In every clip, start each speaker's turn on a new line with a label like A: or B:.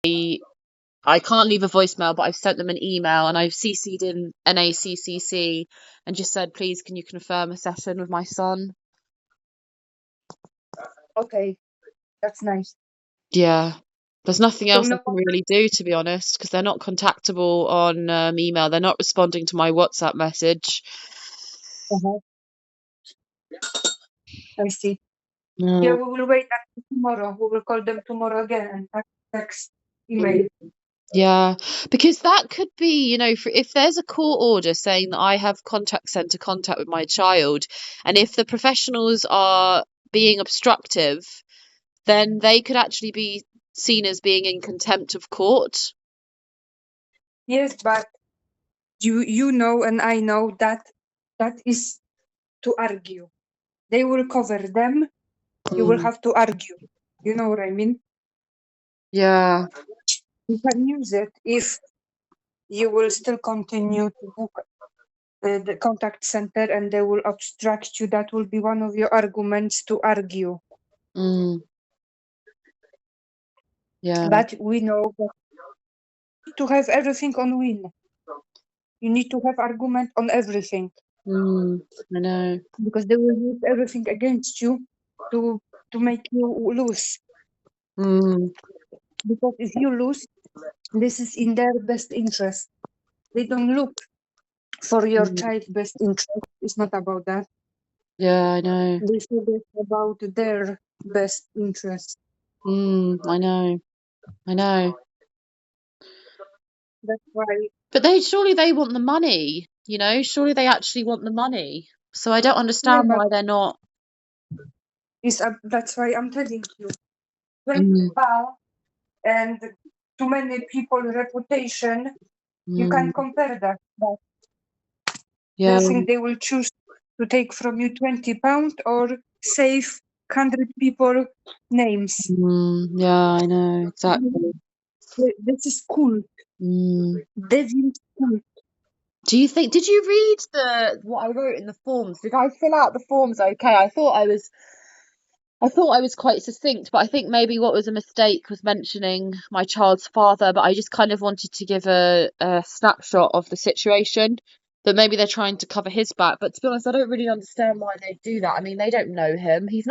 A: I can't leave a voicemail, but I've sent them an email and I've CC'd in NACCC and just said, please, can you confirm a session with my son?
B: Okay, that's nice.
A: Yeah. There's nothing
B: So
A: else I
B: no,
A: can really do, to be honest, because they're not contactable on email. They're not responding to my WhatsApp message.
B: uh-huh, I see. Yeah,
A: No.
B: we will wait until tomorrow. We will call them tomorrow again and text, email.
A: Yeah, because that could be, if there's a court order saying that I have contact centre contact with my child, and if the professionals are being obstructive, then they could actually be seen as being in contempt of court.
B: Yes, but you know and I know that is to argue. They will cover them. You will
A: Mm.
B: have to argue. You know what I mean?
A: Yeah.
B: You can use it if you will still continue to book the contact center and they will obstruct you. That will be one of your arguments to argue.
A: Mm. Yeah.
B: But we know that to have everything on win. You need to have argument on everything
A: I know.
B: because they will use everything against you to make you lose.
A: Mm.
B: Because if you lose, this is in their best interest. They don't look for your
A: Mm.
B: child's best interest. It's not about that.
A: Yeah, I know.
B: They forget about their best interest.
A: I know. I know.
B: That's why.
A: But surely they want the money, surely they actually want the money. So I don't
B: Yeah,
A: understand
B: but
A: why they're not.
B: that's why I'm telling you. 20
A: Mm.
B: pounds and too many people reputation. You
A: Mm.
B: can compare that. But
A: Yeah.
B: you think they will choose to take from you 20 pounds or save 100 people names?
A: Yeah, I know exactly.
B: This is cool.
A: Mm.
B: Devil cool.
A: Did you read what I wrote in the forms? Did I fill out the forms okay? I thought I was quite succinct, but I think maybe what was a mistake was mentioning my child's father, but I just kind of wanted to give a snapshot of the situation, that maybe they're trying to cover his back. But to be honest, I don't really understand why they do that. I mean, they don't know him. He's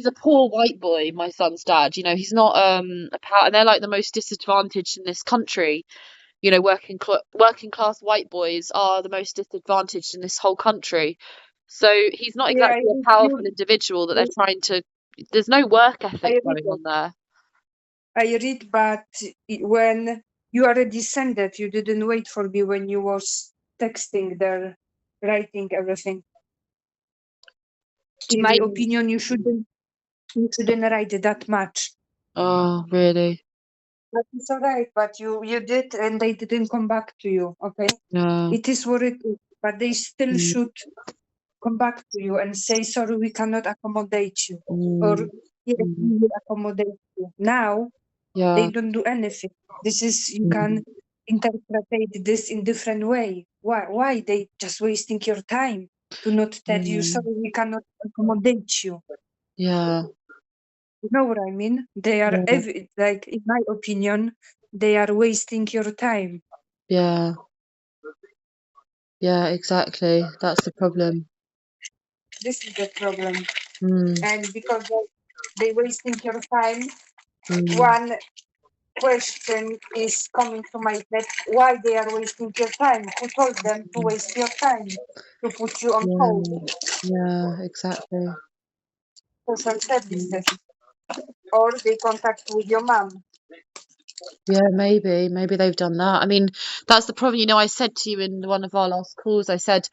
A: a poor white boy, my son's dad. He's not a power, and they're like the most disadvantaged in this country. Working class white boys are the most disadvantaged in this whole country. So he's not
B: Yeah,
A: exactly a powerful individual that they're trying to. There's no work ethic
B: I read
A: going
B: it.
A: on there.
B: I read, but when you already sent it, you didn't wait for me when you was texting there, writing everything.
A: Do
B: In
A: you
B: my
A: mean?
B: opinion, you shouldn't write that much.
A: Oh, really?
B: But it's alright, but you did and they didn't come back to you, okay?
A: Yeah.
B: It is what it is. But they still
A: Mm,
B: should come back to you and say, sorry, we cannot accommodate you. Or
A: mm,
B: yes,
A: mm,
B: we will accommodate you. Now they
A: yeah.
B: don't do anything. This is you
A: Mm,
B: can interpret this in different way. Why they just wasting your time to not tell you
A: mm,
B: sorry we cannot accommodate you.
A: yeah.
B: You know what I mean? They are
A: Yeah.
B: like in my opinion, they are wasting your time.
A: Yeah. Yeah. Exactly. That's the problem.
B: This is the problem.
A: Mm,
B: And because they wasting your time,
A: mm,
B: one question is coming to my head: why they are wasting your time? Who told them to
A: mm,
B: waste your time? To put you on hold?
A: yeah. Yeah. Exactly.
B: Social
A: Mm.
B: services, or they contact with your mom.
A: Yeah, maybe they've done that. I mean, that's the problem. I said to you in one of our last calls, I said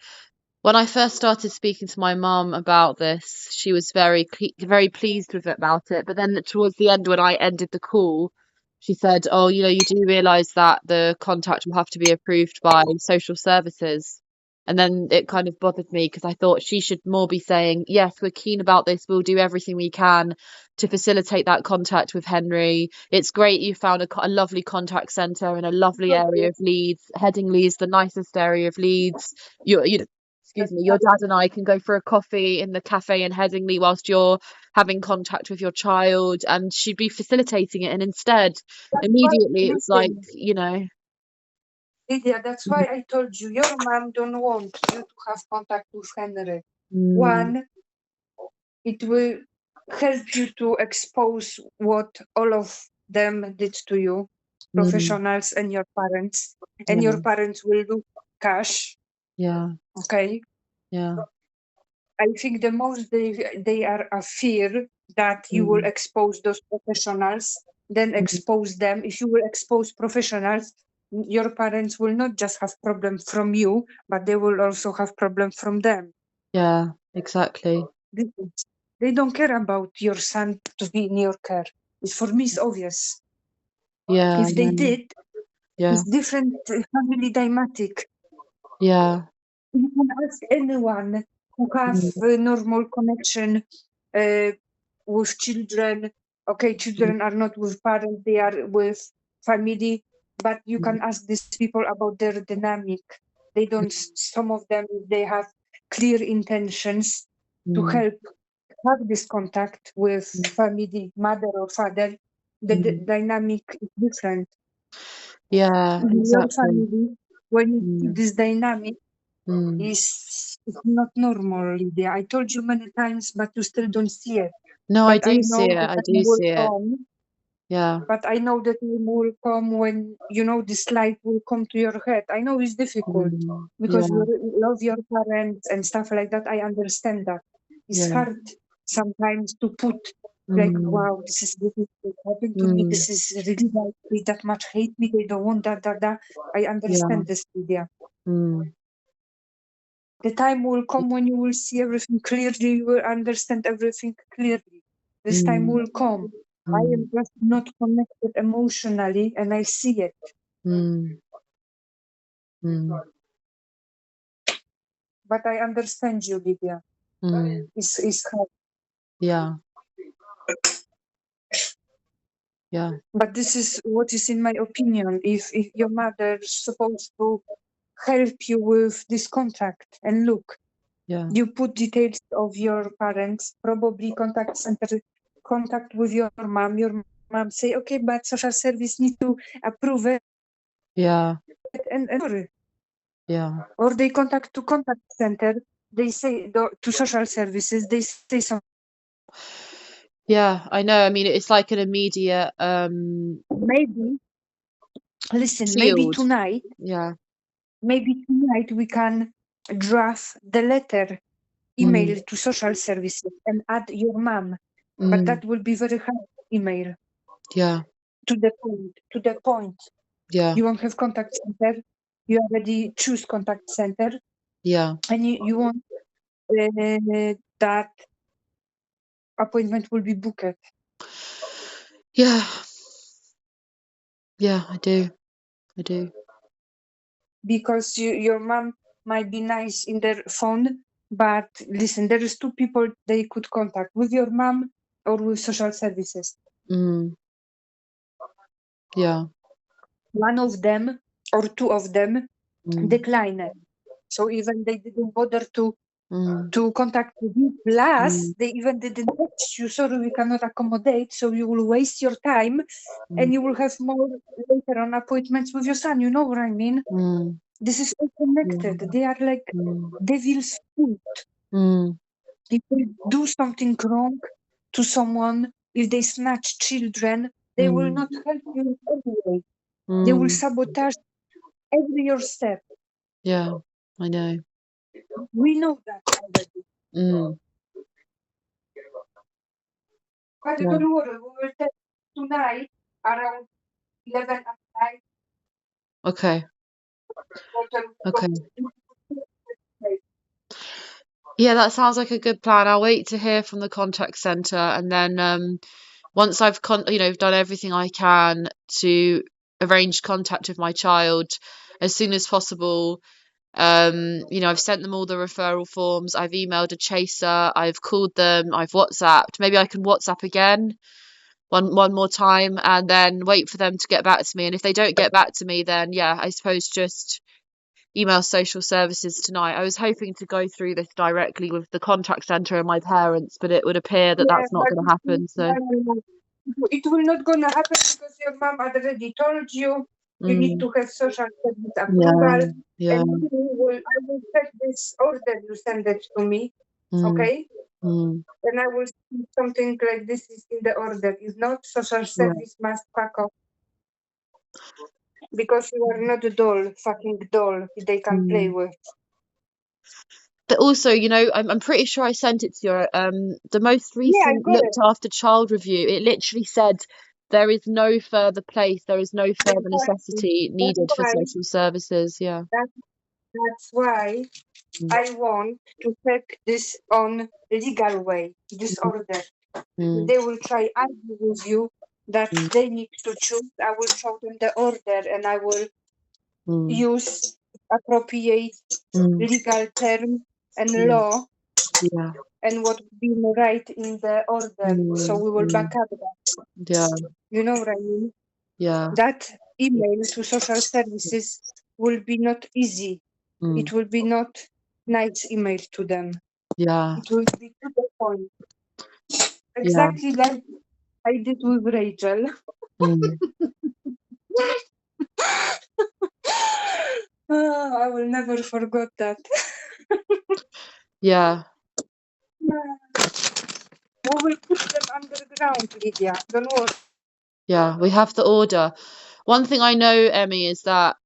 A: when I first started speaking to my mum about this, she was very pleased with it about it. But then towards the end, when I ended the call, she said, "Oh, you do realise that the contact will have to be approved by social services." And then it kind of bothered me because I thought she should more be saying, "Yes, we're keen about this. We'll do everything we can to facilitate that contact with Henry. It's great you found a lovely contact centre in a lovely area of Leeds. Headingley is the nicest area of Leeds. You know." excuse me, your dad and I can go for a coffee in the cafe in Headingley whilst you're having contact with your child, and she'd be facilitating it. And instead,
B: That's why,
A: immediately, it's like,
B: listen,
A: you know,
B: Lydia, that's why I told you, your mom don't want you to have contact with Henry.
A: mm,
B: One, it will help you to expose what all of them did to you,
A: mm,
B: professionals and your parents, and
A: yeah,
B: your parents will do cash.
A: yeah,
B: Okay.
A: yeah,
B: I think the most they are a fear that you will
A: mm,
B: expose those professionals, then
A: mm,
B: expose them. If you will expose professionals, your parents will not just have problem from you, but they will also have problem from them.
A: yeah, exactly.
B: They don't care about your son to be in your care. For me, it's obvious.
A: Yeah, I
B: If they
A: know.
B: did,
A: Yeah,
B: it's different family dynamic.
A: yeah,
B: You can ask anyone who have
A: mm,
B: a normal connection uh, with children. Okay,
A: mm,
B: children are not with parents, they are with family, but you
A: mm,
B: can ask these people about their dynamic. They don't, some of them, they have clear intentions to
A: mm,
B: help have this contact with
A: mm,
B: family, mother or father. The
A: mm.
B: dynamic is different.
A: Yeah,
B: In your
A: exactly.
B: family, when you see
A: Mm,
B: this dynamic,
A: mm.
B: is not normal, Lydia. I told you many times, but you still don't see it.
A: No, I
B: But I
A: do see
B: know
A: it.
B: the
A: I
B: time
A: do
B: will
A: see it.
B: come.
A: Yeah.
B: But I know the time will come when this light will come to your head. I know it's difficult because
A: Yeah,
B: you love your parents and stuff like that. I understand that. It's
A: yeah.
B: hard sometimes to put like,
A: Mm,
B: wow, this is difficult happened to me.
A: mm,
B: This is really like they that much hate me. They don't want that. I
A: yeah.
B: understand this, Lydia.
A: Mm,
B: The time will come when you will see everything clearly, you will understand everything clearly. This time
A: mm,
B: will come. I
A: mm,
B: am just not connected emotionally and I see it.
A: mm, mm,
B: But I understand you, Lydia.
A: mm.
B: It's hard.
A: Yeah, yeah.
B: But this is what is in my opinion. If your mother is supposed to help you with this contract and look,
A: Yeah,
B: you put details of your parents, probably contact center, contact with your mom. Your mom say, okay, but social service need to approve it,
A: yeah,
B: and sorry.
A: yeah.
B: Or they contact to contact center. They say to social services. They say something.
A: Yeah, I know. I mean, it's like an immediate
B: Maybe listen.
A: shield. Yeah.
B: Maybe tonight we can draft the letter
A: Mm,
B: email to social services and add your mom. But
A: mm,
B: that will be very hard email
A: yeah,
B: to the point. To the point.
A: yeah,
B: You won't have contact center. You already choose contact center,
A: yeah,
B: and you want that appointment will be booked
A: yeah, yeah. I do. I do.
B: because your mom might be nice in their phone, but listen, there is two people they could contact with your mom or with social services.
A: Mm, yeah.
B: One of them or two of them
A: Mm,
B: decline. So even they didn't bother
A: mm,
B: to contact you. Plus,
A: mm,
B: they even didn't text you. Sorry, we cannot accommodate. So you will waste your time,
A: mm,
B: and you will have more later on appointments with your son. You know what I mean?
A: mm,
B: This is all connected.
A: yeah,
B: They are like
A: mm,
B: devil's food.
A: mm,
B: If they do something wrong to someone, if they snatch children, they will
A: mm,
B: not help you in any way. They will
A: mm,
B: sabotage every your step.
A: yeah, I know.
B: We know that already.
A: Mm,
B: But
A: yeah.
B: don't worry, we will tell tonight around 11 at night.
A: Okay.
B: We'll tell
A: Okay.
B: you.
A: Yeah, that sounds like a good plan. I'll wait to hear from the contact center, and then once I've done everything I can to arrange contact with my child as soon as possible. I've sent them all the referral forms. I've emailed a chaser. I've called them. I've WhatsApped. Maybe I can WhatsApp again one more time, and then wait for them to get back to me. And if they don't get back to me, then yeah, I suppose just email social services tonight. I was hoping to go through this directly with the contact centre and my parents, but it would appear that
B: Yeah,
A: that's not
B: but
A: going to happen. So,
B: it will not gonna happen because your mom already told you you need to have social service approval.
A: yeah,
B: And I will check this order you send it to me,
A: mm,
B: okay?
A: mm,
B: And I will see something like this is in the order. If not, social
A: yeah,
B: service must pack up because you are not a doll, fucking doll they can play
A: mm.
B: with.
A: But also, you know, I'm pretty sure I sent it to you. The most
B: Yeah, I
A: recent
B: got it.
A: looked after child review, it literally said there is no further place, there is no further
B: Exactly.
A: necessity
B: That's
A: needed for
B: why
A: social services. Yeah.
B: that, that's why
A: Mm,
B: I want to check this on legal way, this
A: mm,
B: order.
A: mm,
B: They will try argue with you that
A: mm,
B: they need to choose. I will show them the order and I will
A: mm,
B: use appropriate
A: mm,
B: legal term and
A: mm.
B: law
A: Yeah.
B: and what would be right in the order. So
A: Mm,
B: we will back
A: mm.
B: up that.
A: Yeah.
B: You know what I mean?
A: Yeah.
B: That email to social services will be not easy.
A: Mm,
B: It will be not nice email to them.
A: yeah.
B: It will be to the point.
A: Yeah.
B: Exactly like I did with Rachel.
A: Mm,
B: I will never forget that.
A: yeah.
B: We will put them underground, Lydia. Don't worry.
A: Yeah. We have the order. One thing I know, Emmy, is that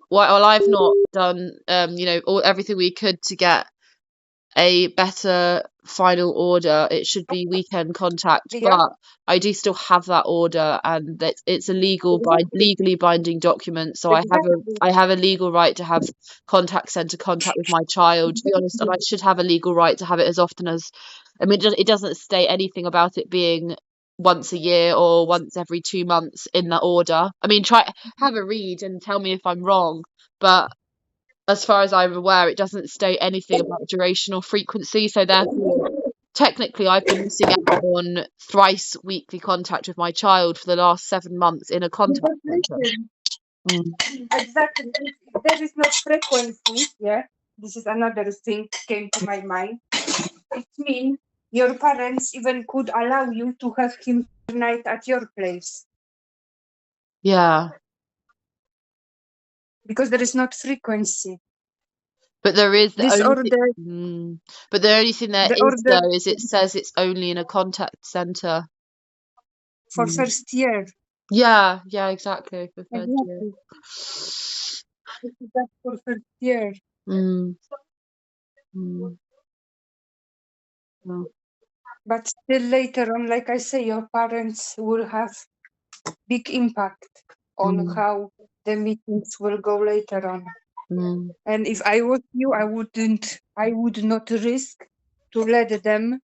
A: while I've not done, you know, everything we could to get a better final order, it should be weekend contact,
B: Lydia?
A: but I do still have that order, and that it's a
B: Exactly.
A: legally binding document, so
B: Exactly.
A: I have a legal right to have contact centre contact with my child, to be honest, and I should have a legal right to have it as often as, I mean, it doesn't state anything about it being once a year or once every 2 months in the order. I mean, try have a read and tell me if I'm wrong, but as far as I'm aware, it doesn't state anything about duration or frequency. So therefore, technically, I've been missing out on thrice weekly contact with my child for the last 7 months in a contact
B: Because
A: centre.
B: listen,
A: Mm,
B: exactly. If there is no frequency, yeah, this is another thing came to my mind. It means your parents even could allow you to have him night at your place
A: yeah,
B: because there is not frequency.
A: but there is
B: This order,
A: but the only thing there
B: the
A: is
B: order
A: though is it says it's only in a contact centre.
B: for
A: Mm.
B: first year.
A: Yeah, yeah, exactly for third year.
B: Exactly. This is just for first year.
A: Mm, mm, well,
B: But still later on, like I say, your parents will have big impact on
A: mm,
B: how the meetings will go later on.
A: mm,
B: And if I was you, I would not risk to let them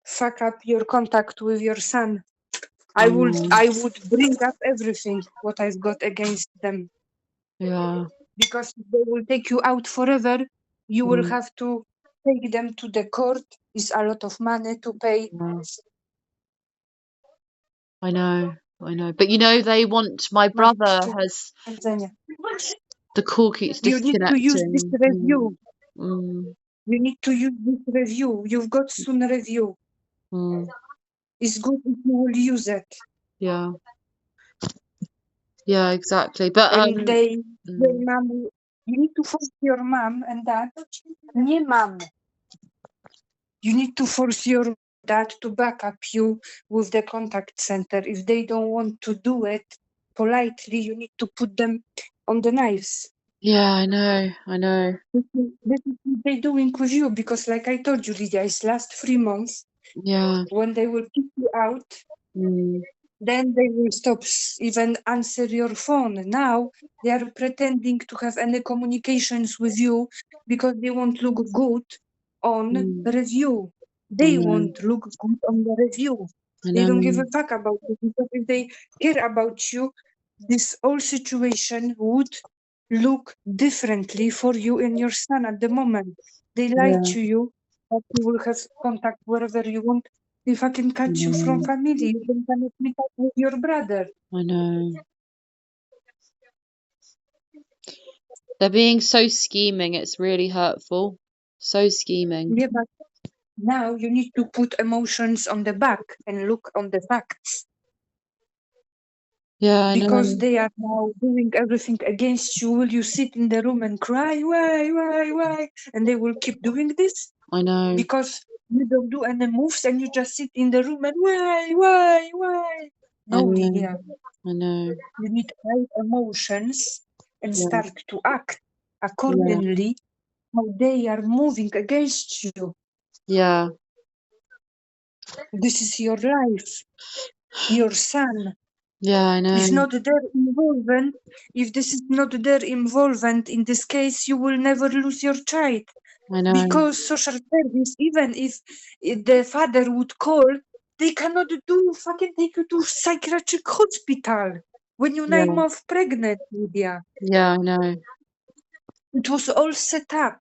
B: fuck up your contact with your son.
A: I know.
B: I would bring up everything what I've got against them.
A: Yeah.
B: Because if they will take you out forever, you will
A: Mm,
B: have to take them to the court. It's a lot of money to pay.
A: yeah. I know, I know. But you know, they want my
B: Masz
A: brother has
B: powodzenia.
A: the call keeps
B: You need to use this
A: disconnecting.
B: review.
A: Mm,
B: You need to use this review. You've got soon review.
A: mm,
B: It's good if you will use it.
A: yeah, yeah, exactly. But
B: And if their
A: mm,
B: mom, you need to force your mom and dad. Nie mom. You need to force your dad to back up you with the contact center. If they don't want to do it politely, you need to put them on the knives.
A: yeah, I know, I know.
B: This is what they're doing with you because, like I told you, Lydia, it's last 3 months
A: Yeah,
B: when they will kick you out.
A: mm,
B: Then they will stop even answer your phone. Now they are pretending to have any communications with you because they won't look good on
A: mm,
B: review.
A: I
B: They
A: know,
B: won't look good on the review.
A: I
B: They don't give
A: know.
B: a fuck about it because if they care about you, this whole situation would look differently for you and your son at the moment. They lie
A: Yeah,
B: to you that you will have contact wherever you want. They fucking
A: I
B: cut you from
A: know,
B: family. You don't cannot meet up with your brother.
A: I know. They're being so scheming, it's really hurtful. So scheming.
B: Yeah, but now you need to put emotions on the back and look on the facts.
A: Yeah, I
B: Because
A: know.
B: they are now doing everything against you. Will you sit in the room and cry? Why? And they will keep doing this
A: I know.
B: because you don't do any moves and you just sit in the room and why?
A: I
B: No,
A: know.
B: Lydia.
A: I know.
B: You need high emotions and
A: Yeah.
B: start to act
A: Yeah.
B: accordingly how they are moving against you.
A: Yeah.
B: This is your life, your son.
A: Yeah, I know.
B: If not their involvement, if this is not their involvement in this case, you will never lose your child.
A: I know.
B: Because social service, even if the father would call, they cannot do fucking take you to psychiatric hospital when you're
A: Yeah.
B: 9 months pregnant, Lydia.
A: Yeah, I know.
B: It was all set up.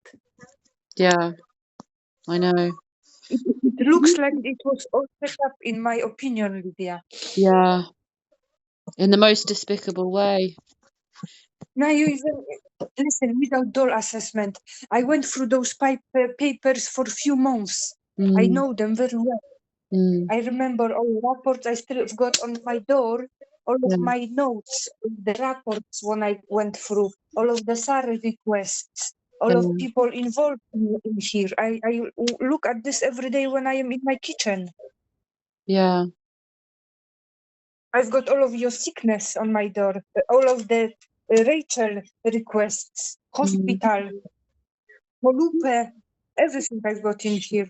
A: Yeah, I know.
B: It looks like it was all set up, in my opinion, Lydia.
A: Yeah. In the most despicable way.
B: Now you even listen without door assessment. I went through those papers for a few months. I
A: Mm.
B: know them very well.
A: Mm.
B: I remember all the reports I still have got on my door, all
A: Yeah.
B: of my notes, the reports when I went through, all of the SAR requests, all of people involved in here. I look at this every day when I am in my kitchen.
A: Yeah.
B: I've got all of your sickness on my door, all of the Rachel requests,
A: Mm.
B: hospital, Molupe, everything I've got in here.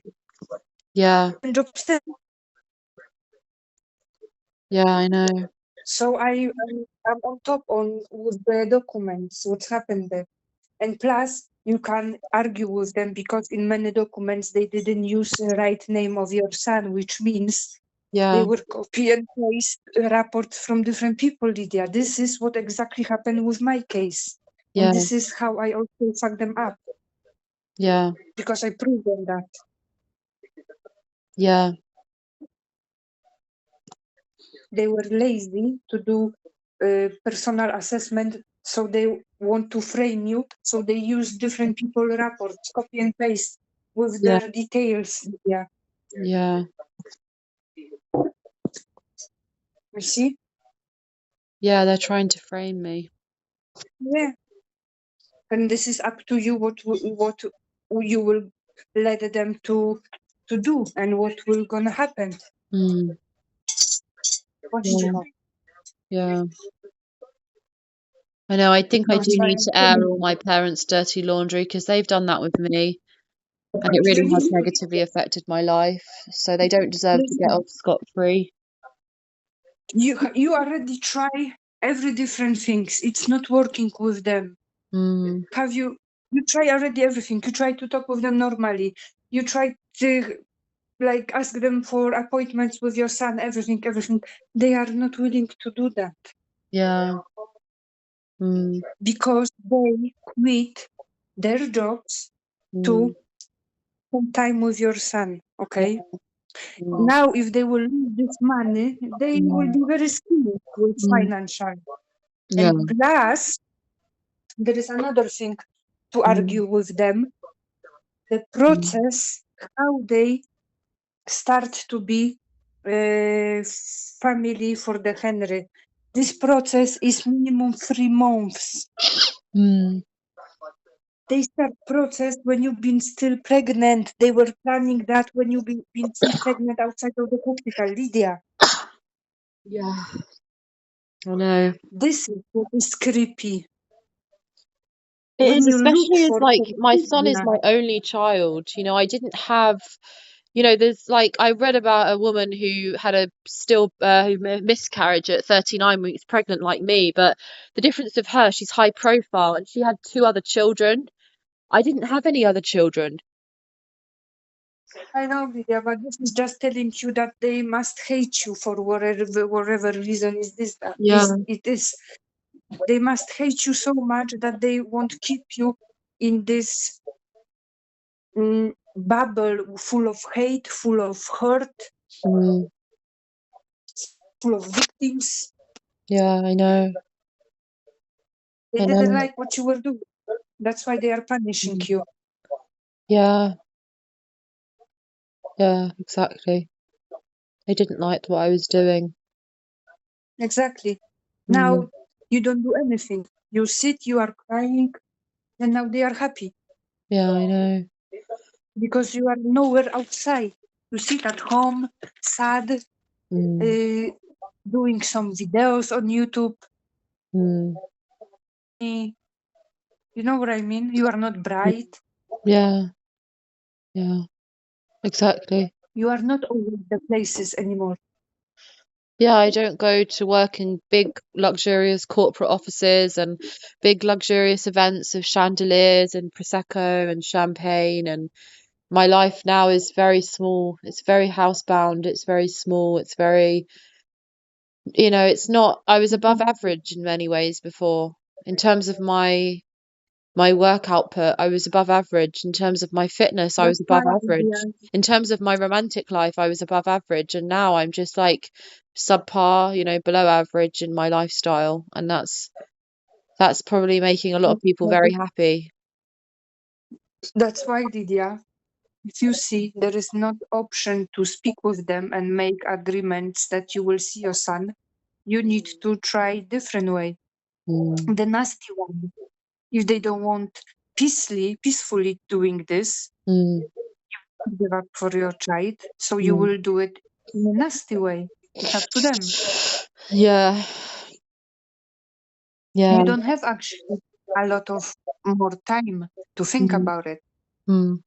A: Yeah.
B: And job still.
A: Yeah, I know.
B: So I'm on top on with the documents, what's happened there. And plus, you can argue with them because in many documents they didn't use the right name of your son, which means they
A: Yeah.
B: were copy and paste reports from different people, Lydia. This is what exactly happened with my case. And
A: Yeah.
B: this is how I also fucked them up
A: Yeah.
B: because I proved them that.
A: Yeah.
B: They were lazy to do personal assessment, so they want to frame you. So they use different people reports, copy and paste with
A: Yeah.
B: their details. Yeah,
A: Yeah.
B: you see?
A: Yeah, they're trying to frame me.
B: Yeah, and this is up to you what you will let them to do and what will gonna happen.
A: Mm.
B: What did you
A: Yeah.
B: have?
A: Yeah. I know. I think I
B: I'm
A: do need
B: trying
A: to air
B: to
A: all my parents' dirty laundry because they've done that with me, and it
B: you
A: really has
B: need to
A: negatively affected my life. So they don't deserve to get
B: listen.
A: off scot-free.
B: You already try every different things. It's not working with them.
A: Mm.
B: Have you try already everything? You try to talk with them normally. You try to like ask them for appointments with your son, everything. They are not willing to do that
A: Yeah. Mm.
B: because they quit their jobs
A: Mm.
B: to spend time with your son.
A: Yeah.
B: Okay.
A: Mm.
B: Now, if they will lose this money, they will
A: Mm.
B: be very scared with
A: Mm.
B: financial.
A: Yeah.
B: And plus, there is another thing to
A: Mm.
B: argue with them: the
A: Mm.
B: process, how they start to be family for the Henry. This process is minimum 3 months.
A: Mm.
B: They start process when you've been still pregnant. They were planning that when you've been still pregnant outside of the hospital, Lydia.
A: Yeah. I know.
B: This is what is creepy.
A: It
B: When
A: is,
B: you look
A: especially as
B: for
A: like my son is
B: children,
A: my only child. I didn't have, there's like I read about a woman who had a miscarriage at 39 weeks pregnant like me, but the difference of her, she's high profile and she had two other children. I didn't have any other children.
B: I know, Lydia, but this is just telling you that they must hate you for whatever reason is this.
A: Yeah.
B: It is. They must hate you so much that they won't keep you in this bubble full of hate, full of hurt,
A: Mm.
B: full of victims.
A: Yeah, I know.
B: They
A: I
B: didn't
A: know.
B: like what you were doing. That's why they are punishing you.
A: Yeah. Yeah, exactly. They didn't like what I was doing.
B: Exactly.
A: Mm.
B: Now you don't do anything. You sit, you are crying, and now they are happy
A: Yeah, I know.
B: because you are nowhere outside. You sit at home, sad,
A: Mm.
B: doing some videos on YouTube.
A: Mm.
B: You know what I mean? You are not bright.
A: Yeah. Yeah. Exactly.
B: You are not always the places anymore.
A: Yeah, I don't go to work in big, luxurious corporate offices and big, luxurious events of chandeliers and prosecco and champagne. And my life now is very small. It's very housebound. It's very small. It's very, it's not. I was above average in many ways before. In terms of my work output, I was above average. In terms of my fitness, I
B: That's
A: was
B: why
A: above average. In terms of my romantic life, I was above average. And now I'm just like subpar, below average in my lifestyle. And that's probably making a lot of people very happy.
B: that's why, Lydia, if you see there is not option to speak with them and make agreements that you will see your son, you need to try different way.
A: Mm,
B: The nasty one. If they don't want peacefully doing this,
A: mm.
B: give up for your child, so you
A: Mm.
B: will do it in a nasty way. It's up to them.
A: Yeah, yeah.
B: You don't have actually a lot of more time to think
A: Mm,
B: about it.
A: mm,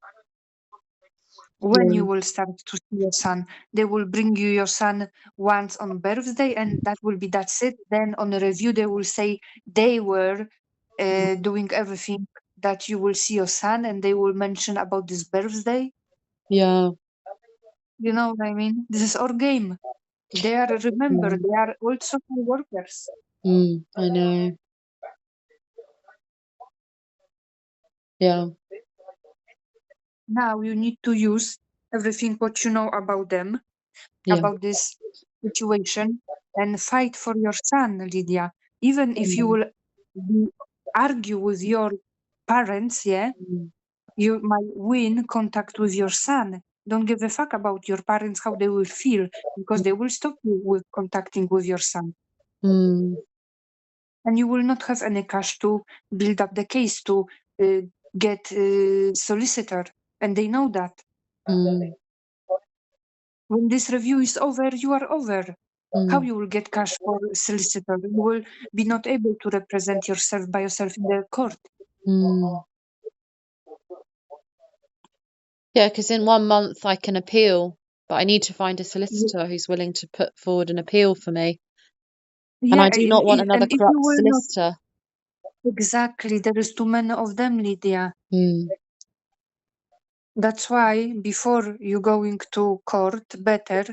B: When
A: yeah,
B: you will start to see your son, they will bring you your son once on birthday, and that's it. Then on a review, they will say they were doing everything that you will see your son, and they will mention about this birthday.
A: yeah.
B: You know what I mean? This is our game. They are, remember,
A: Mm,
B: they are also workers.
A: I know. Yeah,
B: Now you need to use everything what you know about them,
A: yeah.
B: about this situation, and fight for your son, Lydia. Even if you
A: Mm,
B: will argue with your parents, yeah,
A: mm,
B: you might win contact with your son. Don't give a fuck about your parents, how they will feel, because they will stop you with contacting with your son.
A: mm,
B: And you will not have any cash to build up the case to get solicitor, and they know that.
A: mm,
B: When this review is over, you are over. How
A: mm,
B: you will get cash for solicitor? You will be not able to represent yourself by yourself in the court.
A: mm. Yeah, because in 1 month I can appeal, but I need to find a solicitor who's willing to put forward an appeal for me. And
B: Yeah,
A: I do not want another
B: and if you
A: corrupt
B: will not,
A: solicitor.
B: exactly, there is too many of them, Lydia.
A: Mm,
B: That's why before you going to court, better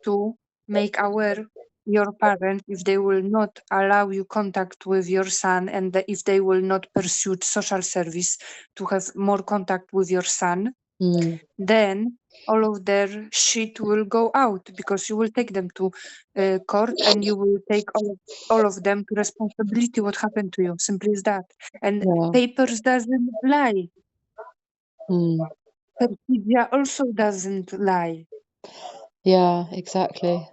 B: to make aware your parent if they will not allow you contact with your son, and if they will not pursue social service to have more contact with your son,
A: mm,
B: then all of their shit will go out, because you will take them to court, and you will take all of them to responsibility what happened to you. Simply as that. And
A: yeah.
B: papers doesn't lie.
A: Mm,
B: Wikipedia also doesn't lie.
A: yeah, exactly.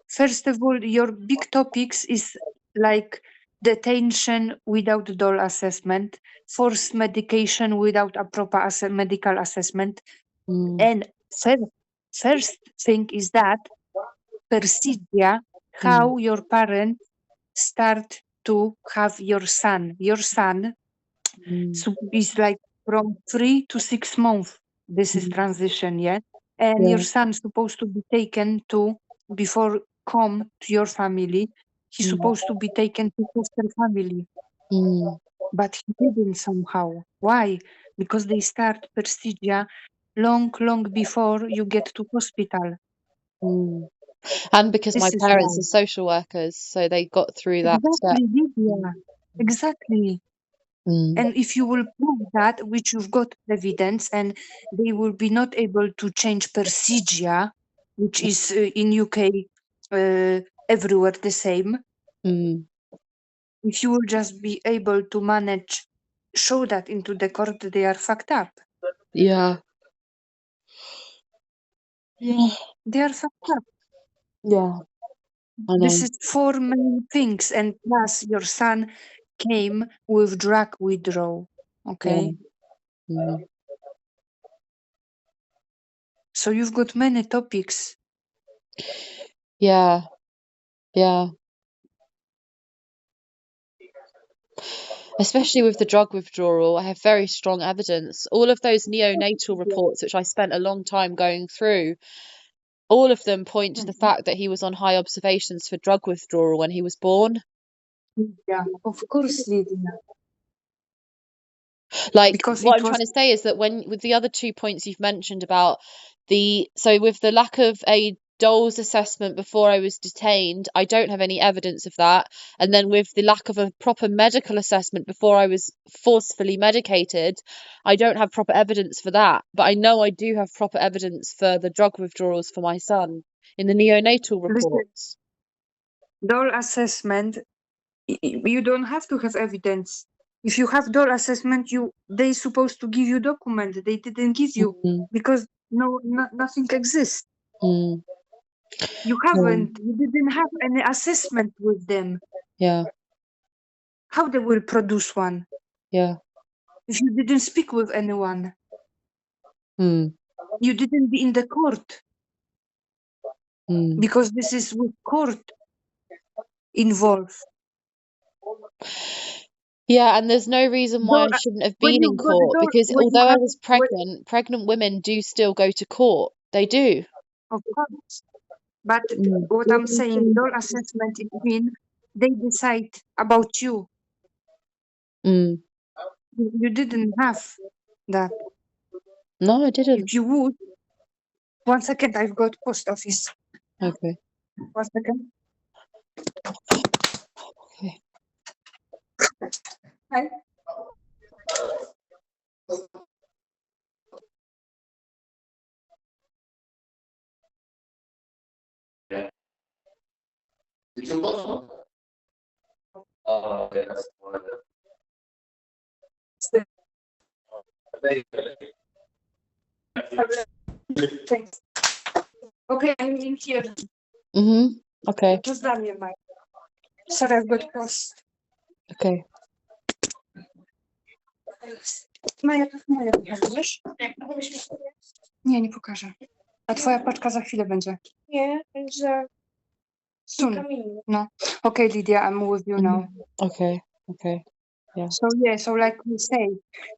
B: First of all, your big topics is like detention without dole assessment, forced medication without a proper medical assessment,
A: Mm,
B: and first thing is that procedure
A: mm,
B: how your parents start to have your son. Your son
A: mm,
B: is like from 3 to 6 months. This is
A: mm,
B: transition, yeah. And your
A: yeah.
B: son is supposed to be taken to before come to your family. He's
A: Mm,
B: supposed to be taken to foster family,
A: mm,
B: but he didn't somehow. Why? Because they start procedure long before you get to hospital.
A: mm. And because my
B: This is
A: parents
B: why.
A: are social workers, so they got through that step.
B: Exactly,
A: Mm,
B: Lydia. Exactly.
A: mm,
B: And if you will prove that, which you've got evidence, and they will be not able to change procedure, which is in UK everywhere the same.
A: mm,
B: If you will just be able to manage show that into the court, they are fucked up.
A: Yeah. Yeah.
B: They are fucked up.
A: Yeah. I
B: This
A: know.
B: is 4 main things, and plus your son came with drug withdrawal. Okay,
A: Yeah.
B: so you've got many topics.
A: Yeah. Yeah. Especially with the drug withdrawal, I have very strong evidence. All of those neonatal reports, which I spent a long time going through, all of them point to the fact that he was on high observations for drug withdrawal when he was born.
B: Yeah, of course, Lydia.
A: Like,
B: Because
A: what
B: it
A: I'm
B: was
A: trying to say is that when with the other 2 points you've mentioned about with the lack of a Dole's assessment before I was detained, I don't have any evidence of that. And then with the lack of a proper medical assessment before I was forcefully medicated, I don't have proper evidence for that. But I know I do have proper evidence for the drug withdrawals for my son in the neonatal reports.
B: Dole assessment. You don't have to have evidence. If you have Dole assessment, they supposed to give you document. They didn't give you
A: Mm,
B: because nothing exists.
A: mm,
B: You haven't. You didn't have any assessment with them.
A: yeah,
B: How they will produce one
A: yeah.
B: if you didn't speak with anyone?
A: Mm,
B: You didn't be in the court
A: mm.
B: because this is with court involved.
A: Yeah, and there's no reason why I
B: Dole,
A: shouldn't have
B: when
A: been in
B: you got
A: court
B: Dole,
A: because
B: when you
A: although I
B: have,
A: was pregnant women do still go to court. They do.
B: of course. But
A: Mm,
B: what I'm saying, Dole assessment, it means they decide about you.
A: mm.
B: You didn't have that.
A: No, I didn't.
B: If you would, 1 second, I've got post office.
A: Okay.
B: 1 second.
A: Okay.
B: Hi. Thanks. Okay, I'm in here.
A: Okay.
B: Just dla mnie, Mike. Sorry, I've got post.
A: Okay.
B: Maja, to moja wiesz? Nie, nie pokażę. A twoja paczka za chwilę będzie.
C: Nie, za
B: Soon.
C: kamieniem.
B: No. Okay, Lydia, I'm with you now.
A: Okay. Okay. Yeah.
B: So like we say,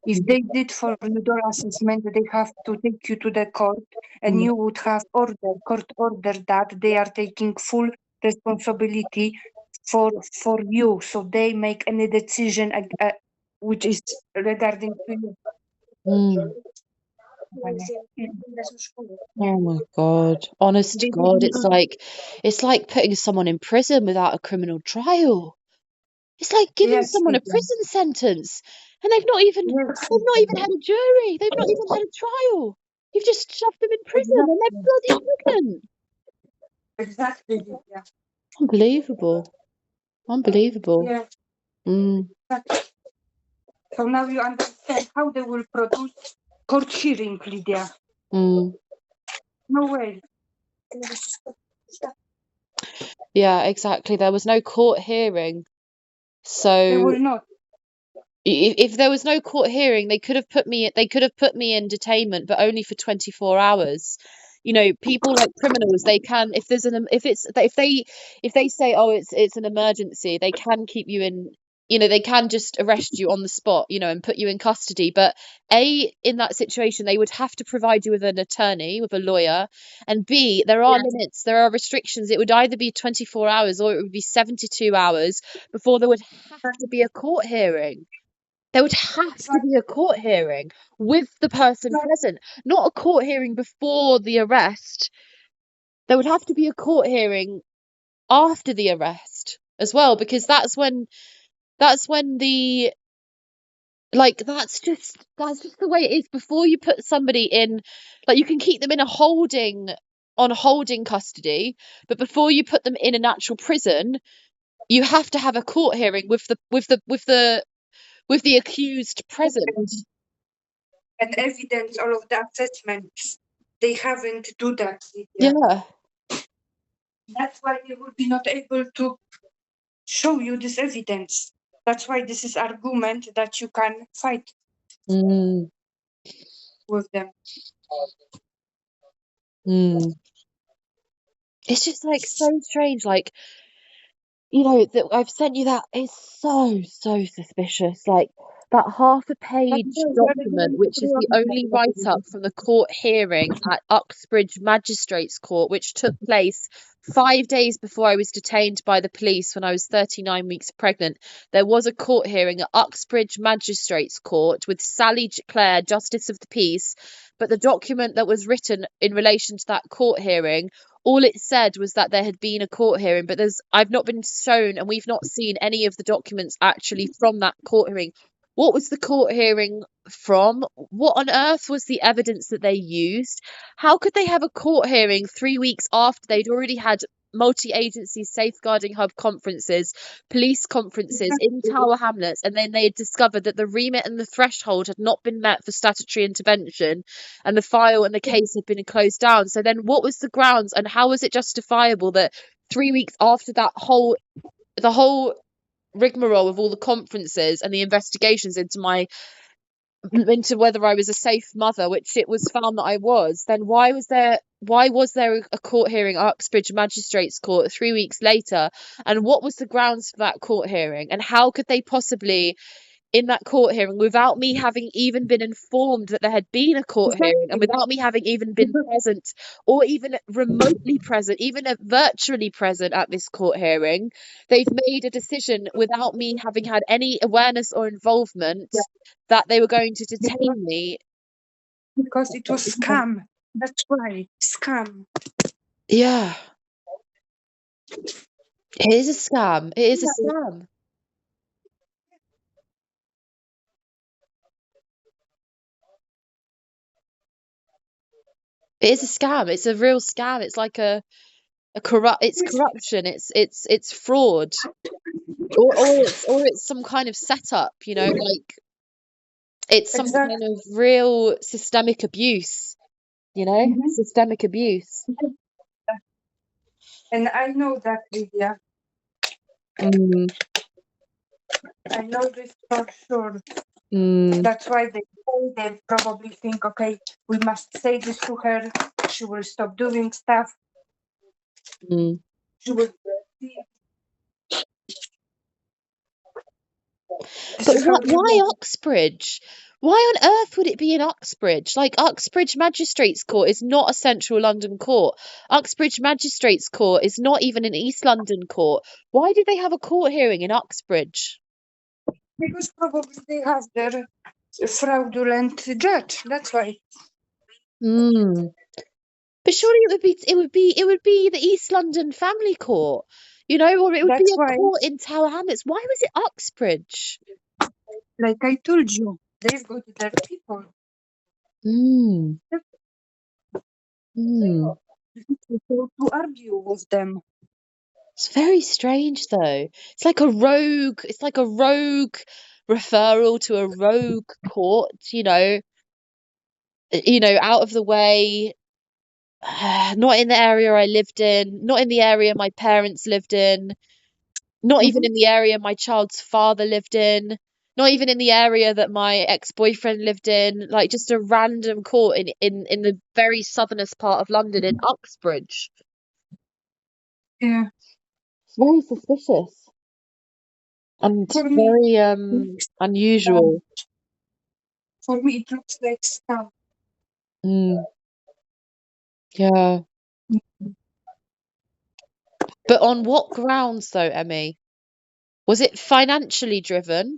B: if they did for you door assessment, they have to take you to the court, and
A: Mm.
B: you would have court order that they are taking full responsibility for you. So they make any decision which is regarding to you.
A: Mm.
C: Idę do szkoły.
A: Oh my God. Honest to
B: They
A: God,
B: didn't
A: it's like putting someone in prison without a criminal trial. It's like giving
B: Yes,
A: someone a
B: Lydia.
A: prison sentence and they've not even had a jury. They've not even had a trial. You've just shoved them in prison and they're bloody pregnant.
B: Exactly, Lydia.
A: Unbelievable. Unbelievable.
B: Yeah.
A: Mm.
B: So now you understand how they will produce court hearing, Lydia.
A: Mm.
B: No way.
A: Yeah, exactly. There was no court hearing.
B: They
A: So
B: will not.
A: if there was no court hearing, they could have put me in detainment, but only for 24 hours. You know, people like criminals, they can if they say, oh, it's an emergency, they can keep you in, they can just arrest you on the spot, and put you in custody. But in that situation, they would have to provide you with an attorney, with a lawyer, and B, there are limits, there are restrictions. It would either be 24 hours or it would be 72 hours before there would have to be a court hearing. There would have to be a court hearing with the person present, not a court hearing before the arrest. There would have to be a court hearing after the arrest as well, because that's when the that's just the way it is. Before you put somebody in, like, you can keep them in holding custody, but before you put them in an actual prison, you have to have a court hearing with the with the accused present.
B: And evidence, all of the assessments, they haven't do that. Lydia.
A: Yeah.
B: That's why they will be not able to show you this evidence. That's why this is argument that you can fight
A: Mm,
B: with them.
A: mm. It's just like so strange. Like, you know, that I've sent you that is so, so suspicious. Like that half a
B: But
A: page
B: they're
A: document,
B: going
A: which is
B: through
A: the only write-up from the court hearing at Uxbridge Magistrates Court, which took place 5 days before I was detained by the police when I was 39 weeks pregnant. There was a court hearing at Uxbridge Magistrates Court with Sally Clare, Justice of the Peace. But the document that was written in relation to that court hearing, all it said was that there had been a court hearing, but I've not been shown and we've not seen any of the documents actually from that court hearing. What was the court hearing from? What on earth was the evidence that they used? How could they have a court hearing 3 weeks after they'd already had multi-agency safeguarding hub conferences, police conferences in Tower Hamlets, and then they had discovered that the remit and the threshold had not been met for statutory intervention, and the file and the case had been closed down. So then what was the grounds and how was it justifiable that 3 weeks after the whole rigmarole of all the conferences and the investigations into whether I was a safe mother, which it was found that I was, then why was there a court hearing at Uxbridge Magistrates Court 3 weeks later? And what was the grounds for that court hearing? And how could they possibly, in that court hearing, without me having even been informed that there had been a court hearing, and without me having even been present or even remotely present, even virtually present at this court hearing, they've made a decision without me having had any awareness or involvement that they were going to detain me.
B: because it was scam. That's why scam.
A: Yeah, it is a scam. It is a scam. It is a scam. It's a real scam. It's like it's corruption. It's fraud. Or it's some kind of setup, you know, like it's some kind
B: Exactly.
A: of real systemic abuse, you know,
B: Mhm.
A: systemic abuse.
B: And I know that, Lydia.
A: Mm,
B: I know this for sure.
A: mm,
B: That's why they probably think, okay, we must say this to her. She will stop doing stuff.
A: mm.
B: She will. This
A: But
B: is how they
A: why
B: work.
A: Uxbridge? Why on earth would it be in Uxbridge? Like Uxbridge Magistrates Court is not a central London court. Uxbridge Magistrates Court is not even an East London court. Why did they have a court hearing in Uxbridge?
B: Because probably they have their fraudulent judge. That's why.
A: Hmm. But surely it would be the East London Family Court, you know, or it would be
B: That's
A: a
B: why,
A: court in Tower Hamlets. Why was it Uxbridge?
B: like I told you, they've got their people.
A: Hmm. Hmm.
B: To argue with them.
A: It's very strange though. It's like a rogue referral to a rogue court, out of the way, not in the area I lived in, not in the area my parents lived in, not even
B: Mhm.
A: in the area my child's father lived in, not even in the area that my ex-boyfriend lived in, like just a random court in the very southernest part of London in Uxbridge.
B: Yeah.
A: It's very suspicious and
B: For me,
A: very
B: um,
A: unusual.
B: for me, it looks like scam.
A: Mm, yeah. But on what grounds though, Emmy? Was it financially driven?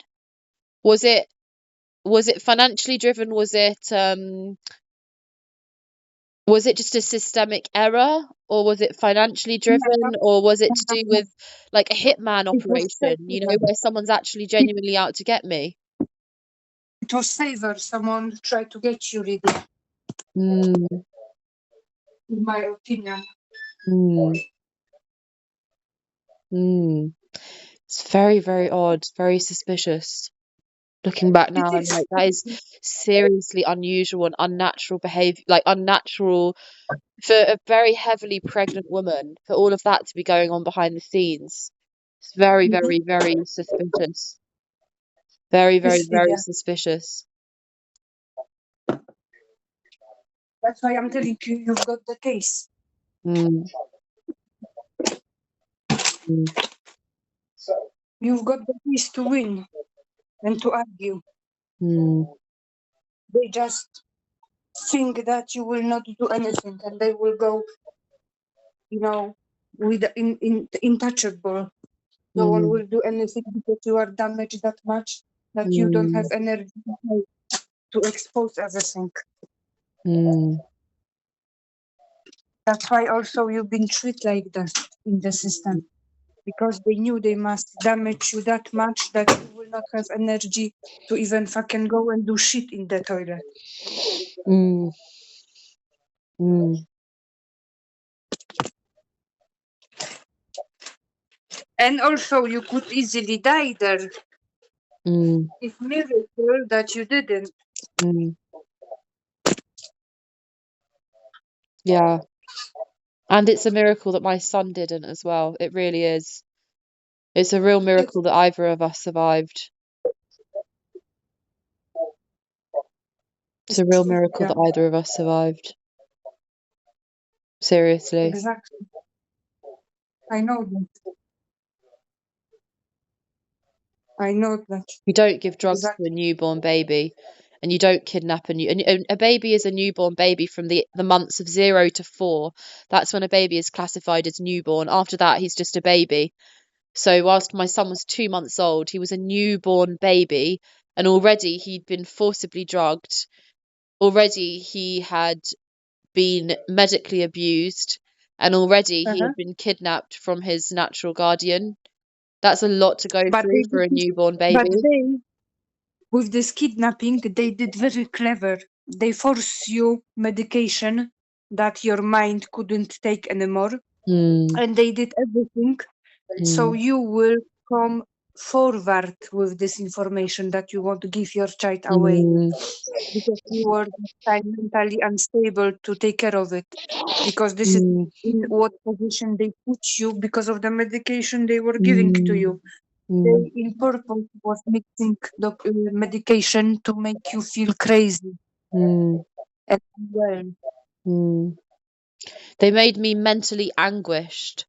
A: Was it financially driven? Was it just a systemic error, or was it financially driven, or was it to do with like a hitman
B: It was
A: operation,
B: favor.
A: where someone's actually genuinely out to get me?
B: It was favor. Someone tried to get you, really,
A: Mm,
B: in my opinion.
A: mm, mm. It's very, very odd, very suspicious. Looking back now,
B: It
A: I'm
B: is.
A: like, that is seriously unusual and unnatural behavior, like unnatural for a very heavily pregnant woman, for all of that to be going on behind the scenes. It's very,
B: Mhm.
A: very, very suspicious. Very, very,
B: Yes,
A: very
B: Lydia.
A: suspicious.
B: That's why I'm telling you, you've got the case.
A: Mm, mm,
B: You've got the case to win and to argue.
A: mm,
B: They just think that you will not do anything and they will go, you know, with intouchable. No one
A: mm,
B: will do anything because you are damaged that much that you don't have
A: mm,
B: energy to expose everything.
A: mm,
B: That's why also you've been treated like that in the system because they knew they must damage you that much that you will not have energy to even fucking go and do shit in the toilet.
A: mm, mm,
B: And also you could easily die there.
A: mm,
B: It's miracle that you didn't.
A: mm. Yeah. And it's a miracle that my son didn't as well. It really is. It's a real
B: It's,
A: miracle that either of us survived. It's
B: it's
A: a real
B: true.
A: miracle
B: Yeah,
A: that either of us survived. Seriously.
B: exactly. I know that. I know that.
A: You don't give drugs to a
B: Exactly.
A: newborn baby, and you don't kidnap and a baby is a newborn baby from the months of 0 to 4. That's when a baby is classified as newborn. After that, he's just a baby. So whilst my son was 2 months old, he was a newborn baby, and already he'd been forcibly drugged. Already he had been medically abused, and already he
B: Uh-huh.
A: had been kidnapped from his natural guardian. That's a lot to go
B: But
A: through
B: they
A: for
B: did
A: a
B: this,
A: newborn
B: but
A: baby.
B: they with this kidnapping they did very clever. They force you medication that your mind couldn't take anymore.
A: Mm,
B: And they did everything so
A: mm,
B: you will come forward with this information that you want to give your child away
A: mm,
B: because you were that time mentally unstable to take care of it because this is
A: mm,
B: in what position they put you because of the medication they were giving to
A: mm,
B: you. They
A: mm,
B: in purpose was mixing the medication to make you feel crazy
A: mm,
B: and well.
A: mm. They made me mentally anguished.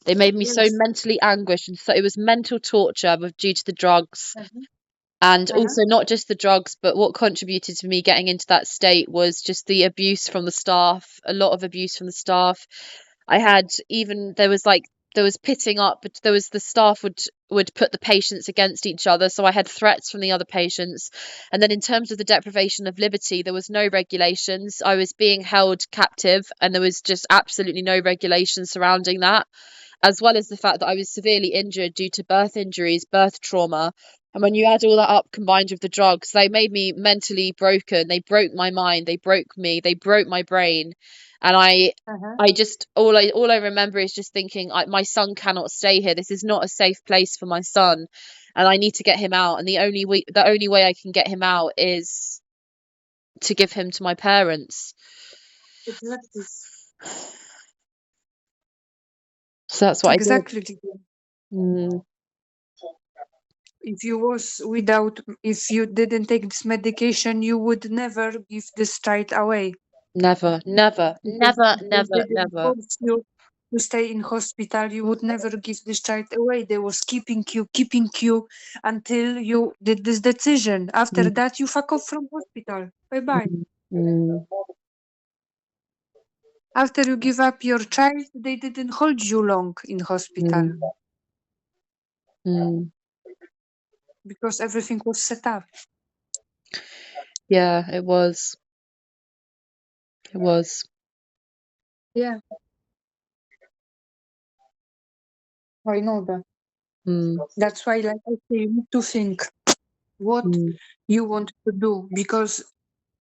A: They made me so
B: Yes.
A: mentally anguished, and so it was mental torture due to the drugs.
B: Uh-huh.
A: And
B: Uh-huh.
A: also, not just the drugs, but what contributed to me getting into that state was just the abuse from the staff, a lot of abuse from the staff. I had even there was pitting up, but there was the staff would put the patients against each other. So I had threats from the other patients. And then in terms of the deprivation of liberty, there was no regulations. I was being held captive, and there was just absolutely no regulation surrounding that, as well as the fact that I was severely injured due to birth injuries, birth trauma. And when you add all that up combined with the drugs, they made me mentally broken. They broke my mind. They broke me. They broke my brain. And
B: Uh-huh.
A: I just all I remember is just thinking, my son cannot stay here. This is not a safe place for my son, and I need to get him out. And the only way I can get him out is to give him to my parents.
B: Exactly.
A: So that's what I did.
B: Exactly.
A: Mm,
B: If you didn't take this medication, you would never give this child away
A: never, never,
B: because
A: never,
B: if they
A: never,
B: didn't
A: never.
B: force you to stay in hospital, you would never give this child away. They was keeping you until you did this decision. After
A: Mm,
B: that, you fuck off from hospital. Bye bye.
A: mm, mm,
B: After you give up your child, they didn't hold you long in hospital
A: mm, mm.
B: because everything was set up.
A: Yeah, it was. It was.
B: Yeah, I know that.
A: Mm,
B: That's why, like I say, you need to think what
A: mm,
B: you want to do because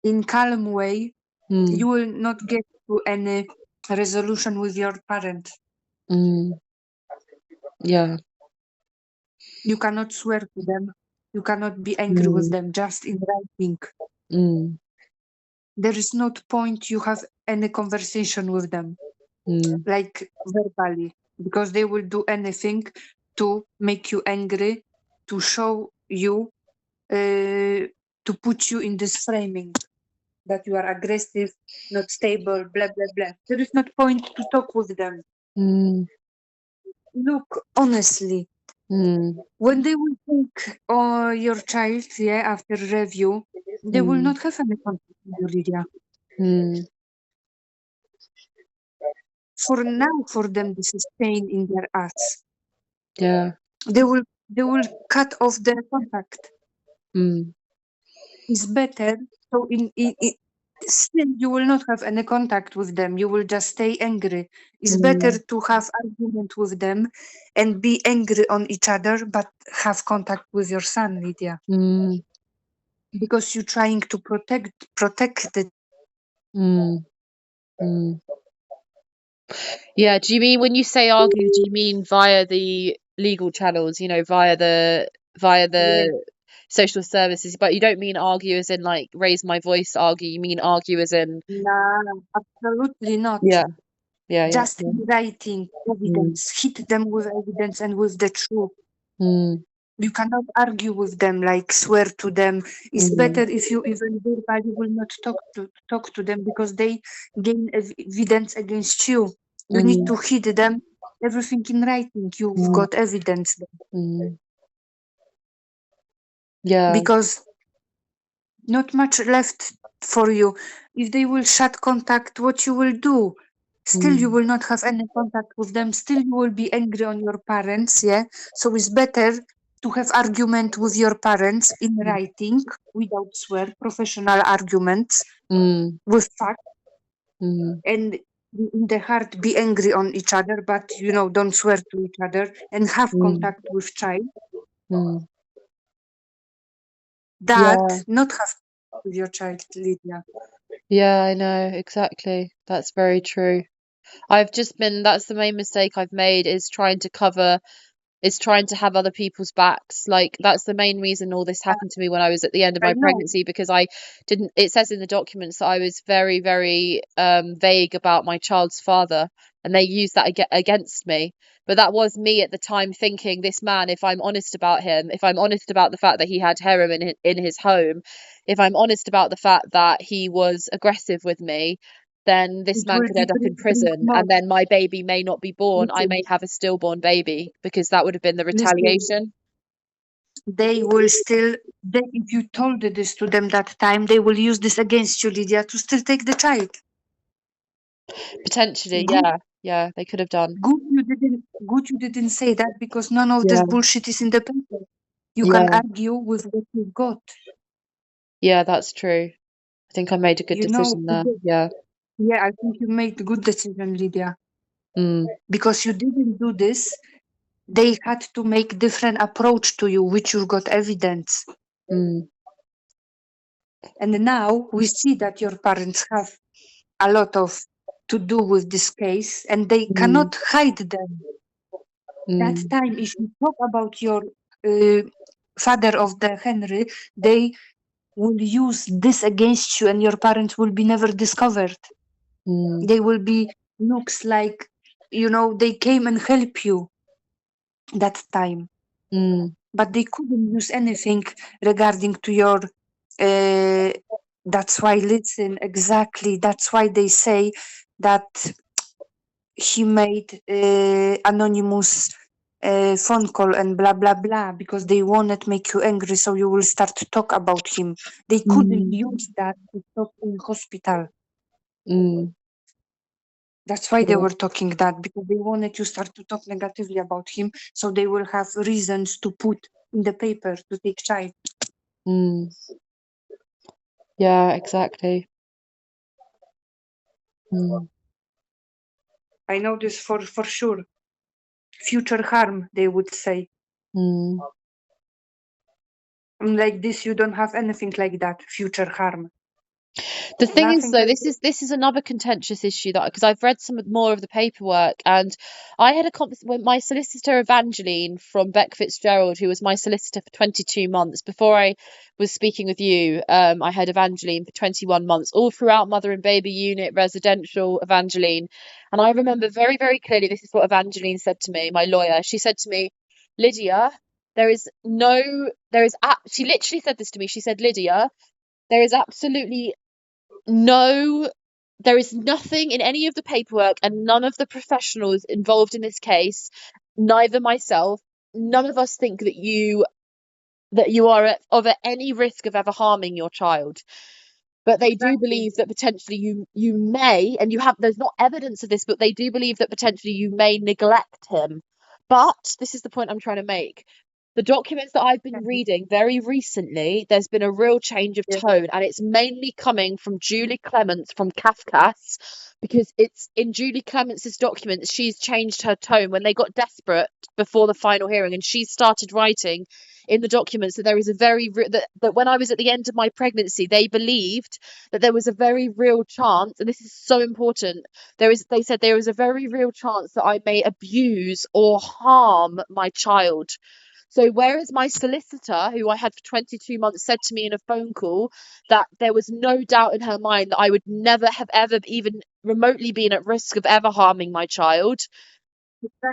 B: in calm way
A: mm,
B: you will not get to any resolution with your parents.
A: mm. Yeah.
B: You cannot swear to them. You cannot be angry with them, just in writing. There is not point you have any conversation with them, like verbally, because they will do anything to make you angry, to show you, to put you in this framing that you are aggressive, not stable, blah, blah, blah. There is not point to talk with them. Look, honestly, when they will take your child, after review, they will not have any contact with you, Lydia. For now, for them, this is pain in their ass.
A: Yeah.
B: They will cut off their contact. It's better. So still you will not have any contact with them. You will just stay angry. It's better to have argument with them and be angry on each other, but have contact with your son, Lydia, because you're trying to protect the.
A: Yeah. Do you mean when you say argue, do you mean via the legal channels, via the social services, but you don't mean argue as in like raise my voice argue, you mean argue as in
B: No, absolutely not.
A: Yeah.
B: Just writing evidence, hit them with evidence and with the truth. You cannot argue with them, like swear to them. It's better if you even verbally will not talk to them, because they gain evidence against you. You need to hit them everything in writing. You've got evidence there.
A: Yeah.
B: Because not much left for you. If they will shut contact, what you will do? Still, you will not have any contact with them. Still, you will be angry on your parents. Yeah. So it's better to have argument with your parents in writing, without swear, professional arguments with facts, and in the heart be angry on each other, but don't swear to each other, and have contact with child. That not have with your child, Lydia.
A: Yeah, I know, exactly. That's very true. That's the main mistake I've made, is trying to have other people's backs. Like, that's the main reason all this happened to me when I was at the end of
B: I
A: my
B: know.
A: pregnancy, because it says in the documents that I was very, very vague about my child's father, and they used that against me. But that was me at the time thinking, this man, if I'm honest about him, if I'm honest about the fact that he had heroin in his home, if I'm honest about the fact that he was aggressive with me, then this
B: It
A: man
B: will
A: could end up in
B: bring
A: prison,
B: more.
A: and then my baby may not be born. I may
B: Listen,
A: have a stillborn baby, because that would have been the
B: listen,
A: retaliation.
B: they will still, if you told this to them that time, they will use this against you, Lydia, to still take the child.
A: Potentially,
B: Good,
A: yeah, they could have done.
B: good you didn't say that, because none of this
A: Yeah,
B: bullshit is in the paper. You
A: yeah,
B: can argue with what you've got.
A: yeah, that's true. I think I made a good decision there. Yeah.
B: Yeah, I think you made a good decision, Lydia, because you didn't do this. They had to make different approach to you, which you've got evidence. And now we see that your parents have a lot of to do with this case, and they cannot hide them. That time, if you talk about your father of the Henry, they will use this against you, and your parents will be never discovered. They will be looks like, they came and help you that time, but they couldn't use anything regarding to your. That's why, listen, exactly. That's why they say that he made anonymous phone call and blah blah blah, because they wanted to make you angry, so you will start to talk about him. They couldn't use that to talk in hospital. That's why they were talking that, because they wanted to start to talk negatively about him, so they will have reasons to put in the paper to take child.
A: Yeah, exactly.
B: I know this for sure. Future harm, they would say. Like this, you don't have anything like that. Future harm.
A: The thing is,
B: Nothing
A: though,
B: else.
A: this is another contentious issue that because I've read some more of the paperwork, and I had a conversation with my solicitor Evangeline from Beck Fitzgerald, who was my solicitor for 22 months before I was speaking with you. I had Evangeline for 21 months, all throughout mother and baby unit, residential Evangeline, and I remember very, very clearly. This is what Evangeline said to me, my lawyer. She said to me, Lydia, there is no, there is. She literally said this to me. She said, Lydia, there is absolutely no, there is nothing in any of the paperwork and none of the professionals involved in this case, neither myself, none of us think that you are of any risk of ever harming your child. But they do
B: Exactly.
A: believe that potentially you may, and you have there's not evidence of this, but they do believe that potentially you may neglect him. But this is the point I'm trying to make. The documents that I've been reading very recently, there's been a real change of
B: Yes.
A: tone, and it's mainly coming from Julie Clements from Kafkas, because it's in Julie Clements' documents, she's changed her tone when they got desperate before the final hearing, and she started writing in the documents that there is a that when I was at the end of my pregnancy, they believed that there was a very real chance, and this is so important. They said there is a very real chance that I may abuse or harm my child. So whereas my solicitor, who I had for 22 months, said to me in a phone call that there was no doubt in her mind that I would never have ever even remotely been at risk of ever harming my child,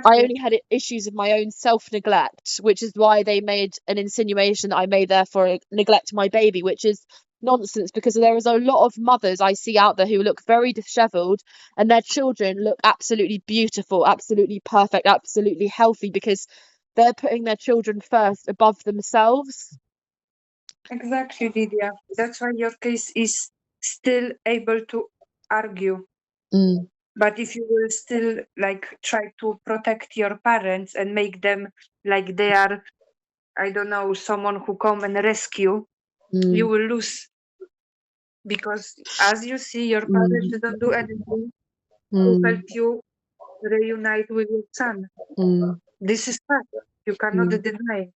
A: I
B: Exactly.
A: only had issues of my own self-neglect, which is why they made an insinuation that I may therefore neglect my baby, which is nonsense because there is a lot of mothers I see out there who look very disheveled and their children look absolutely beautiful, absolutely perfect, absolutely healthy because they're putting their children first above themselves.
B: Exactly, Lydia. That's why your case is still able to argue.
A: Mm,
B: But if you will still like try to protect your parents and make them like they are, I don't know, someone who come and rescue, you
A: mm,
B: will lose because as you see, your parents
A: mm,
B: don't do anything to help
A: mm,
B: you reunite with your son.
A: mm,
B: This is fact. You cannot
A: mm.
B: deny.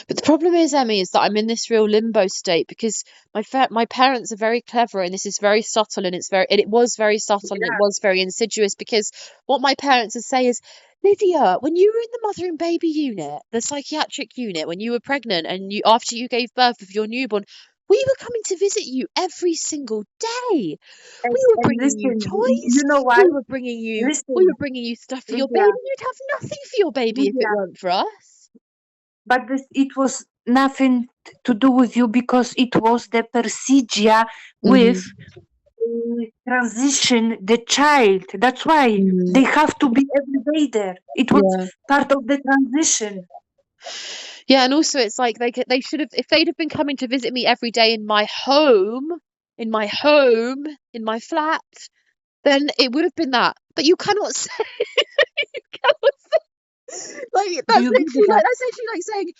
A: But the problem is, Emmy, is that I'm in this real limbo state because my parents are very clever and this is very subtle and it was very subtle and it
B: Yeah,
A: was very insidious because what my parents would say is, Lydia, when you were in the mother and baby unit, the psychiatric unit, when you were pregnant and you after you gave birth of your newborn, we were coming to visit you every single day. We were
B: and
A: bringing you
B: listen,
A: toys.
B: you know why?
A: We were
B: Listen,
A: bringing you stuff for your baby.
B: Lydia,
A: You'd have nothing for your baby if it
B: Lydia,
A: weren't for us.
B: but it was nothing to do with you because it was the procedure with
A: Mm,
B: transition the child. That's why
A: mm,
B: they have to be every day there. It was
A: yeah.
B: part of the transition.
A: Yeah, and also it's like they should have if they'd have been coming to visit me every day in my home, in my flat, then it would have been that. But you cannot say, you cannot say like
B: Do you get that?
A: that's literally like saying,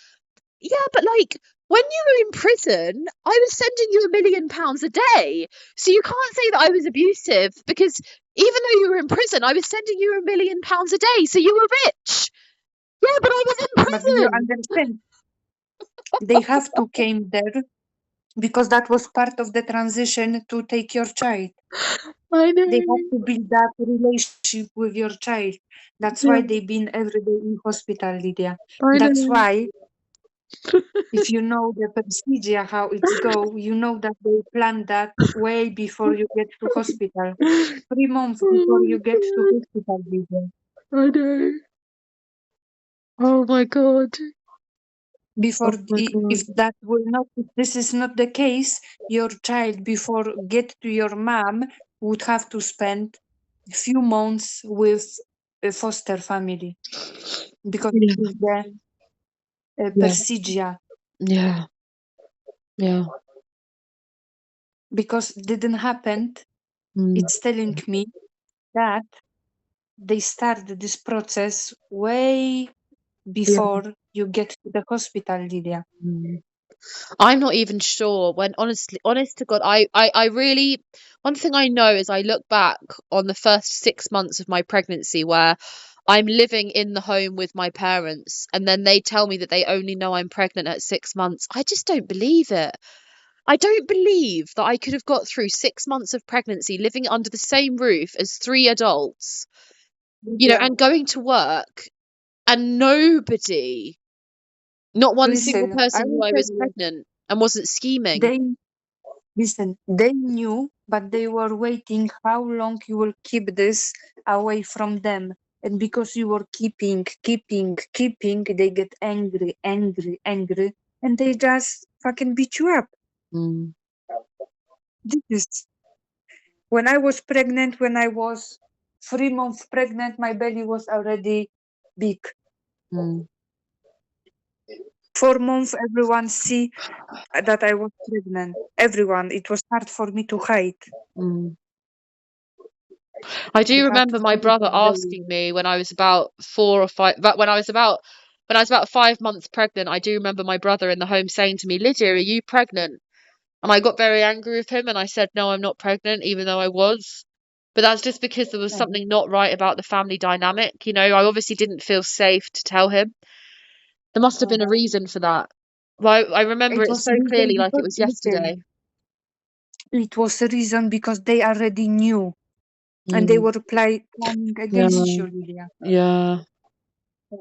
A: yeah, but like when you were in prison, I was sending you £1 million a day. So you can't say that I was abusive because even though you were in prison, I was sending you £1 million a day. So you were rich. Yeah, but I was in
B: But do you
A: prison.
B: understand? They have to came there because that was part of the transition to take your child.
A: I
B: They have
A: know.
B: to build that relationship with your child. That's why
A: Yeah,
B: they been every day in hospital, Lydia.
A: I
B: That's
A: know.
B: why if you know the procedure how it's go, you know that they plan that way before you get to hospital. 3 months before
A: Oh
B: you get to
A: my
B: hospital, Lydia.
A: god, I know. Oh my god.
B: Before
A: Oh my god.
B: if that will not if this is not the case, your child before get to your mom would have to spend a few months with a foster family because this
A: Yeah,
B: is the
A: yeah,
B: procedure
A: yeah, yeah.
B: because didn't happen.
A: Mm,
B: It's telling me that they started this process way
A: yeah.
B: before you get to the hospital, Lydia.
A: Mm. I'm not even sure when honest to God, I really one thing I know is I look back on the first 6 months of my pregnancy where I'm living in the home with my parents and then they tell me that they only know I'm pregnant at 6 months. I just don't believe it. I don't believe that I could have got through 6 months of pregnancy living under the same roof as three adults,
B: Yeah.
A: and going to work and nobody, not one single
B: Listen, I
A: person knew
B: will
A: I
B: tell
A: was
B: you.
A: pregnant and wasn't scheming.
B: They listen. They knew, but they were waiting how long you will keep this away from them. And because you were keeping, they get angry, and they just fucking beat you up.
A: Mm,
B: This is when I was pregnant. When I was 3 months pregnant, my belly was already big.
A: mm,
B: 4 months, everyone see that I was pregnant. Everyone. It was hard for me to hide.
A: mm. I
B: I
A: do
B: had to
A: remember my
B: hide
A: brother
B: my belly.
A: asking me when I was about 4 or 5, but when I was about 5 months pregnant, I do remember my brother in the home saying to me, "Lydia, are you pregnant?" And I got very angry with him and I said, "No, I'm not pregnant," even though I was. But that's just because there was
B: Yeah.
A: something not right about the family dynamic. I obviously didn't feel safe to tell him. There must have
B: Yeah.
A: been a reason for that. Well, I remember
B: It
A: it
B: was
A: so
B: a reason
A: clearly, like it
B: because
A: was
B: listen,
A: yesterday.
B: it was a reason because they already knew and they
A: Mm,
B: were planning
A: yeah,
B: against you, Lydia.
A: yeah,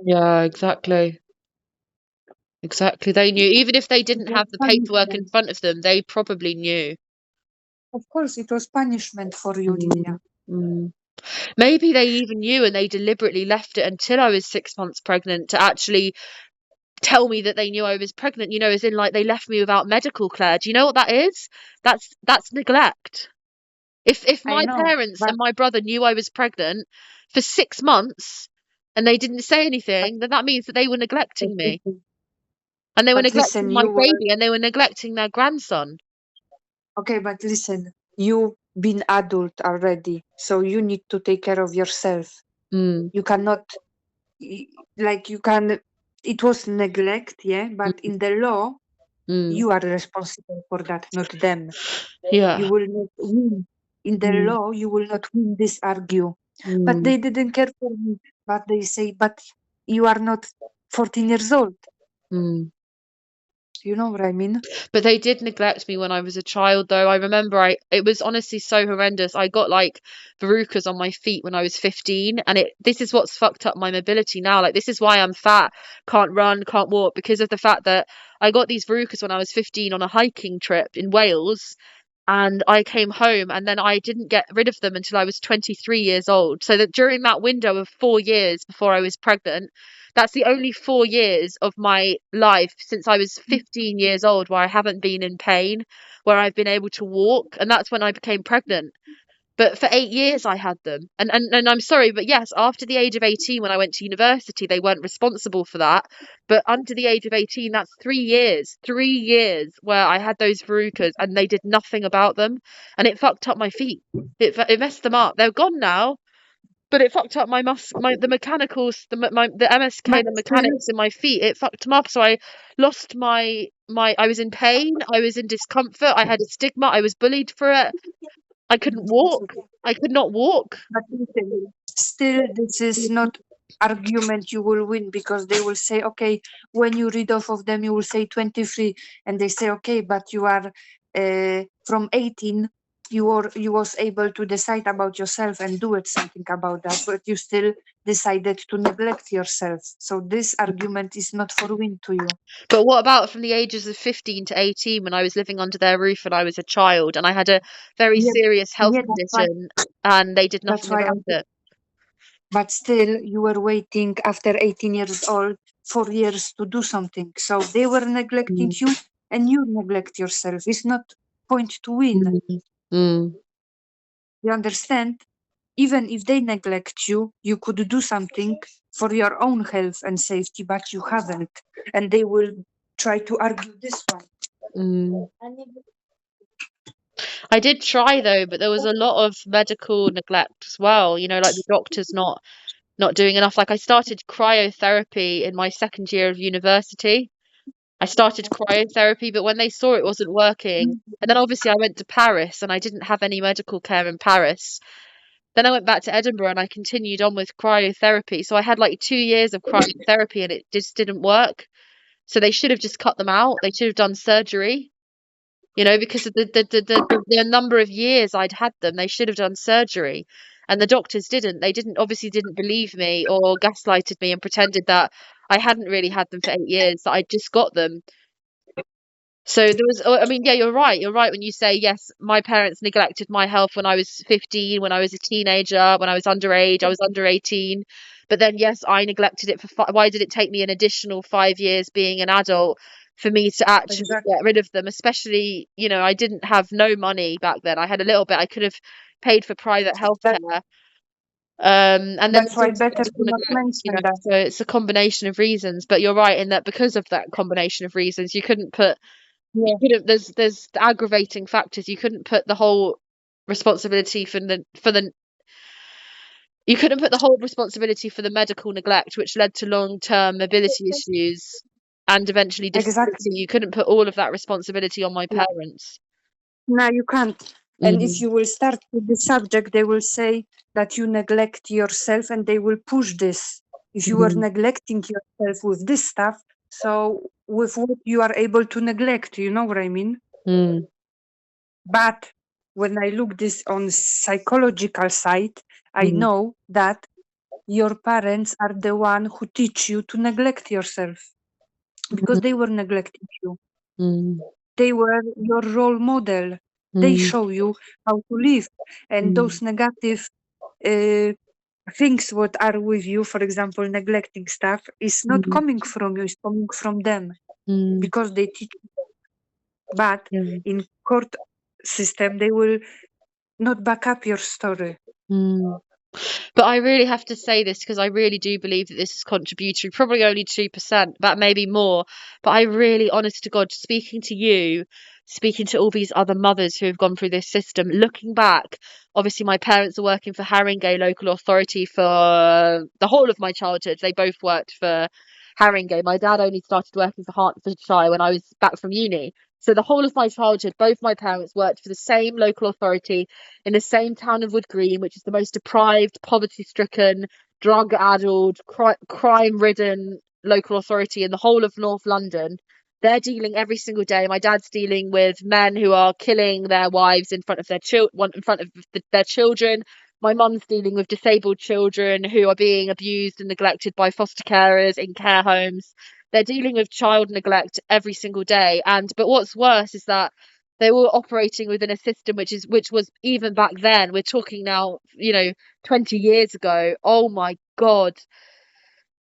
A: yeah, exactly. Exactly. They knew. Even if they
B: It
A: didn't
B: was
A: have the paperwork in
B: punishment.
A: front of them, they probably knew.
B: Of course, it was punishment for you,
A: Mm,
B: Lydia.
A: mm. Maybe they even knew and they deliberately left it until I was 6 months pregnant to actually tell me that they knew I was pregnant, as in like they left me without medical care. Do you know what that is? That's neglect. If
B: I
A: my
B: know,
A: parents
B: but
A: and my brother knew I was pregnant for 6 months and they didn't say anything, then that means that they were
B: but
A: neglecting me.
B: listen,
A: And they were
B: but listen,
A: neglecting my
B: you were
A: baby and they were neglecting their grandson.
B: okay, but listen, you been adult already, so you need to take care of yourself.
A: Mm,
B: You cannot y- like you can. It was neglect, yeah, but
A: mm,
B: in the law,
A: mm.
B: you are responsible for that, not them. You
A: Yeah.
B: will not win. In the
A: Mm,
B: law, you will not win this argue. But
A: mm.
B: they didn't care for me. But they say, but you are not 14 years old.
A: Mm.
B: You know what I mean?
A: But they did neglect me when I was a child, though. I remember it was honestly so horrendous. I got like verrucas on my feet when I was 15, and this is what's fucked up my mobility now. Like, this is why I'm fat, can't run, can't walk, because of the fact that I got these verrucas when I was 15 on a hiking trip in Wales. And I came home and then I didn't get rid of them until I was 23 years old. So that during that window of 4 years before I was pregnant, that's the only 4 years of my life since I was 15 years old where I haven't been in pain, where I've been able to walk. And that's when I became pregnant. But for 8 years I had them. And I'm sorry, but yes, after the age of 18, when I went to university, they weren't responsible for that. But under the age of 18, that's 3 years, 3 years where I had those verrucas and they did nothing about them. And it fucked up my feet. It messed them up. They're gone now, but it fucked up the mechanicals, the MSK,
B: But
A: the
B: still,
A: mechanics in my feet. It fucked them up. So I lost I was in pain. I was in discomfort. I had a stigma. I was bullied for it. I couldn't walk. I could not walk.
B: but listen, still, this is not argument you will win because they will say, okay, when you read off of them, you will say 23, and they say, okay, but you are from 18. You was able to decide about yourself and do it something about that, but you still decided to neglect yourself. So this argument is not for win to you.
A: But what about from the ages of 15 to 18 when I was living under their roof and I was a child and I had a very
B: Yeah,
A: serious health
B: yeah,
A: condition and they did
B: that's
A: nothing
B: why
A: about
B: I'm.
A: it?
B: But still, you were waiting after 18 years old, 4 years to do something. So they were neglecting
A: Mm,
B: you and you neglect yourself. It's not point to win.
A: mm, mm,
B: You understand? Even if they neglect you, you could do something for your own health and safety, but you haven't. And they will try to argue this one.
A: mm. I did try though, but there was a lot of medical neglect as well. Like the doctors not doing enough. Like I started cryotherapy in my second year of university. I started cryotherapy, but when they saw it wasn't working, and then obviously I went to Paris and I didn't have any medical care in Paris. Then I went back to Edinburgh and I continued on with cryotherapy. So I had like 2 years of cryotherapy and it just didn't work. So they should have just cut them out. They should have done surgery. because of the number of years I'd had them. They should have done surgery, and the doctors didn't. They obviously didn't believe me, or gaslighted me and pretended that I hadn't really had them for 8 years, that I'd just got them. So there was, I mean, yeah, you're right. You're right when you say, yes, my parents neglected my health when I was 15, when I was a teenager, when I was underage, I was under 18. But then, yes, I neglected it for why did it take me an additional 5 years being an adult for me to actually
B: Exactly.
A: get rid of them? Especially, I didn't have no money back then. I had a little bit. I could have paid for private
B: That,
A: healthcare. And then
B: that's
A: there's
B: why
A: also
B: better
A: medical
B: to not
A: neglect,
B: mention that.
A: so it's a combination of reasons. But you're right in that because of that combination of reasons,
B: Yeah,
A: there's the aggravating factors. You couldn't put the whole responsibility for the you couldn't put the whole responsibility for the medical neglect, which led to long-term mobility issues and eventually disability.
B: exactly.
A: You couldn't put all of that responsibility on my
B: No,
A: parents.
B: no, you can't. And if
A: Mm,
B: you will start with the subject, they will say that you neglect yourself and they will push this. If you are
A: mm,
B: neglecting yourself with this stuff, so with what you are able to neglect, you know what I mean?
A: mm,
B: But when I look this on psychological side, I
A: mm,
B: know that your parents are the one who teach you to neglect yourself because they were neglecting you.
A: mm,
B: They were your role model. They
A: mm,
B: show you how to live. And
A: mm,
B: those negative uh, things what are with you, for example, neglecting stuff, is not
A: mm,
B: coming from you, it's coming from them
A: mm,
B: because they teach. But
A: mm,
B: in court system, they will not back up your story.
A: mm. But I really have to say this because I really do believe that this is contributory, probably only 2%, but maybe more. But I really, honest to God, speaking to you, speaking to all these other mothers who have gone through this system, looking back, obviously my parents are working for Haringey local authority for the whole of my childhood. They both worked for Haringey. My dad only started working for Hertfordshire when I was back from uni. So the whole of my childhood, both my parents worked for the same local authority in the same town of Wood Green, which is the most deprived, poverty-stricken, drug-addled, crime-ridden local authority in the whole of North London. They're dealing every single day. My dad's dealing with men who are killing their wives in front of their children. My mum's dealing with disabled children who are being abused and neglected by foster carers in care homes. They're dealing with child neglect every single day. But what's worse is that they were operating within a system which was even back then, we're talking now, 20 years ago. Oh my God,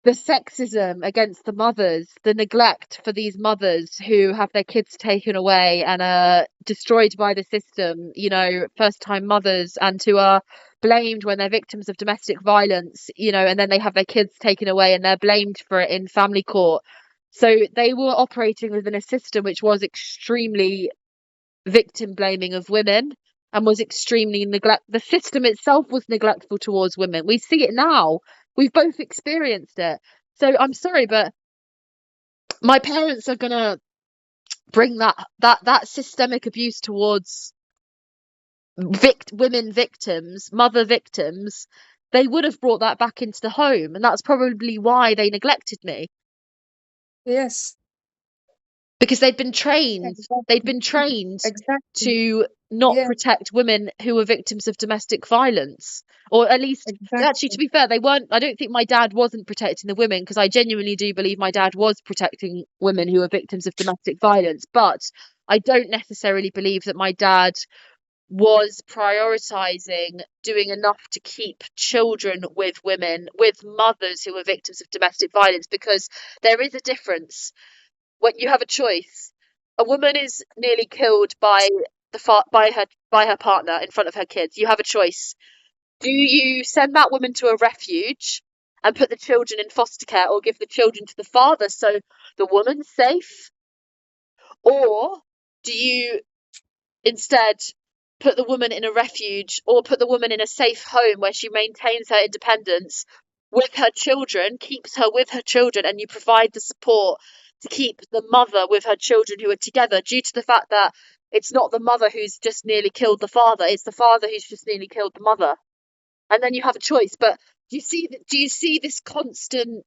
A: the sexism against the mothers, the neglect for these mothers who have their kids taken away and are destroyed by the system, first time mothers, and who are blamed when they're victims of domestic violence, and then they have their kids taken away and they're blamed for it in family court. So they were operating within a system which was extremely victim blaming of women and was extremely the system itself was neglectful towards women. We see it now. We've both experienced it. So I'm sorry, but my parents are gonna bring that systemic abuse towards women victims, mother victims. They would have brought that back into the home, and that's probably why they neglected me,
B: Yes,
A: because they'd been trained. They'd
B: exactly.
A: been trained
B: Exactly.
A: to not
B: Yeah,
A: protect women who were victims of domestic violence, or at least, actually, to
B: exactly.
A: be fair, they weren't. I don't think my dad wasn't protecting the women, because I genuinely do believe my dad was protecting women who were victims of domestic violence. But I don't necessarily believe that my dad was prioritizing doing enough to keep children with women, with mothers who were victims of domestic violence, because there is a difference when you have a choice. A woman is nearly killed by by her partner in front of her kids. You have a choice. Do you send that woman to a refuge and put the children in foster care, or give the children to the father so the woman's safe? Or do you instead put the woman in a refuge, or put the woman in a safe home where she maintains her independence with her children, keeps her with her children, and you provide the support to keep the mother with her children who are together, due to the fact that it's not the mother who's just nearly killed the father, it's the father who's just nearly killed the mother. And then you have a choice. But do you see this constant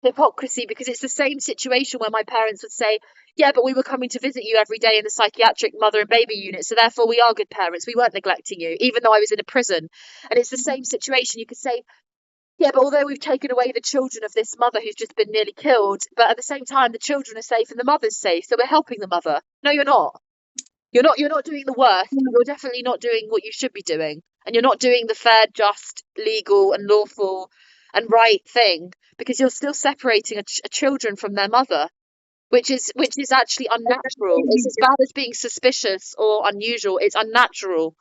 A: hypocrisy, because it's the same situation where my parents would say, yeah, but we were coming to visit you every day in the psychiatric mother and baby unit, so therefore we are good parents. We weren't neglecting you, even though I was in a prison. And it's the same situation. You could say, yeah, but although we've taken away the children of this mother who's just been nearly killed, but at the same time, the children are safe and the mother's safe, so we're helping the mother. No, you're not. You're not doing the worst. You're definitely not doing what you should be doing. And you're not doing the fair, just, legal and lawful and right thing, because you're still separating a children from their mother, which is actually unnatural. It's as bad as being suspicious or unusual. It's unnatural.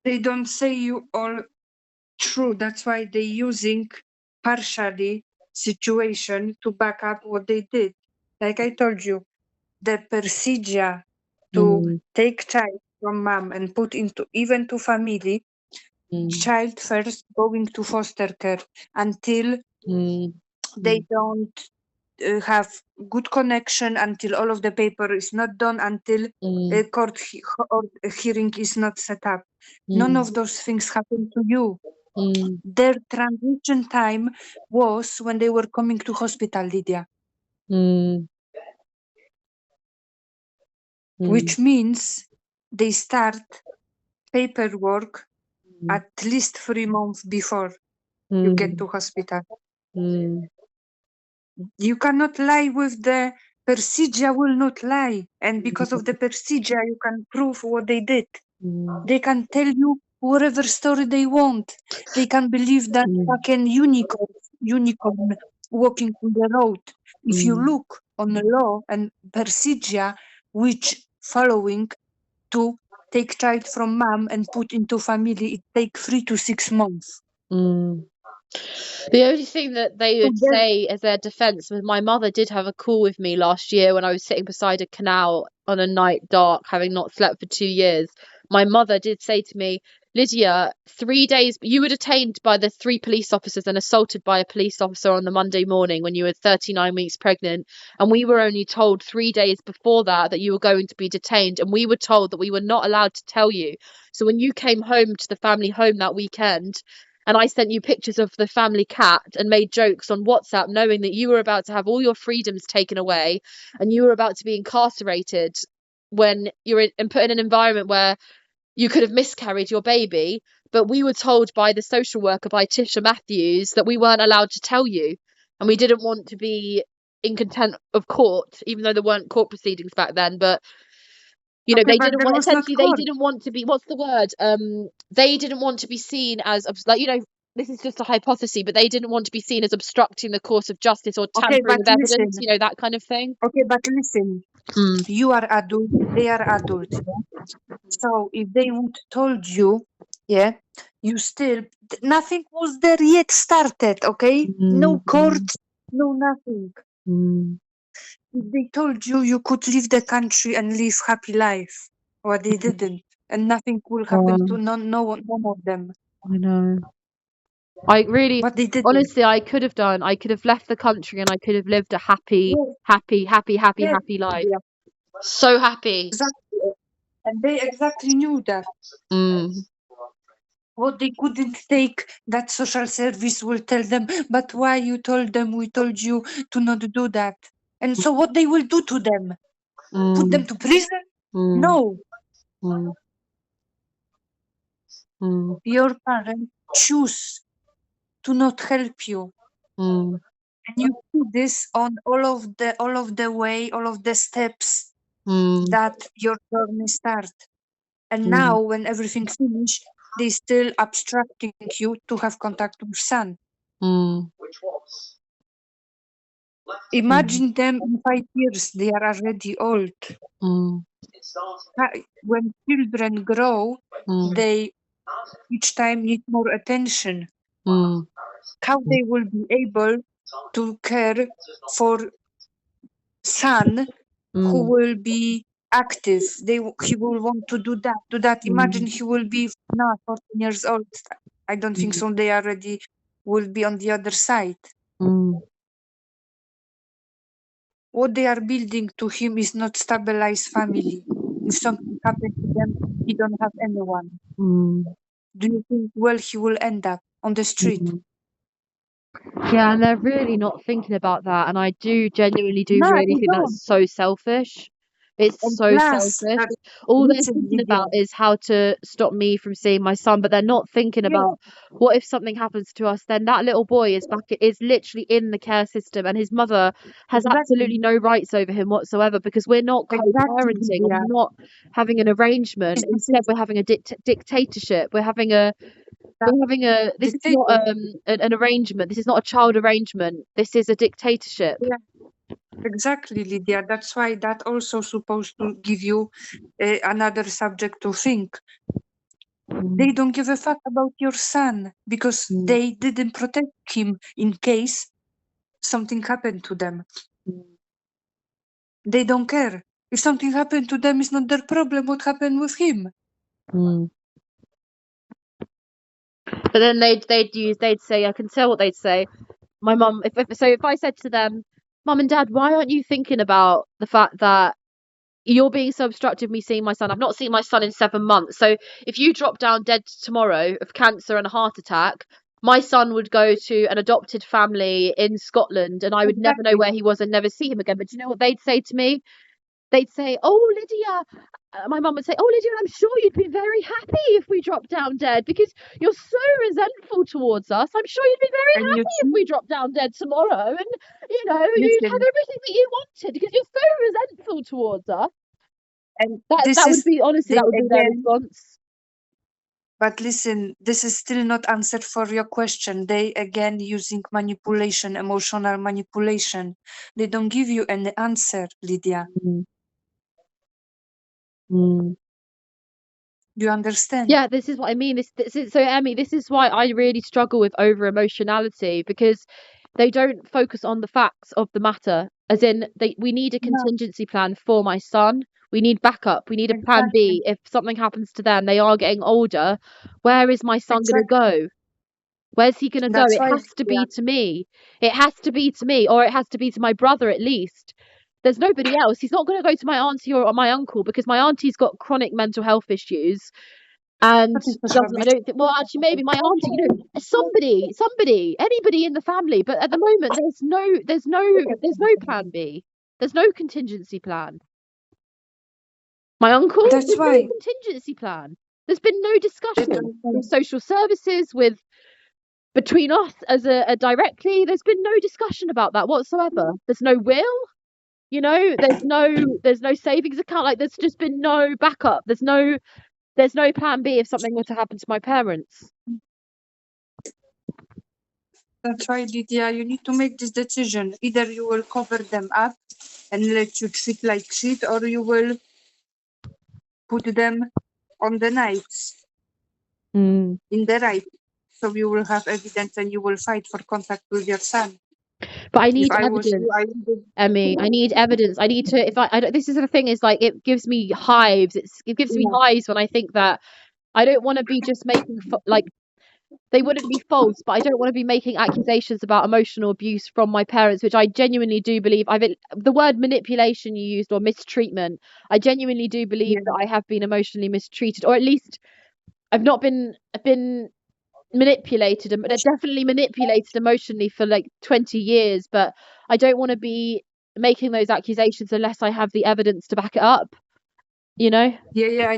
B: They don't say you all true. That's why they're using partially situation to back up what they did. Like I told you, the procedure to
A: Mm,
B: take child from mom and put into even to family,
A: mm,
B: child first going to foster care until
A: mm,
B: they don't have good connection, until all of the paper is not done, until
A: mm,
B: or hearing is not set up. None
A: mm,
B: of those things happen to you.
A: mm,
B: Their transition time was when they were coming to hospital, Lydia,
A: mm,
B: which means they start paperwork
A: mm,
B: at least 3 months before you get to hospital.
A: mm,
B: You cannot lie with the procedure will not lie. And because of the procedure, you can prove what they did.
A: mm,
B: They can tell you whatever story they want. They can believe that
A: mm,
B: fucking unicorn walking on the road. If you
A: mm,
B: look on the law and procedure which following to take child from mom and put into family, it take 3 to 6 months.
A: mm. The only thing that they
B: So
A: would say as their defense was my mother did have a call with me last year when I was sitting beside a canal on a night dark, having not slept for 2 years. My mother did say to me, Lydia, 3 days, you were detained by the 3 police officers and assaulted by a police officer on the Monday morning when you were 39 weeks pregnant. And we were only told 3 days before that you were going to be detained. And we were told that we were not allowed to tell you. So when you came home to the family home that weekend, and I sent you pictures of the family cat and made jokes on WhatsApp, knowing that you were about to have all your freedoms taken away and you were about to be incarcerated when you're and put in an environment where you could have miscarried your baby. But we were told by the social worker, by Tisha Matthews, that we weren't allowed to tell you. And we didn't want to be in contempt of court, even though there weren't court proceedings back then. But you know,
B: okay,
A: they
B: but
A: didn't
B: there
A: want,
B: was not
A: essentially they
B: court.
A: didn't want to be, what's the word, they didn't want to be seen as like, you know, this is just a hypothesis, but they didn't want to be seen as obstructing the course of justice or
B: Okay,
A: tampering
B: but
A: with
B: listen.
A: evidence, you know, that kind of thing.
B: Okay, but listen.
A: Mm,
B: You are adult. They are adults. Yeah? So if they would told you, yeah, you still nothing was there yet started. Okay, no court,
A: mm,
B: no nothing.
A: mm,
B: If they told you you could leave the country and live happy life, well, they didn't, and nothing will happen to
A: wow,
B: none of them.
A: I know. I really,
B: But they didn't.
A: honestly, I could have left the country and I could have lived a happy,
B: Yes,
A: happy, happy, happy,
B: yes,
A: happy life.
B: yeah,
A: So happy.
B: exactly. And they exactly knew that.
A: Mm,
B: What they couldn't take, that social service will tell them, but why you told them, we told you to not do that. And so what they will do to them? Put
A: mm,
B: them to prison?
A: mm,
B: No.
A: mm, mm,
B: Your parents choose to not help you.
A: mm,
B: And you see this on all of the way, all of the steps
A: mm,
B: that your journey start. And
A: mm,
B: now when everything finished, they still obstructing you to have contact with son.
A: mm, mm,
B: Imagine them in 5 years, they are already old.
A: mm,
B: When children grow,
A: mm,
B: they each time need more attention.
A: mm,
B: How they will be able to care for son who
A: mm,
B: will be active. He will want to do that, do that. Imagine
A: mm,
B: he will be now 14 years old. I don't think
A: mm,
B: so. They already will be on the other side.
A: mm,
B: What they are building to him is not stabilized family. If something happens to them, he don't have anyone.
A: mm,
B: Do you think well he will end up on the street?
A: mm. Yeah, and they're really not thinking about that. And I genuinely do
B: No,
A: really
B: they
A: think
B: don't.
A: that's so selfish. It's
B: And
A: so
B: plus,
A: selfish. All they're
B: listen,
A: thinking
B: Lydia,
A: about is how to stop me from seeing my son, but they're not thinking
B: yes,
A: about what if something happens to us, then that little boy is literally in the care system and his mother has
B: exactly,
A: absolutely no rights over him whatsoever because we're not
B: exactly,
A: co-parenting or
B: Lydia.
A: we're not having an arrangement.
B: This
A: Instead,
B: is
A: we're having a dictatorship.
B: that
A: This is not
B: dictator.
A: an arrangement. This is not a child arrangement. This is a dictatorship.
B: Yeah, exactly, Lydia. That's why that also supposed to give you another subject to think. They
A: Mm,
B: don't give a fuck about your son because
A: mm,
B: they didn't protect him in case something happened to them.
A: mm,
B: They don't care. If something happened to them, it's not their problem what happened with him.
A: mm. But then they'd say I can tell what they'd say. My mum if I said to them, Mum and Dad, why aren't you thinking about the fact that you're being so obstructive of me seeing my son? I've not seen my son in 7 months. So if you drop down dead tomorrow of cancer and a heart attack, my son would go to an adopted family in Scotland and I would never know
B: Exactly.
A: where he was and never see him again. But do you know what they'd say to me? They'd say, "Oh, Lydia," my mum would say, "Oh, Lydia, I'm sure you'd be very happy if we dropped down dead because you're so resentful towards us. I'm sure you'd be very
B: And you
A: happy if
B: see,
A: we dropped down dead tomorrow, and you'd have
B: listen,
A: everything that you wanted because you're so resentful towards us."
B: and
A: That
B: this
A: that would
B: is
A: be honestly,
B: they
A: that would be their
B: again,
A: response.
B: but listen, this is still not answer for your question. They again using manipulation, emotional manipulation. They don't give you any answer, Lydia.
A: Mm, mm.
B: Do you understand?
A: Yeah, this is what I mean. This is so, Emmy, this is why I really struggle with over emotionality because they don't focus on the facts of the matter. As in, we need a
B: No,
A: contingency plan for my son. We need backup. We need a plan
B: exactly,
A: B. If something happens to them, they are getting older. Where is my son going to
B: exactly.
A: go? Where's he going to go?
B: That's
A: It
B: why,
A: has to
B: yeah,
A: be to me. It has to be to me, or it has to be to my brother at least. There's nobody else. He's not going to go to my auntie or my uncle because my auntie's got chronic mental health issues and
B: what is to
A: doesn't I
B: zrobić?
A: don't think well actually maybe my auntie, somebody, anybody in the family, but at the moment there's no plan B. There's no contingency plan. My uncle,
B: That's
A: there's no
B: why
A: contingency plan. There's been no
B: they
A: discussion
B: don't say,
A: with social services, with between us as a directly. There's been no discussion about that whatsoever. There's no will, there's no savings account. Like there's just been no backup. There's no plan B if something were to happen to my parents.
B: that's why, Lydia, you need to make this decision. Either you will cover them up and let you treat like shit, or you will put them on the knives
A: Mm.
B: in the right. So you will have evidence and you will fight for contact with your son.
A: But I
B: If
A: need
B: I was you,
A: evidence,
B: I would.
A: Emmy. I need evidence. I need to. If I don't, this is the thing. Is like it gives me hives. It gives me
B: Yeah,
A: hives when I think that I don't want to be just making like they wouldn't be false, but I don't want to be making accusations about emotional abuse from my parents, which I genuinely do believe. The word manipulation you used or mistreatment. I genuinely do believe
B: yeah,
A: that I have been emotionally mistreated, or at least I've not been manipulated, and definitely manipulated emotionally for like 20 years. But I don't want to be making those accusations unless I have the evidence to back it up. You know.
B: yeah.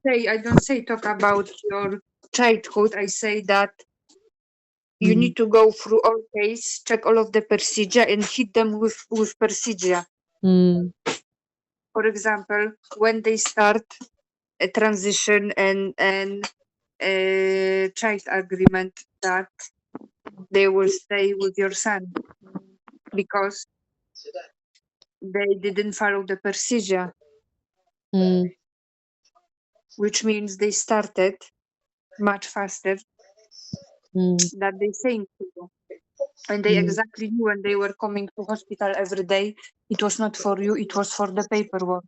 B: I don't say talk about your childhood. I say that you
A: Mm.
B: need to go through all case, check all of the procedure, and hit them with procedure.
A: Mm.
B: For example, when they start a transition and child agreement that they will stay with your son because they didn't follow the procedure,
A: Mm.
B: which means they started much faster
A: Mm.
B: than they saying to you. And they
A: Mm.
B: exactly knew when they were coming to hospital every day, it was not for you, it was for the paperwork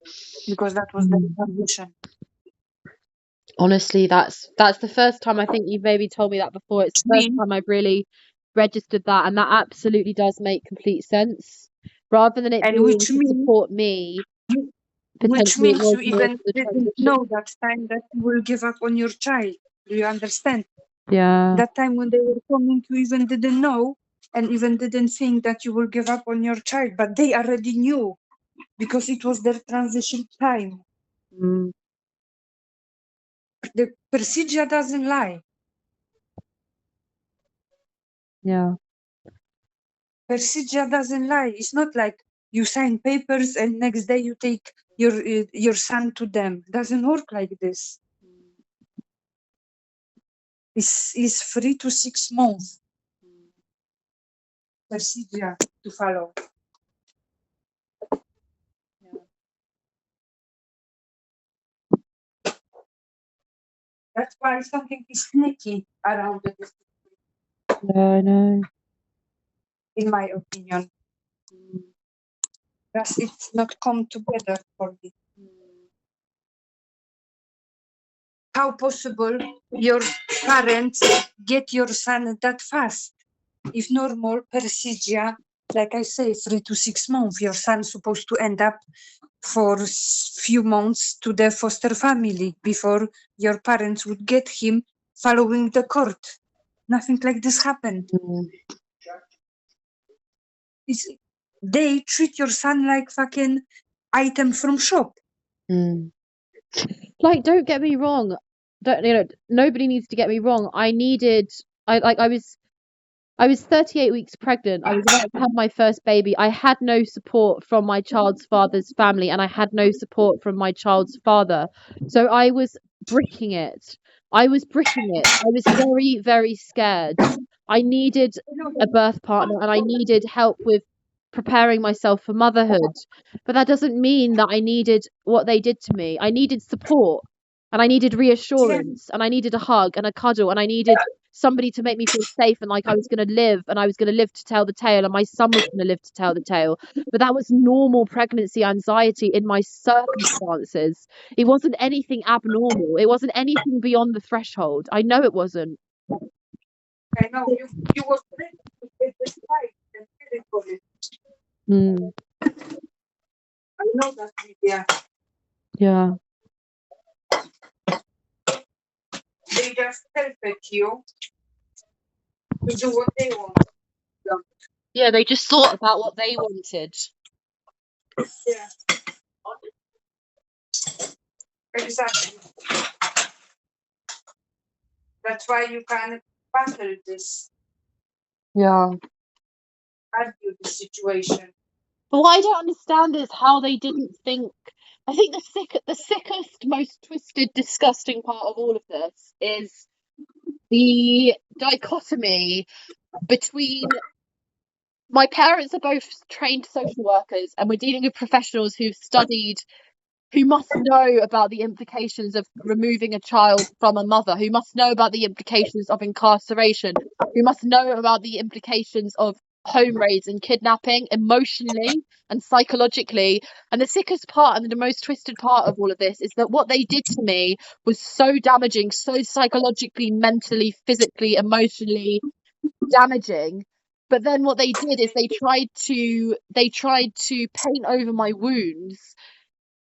B: because that was the
A: Mm.
B: condition.
A: Honestly, that's the first time I think you've maybe told me that before. It's
B: Which
A: the first
B: means,
A: time I've really registered that, and that absolutely does make complete sense. Rather than it
B: and
A: being
B: which
A: to
B: means,
A: support me,
B: which
A: potentially it
B: means
A: was
B: you
A: more
B: even
A: for the
B: didn't know
A: transition.
B: that time that you will give up on your child. Do you understand?
A: Yeah.
B: That time when they were coming, you even didn't know and even didn't think that you will give up on your child, but they already knew because it was their transition time.
A: Mm.
B: The procedure doesn't lie.
A: Yeah.
B: Procedure doesn't lie. It's not like you sign papers and next day you take your son to them. Doesn't work like this. It's 3 to 6 months procedure to follow. That's why something is sneaky around this,
A: Yeah, I know.
B: in my opinion. Because it's not come together for me. How possible your parents get your son that fast? If normal procedure, like I say, 3 to 6 months, your son's supposed to end up for few months to the foster family before your parents would get him following the court. Nothing like this happened.
A: Mm.
B: They treat your son like fucking item from shop.
A: Mm. Like, don't get me wrong. Don't, nobody needs to get me wrong. I was 38 weeks pregnant. I was about to have my first baby. I had no support from my child's father's family, and I had no support from my child's father. So I was bricking it. I was bricking it. I was very, very scared. I needed a birth partner, and I needed help with preparing myself for motherhood. But that doesn't mean that I needed what they did to me. I needed support, and I needed reassurance, and I needed a hug and a cuddle, and I needed somebody to make me feel safe and like I was going to live, and I was going to live to tell the tale, and my son was going to live to tell the tale. But that was normal pregnancy anxiety in my circumstances. It wasn't anything abnormal. It wasn't anything beyond the threshold. I know it wasn't.
B: I know you was ready to get this fight and feel it for it.
A: Mm.
B: I know that, Lydia.
A: Yeah.
B: They just helped you to do what they want.
A: Yeah, they just thought about what they wanted.
B: Yeah. Exactly. That's why you can battle this,
A: Yeah.
B: argue the situation.
A: But what I don't understand is how they didn't think. I think the sickest, most twisted, disgusting part of all of this is the dichotomy between my parents are both trained social workers, and we're dealing with professionals who've studied, who must know about the implications of removing a child from a mother, who must know about the implications of incarceration, who must know about the implications of home raids and kidnapping emotionally and psychologically. And the sickest part and the most twisted part of all of this is that what they did to me was so damaging, so psychologically, mentally, physically, emotionally damaging. But then what they did is they tried to paint over my wounds.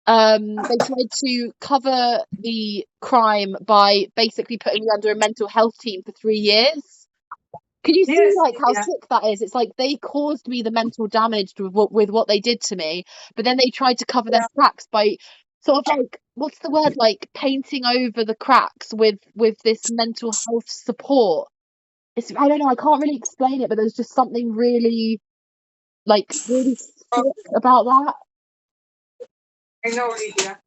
A: They tried to cover the crime by basically putting me under a mental health team for 3 years. Can you see like how sick that is? It's like they caused me the mental damage with what they did to me, but then they tried to cover their tracks by sort of like, what's the word, like painting over the cracks with this mental health support. I don't know, I can't really explain it, but there's just something really really sick about that.
B: I know, Lydia.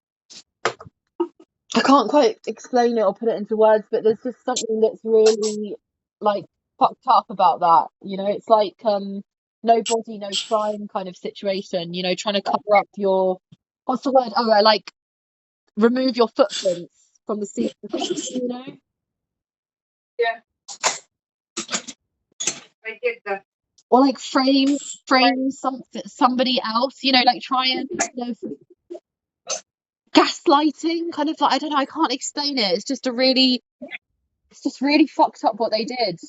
A: I can't quite explain it or put it into words, but there's just something that's really like fucked up about that. It's like no body, no crime kind of situation, trying to cover up your, what's the word? Oh, like remove your footprints from the scene,
B: Yeah. I get that.
A: Or like frame somebody else, like try and kind of gaslighting, kind of like, I don't know, I can't explain it. It's just really fucked up what they did.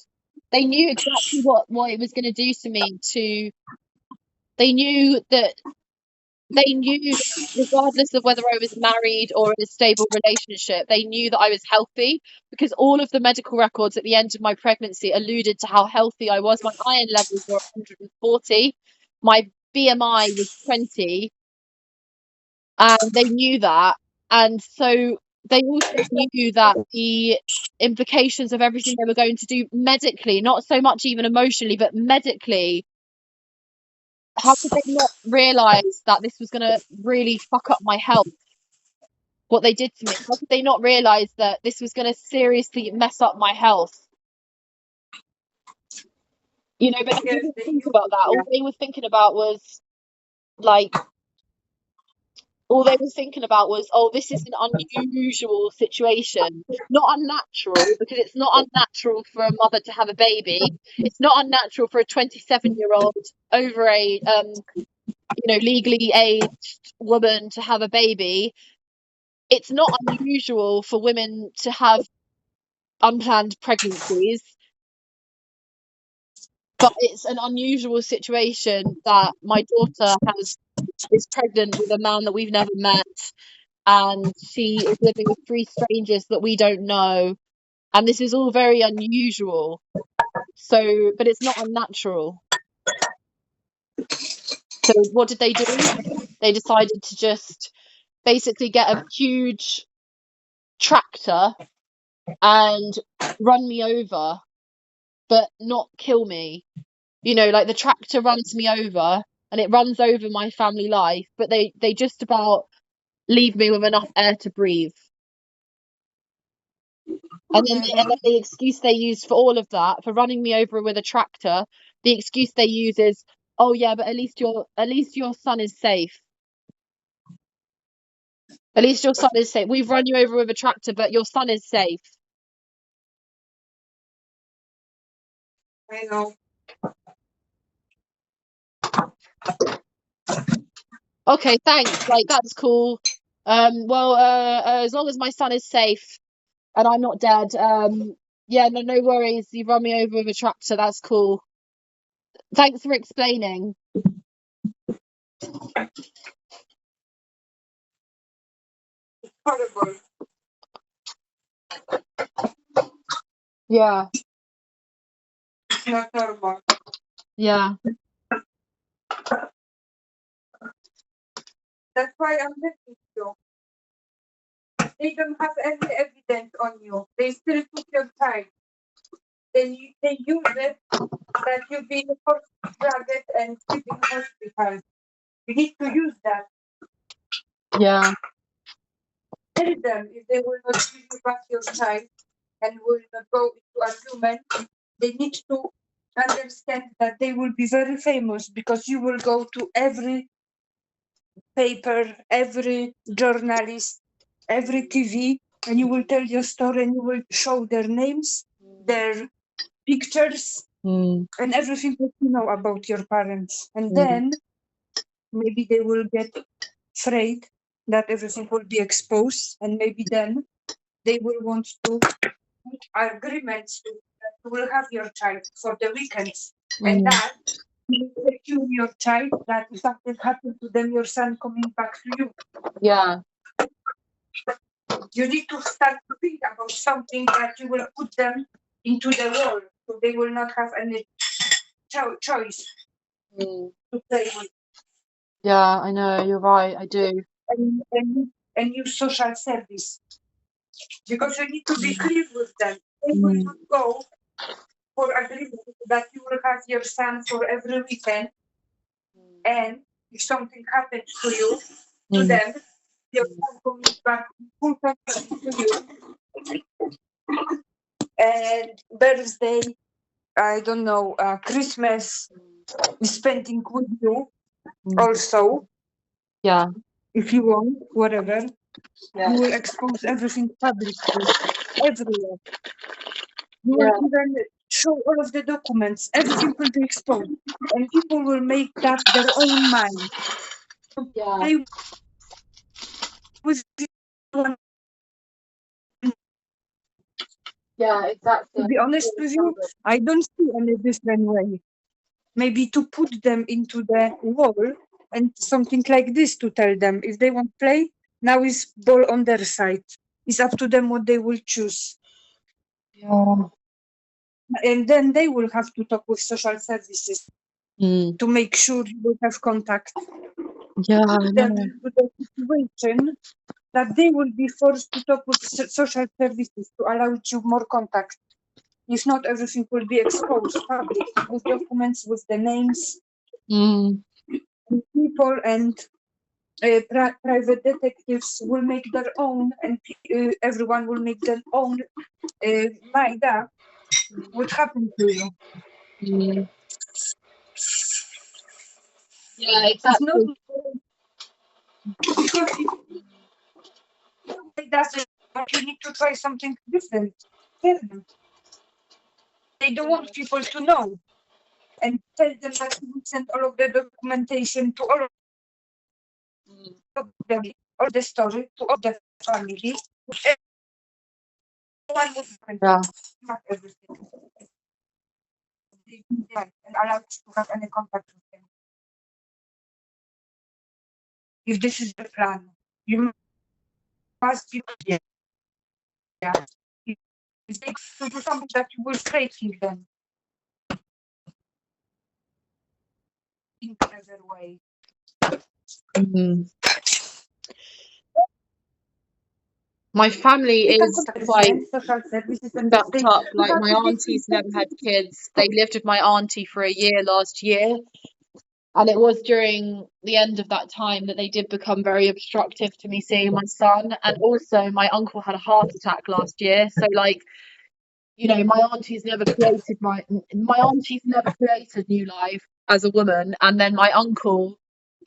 A: They knew exactly what it was going to do to me. They knew that they knew that regardless of whether I was married or in a stable relationship, they knew that I was healthy because all of the medical records at the end of my pregnancy alluded to how healthy I was. My iron levels were 140, my BMI was 20, and they knew that. And so they also knew that the implications of everything they were going to do medically, not so much even emotionally, but medically, how could they not realize that this was going to really fuck up my health? What they did to me. How could they not realize that this was going to seriously mess up my health? You know, but they didn't think about that. All they were thinking about was like, all they were thinking about was, oh, this is an unusual situation. Not unnatural, because it's not unnatural for a mother to have a baby. It's not unnatural for a 27-year-old over a, legally aged woman to have a baby. It's not unusual for women to have unplanned pregnancies, but it's an unusual situation that my daughter is pregnant with a man that we've never met, and she is living with 3 strangers that we don't know, and this is all very unusual. So, but it's not unnatural. So what did they do? They decided to just basically get a huge tractor and run me over, but not kill me. You know, like the tractor runs me over and it runs over my family life, but they just about leave me with enough air to breathe. And then the excuse they use for all of that, for running me over with a tractor, the excuse they use is, oh yeah, but at least your son is safe. At least your son is safe. We've run you over with a tractor, but your son is safe.
B: I know.
A: Okay, thanks. Like that's cool. Well, as long as my son is safe and I'm not dead, yeah, no worries. You've run me over with a tractor. That's cool. Thanks for explaining.
B: Horrible.
A: Yeah,
B: Not normal.
A: yeah,
B: That's why I'm letting you. They don't have any evidence on you. They still took your time. They use it that you've been forced drugged and keep in hospital. You need to use that.
A: yeah,
B: Tell them if they will not give you back your child and will not go into argument, they need to understand that they will be very famous because you will go to every paper, every journalist, every TV, and you will tell your story and you will show their names, their pictures,
A: mm,
B: and everything that you know about your parents. And
A: mm,
B: then maybe they will get afraid that everything will be exposed, and maybe then they will want to put agreements that you will have your child for the weekends, and that will secure your child that if something happened to them, your son coming back to you.
A: yeah,
B: You need to start to think about something that you will put them into the world, so they will not have any choice
A: mm.
B: to play with.
A: Yeah, I know, you're right, I do.
B: And use social service, because you need to be clear with them. They will not go for agreement that you will have your son for every weekend, and if something happens to you, to them, your son coming back full custody to you, and birthday, I don't know, Christmas, spending with you also,
A: Yeah,
B: if you want, whatever.
A: yeah,
B: You will expose everything publicly, everywhere. You will
A: yeah,
B: even show all of the documents. Everything will be exposed, and people will make up their own mind.
A: yeah,
B: They with one.
A: yeah, exactly.
B: To be honest with you, I don't see any different way. Maybe to put them into the wall and something like this to tell them. If they want to play, now is ball on their side. It's up to them what they will choose.
A: Yeah.
B: And then they will have to talk with social services
A: Mm.
B: to make sure you will have contact.
A: Yeah, I
B: Then
A: know.
B: to the situation that they will be forced to talk with social services to allow you more contact. If not, everything will be exposed public with documents, with the names,
A: Mm.
B: people, and private detectives will make their own, and everyone will make their own mind up what happened to you.
A: Mm. Yeah,
B: It's not
A: exactly.
B: because it doesn't. You need to try something different. Tell them. They don't want people to know, and tell them that you will send all of the documentation to all
A: Mm.
B: of them, all the story to all the family. Everyone will
A: Yeah.
B: have everything. And allow you to have any contact with them. If this is the plan, you must be yeah. If they to do something that you will threaten them in another way.
A: Mm. My family
B: They can
A: is
B: contact
A: quite
B: friends, social services, and they
A: fucked
B: say
A: up.
B: you
A: Like
B: have
A: my
B: to give
A: auntie's never had kids. They lived with my auntie for a year last year. And it was during the end of that time that they did become very obstructive to me seeing my son. And also my uncle had a heart attack last year. So like, you know, my auntie's never created new life as a woman. And then my uncle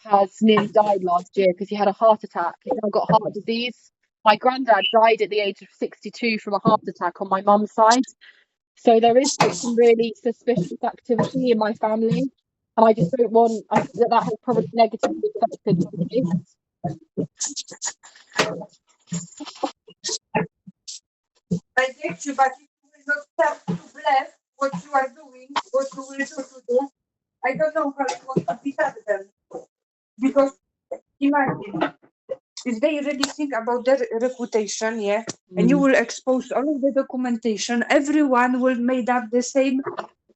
A: has nearly died last year because he had a heart attack. He's now got heart disease. My granddad died at the age of 62 from a heart attack on my mum's side. So there is like some really suspicious activity in my family, and I just don't want that has probably negatively affected my case.
B: I get you, but if you will not start to believe what you are doing, what you will do to them, I don't know how it was to be done then. Because imagine if they really think about their reputation, yeah, and you
A: Mm.
B: will expose all of the documentation, everyone will made up the same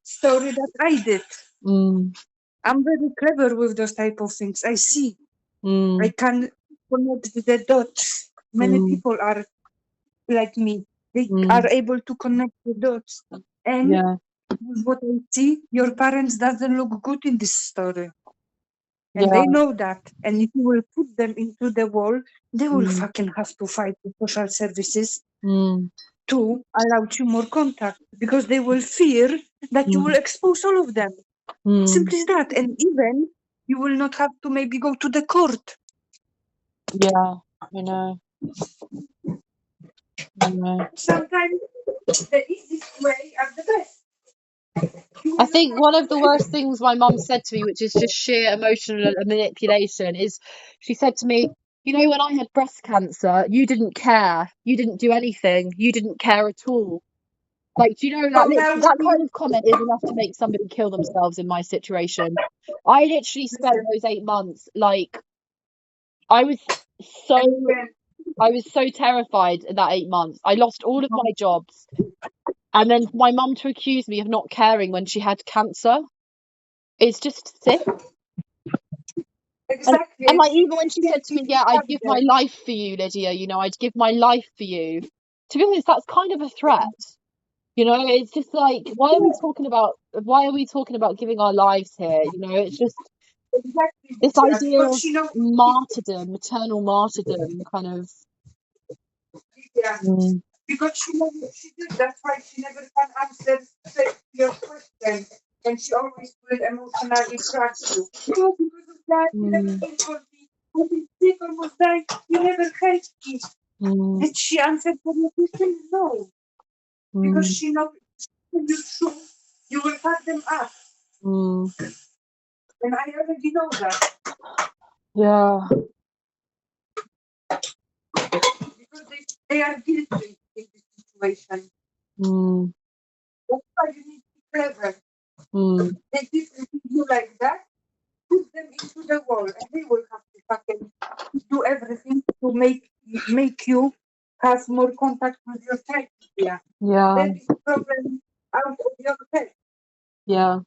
B: story that I did.
A: Mm.
B: I'm very clever with those type of things. I see. I
A: Mm.
B: can connect the dots. Many
A: Mm.
B: people are like me. They
A: Mm.
B: are able to connect the dots. And
A: Yeah.
B: with what I see, your parents doesn't look good in this story. And they
A: Yeah.
B: know that. And if you will put them into the wall, they will
A: Mm.
B: fucking have to fight the social services
A: Mm.
B: to allow you more contact because they will fear that you will
A: Mm.
B: expose all of them.
A: Mm.
B: Simply as that. And even you will not have to maybe go to the court.
A: Yeah. I know. I know.
B: Sometimes the easiest way are the best.
A: I think one of the worst things my mum said to me, which is just sheer emotional manipulation, is she said to me, you know, when I had breast cancer, you didn't care. You didn't do anything. You didn't care at all. Like, do you know
B: So
A: that
B: now
A: literally that kind of comment is enough to make somebody kill themselves in my situation. I literally spent
B: listen,
A: those 8 months like I was so
B: and when
A: I was so terrified in that 8 months. I lost all of my jobs. And then for my mum to accuse me of not caring when she had cancer, it's just sick. And
B: exactly,
A: and
B: and
A: like
B: she
A: even
B: will
A: when she
B: still
A: said to me,
B: keep you
A: yeah, I'd give my
B: there.
A: life for you, Lydia, you know, I'd give my life for you. To be honest, that's kind of a threat. You know, it's just like, why are we talking about giving our lives here? You know, it's just
B: Exactly,
A: this
B: yeah,
A: idea
B: because
A: of
B: she knows,
A: martyrdom, maternal martyrdom, kind of.
B: yeah,
A: Mm.
B: because she knows she did. That's why she never can answer your question, and she always will emotionally crack you. No, because of that, you never
A: Mm.
B: think for me. I've been sick, almost died. You never helped me.
A: Mm.
B: Did she answer for your question? No, because
A: Mm.
B: she knows you true. You will cut them up,
A: Mm.
B: and I already know that
A: Yeah.
B: because they are guilty in this situation.
A: Mm.
B: That's why you need to be clever.
A: Mm.
B: They didn't treat you like that. put them into the wall, and they will have to fucking do everything to make you have more contact with your child. Yeah.
A: Yeah.
B: Then this problem out of your head.
A: Yeah.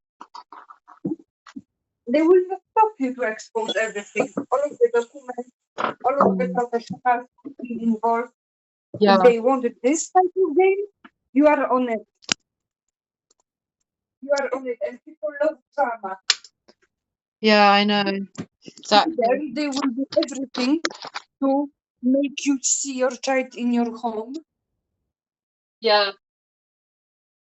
B: They will not stop you to expose everything, all of the documents, all of the professionals involved.
A: Yeah.
B: If they wanted this type of game, you are on it. You are on it, and people love drama.
A: Yeah, I know. Exactly.
B: Then they will do everything to make you see your child in your home
A: Yeah.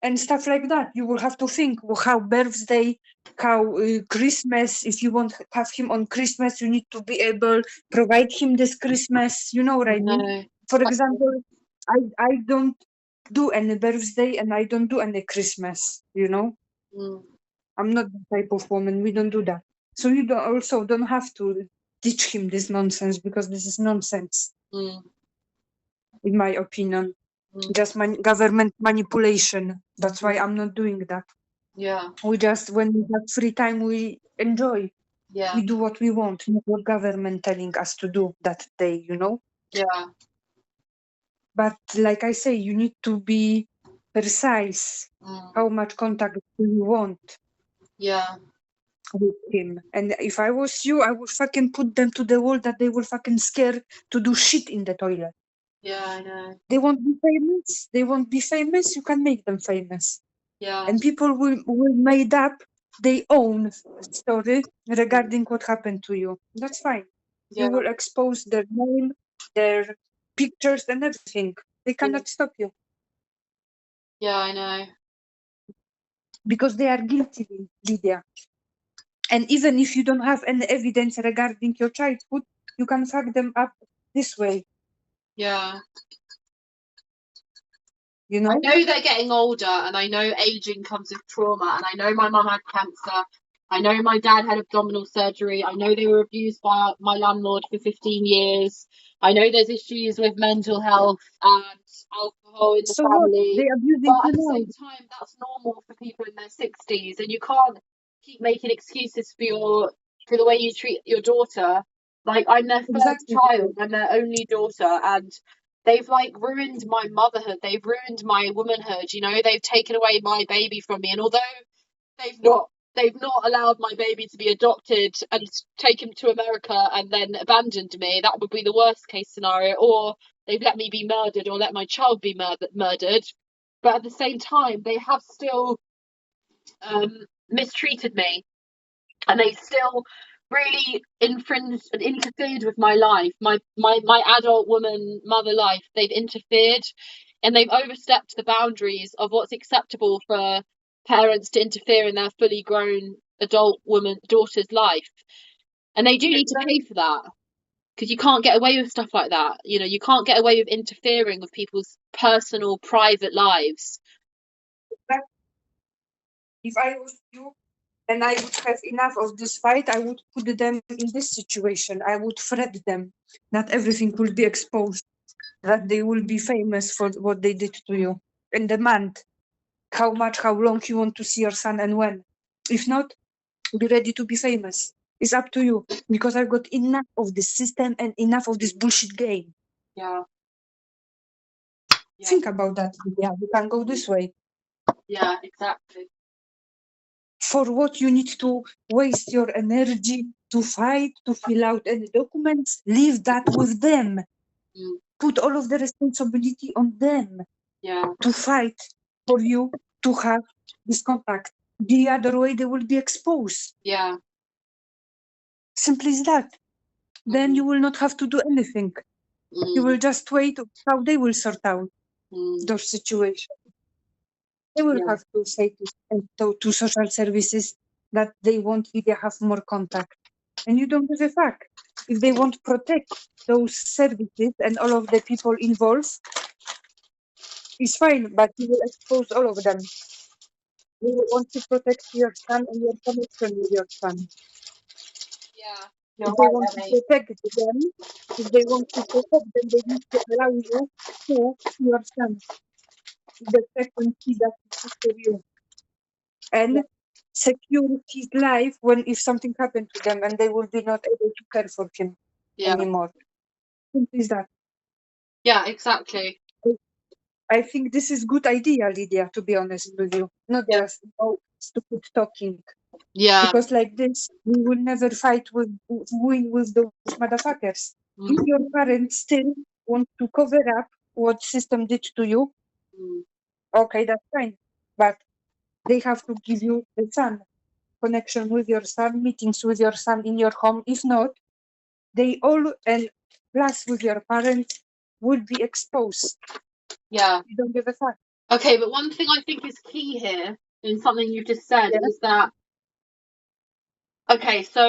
B: and stuff like that. You will have to think how birthday, how Christmas. If you want to have him on Christmas, you need to be able provide him this Christmas. You know what I mean?
A: No.
B: For example, I don't do any birthday and I don't do any Christmas. You know,
A: Mm.
B: I'm not the type of woman. We don't do that. So you don't have to teach him this nonsense because this is nonsense,
A: Mm.
B: in my opinion.
A: Mm.
B: Just government manipulation. That's why I'm not doing that.
A: Yeah.
B: We just, when we have free time, we enjoy.
A: Yeah.
B: We do what we want, not what government telling us to do that day, you know?
A: Yeah.
B: But like I say, you need to be precise. How much contact do you want
A: Yeah.
B: with him? And if I was you, I would fucking put them to the wall that they will fucking scare to do shit in the toilet.
A: Yeah, I know.
B: They won't be famous. They won't be famous. You can make them famous.
A: Yeah.
B: And people will made up their own story regarding what happened to you. That's fine.
A: Yeah.
B: You will expose their name, their pictures, and everything. They cannot stop you
A: Yeah, I know.
B: because they are guilty, Lydia. And even if you don't have any evidence regarding your childhood, you can fuck them up this way.
A: Yeah.
B: You
A: I
B: know?
A: know they're getting older, and I know aging comes with trauma, and I know my mum had cancer. I know my dad had abdominal surgery. I know they were abused by my landlord for 15 years. I know there's issues with mental health and alcohol in the
B: So what?
A: family.
B: They abusing
A: But
B: you
A: at the
B: now.
A: same time, that's normal for people in their 60s, and you can't keep making excuses for the way you treat your daughter. Like, I'm their first
B: Exactly.
A: child, I'm their only daughter, and they've like ruined my motherhood, they've ruined my womanhood, you know, they've taken away my baby from me. And although they've not allowed my baby to be adopted and taken to America and then abandoned me, that would be the worst case scenario, or they've let me be murdered or let my child be murdered. But at the same time, they have still mistreated me, and they still really infringed and interfered with my life, my adult woman mother life. They've interfered, and they've overstepped the boundaries of what's acceptable for parents to interfere in their fully grown adult woman daughter's life. And they do need to pay for that, because you can't get away with stuff like that. You know, you can't get away with interfering with people's personal private lives.
B: If I was you, and I would have enough of this fight, I would put them in this situation. I would threat them that everything will be exposed, that they will be famous for what they did to you, and demand how long you want to see your son and when. If not, be ready to be famous. It's up to you, because I've got enough of this system and enough of this bullshit game.
A: Yeah.
B: Think about that. Yeah, you can go this way.
A: Yeah, exactly.
B: For what you need to waste your energy to fight, to fill out any documents? Leave that with them. Put all of the responsibility on them to fight for you to have this contact. The other way, they will be exposed.
A: Yeah.
B: Simple as that. Then you will not have to do anything. You will just wait how they will sort out those situations. They will have to say to social services that they want Lydia have more contact. And you don't give a fuck. If they want to protect those services and all of the people involved, it's fine, but you will expose all of them. They will want to protect your son and your connection with your son.
A: Yeah.
B: If they want to protect them, they need to allow you to your son. The frequency that is good for you. And secure his life when if something happened to them and they will be not able to care for him anymore. Simple as that.
A: Yeah, exactly.
B: I think this is good idea, Lydia, to be honest with you. Not
A: Yeah.
B: just stupid talking.
A: Yeah.
B: Because like this, we will never win with those motherfuckers. If your parents still want to cover up what system did to you, okay, that's fine. But they have to give you the son, connection with your son, meetings with your son in your home. If not, they all, and plus with your parents, will be exposed.
A: Yeah.
B: You don't give a fuck.
A: Okay, but one thing I think is key here in something you've just said is that, okay, so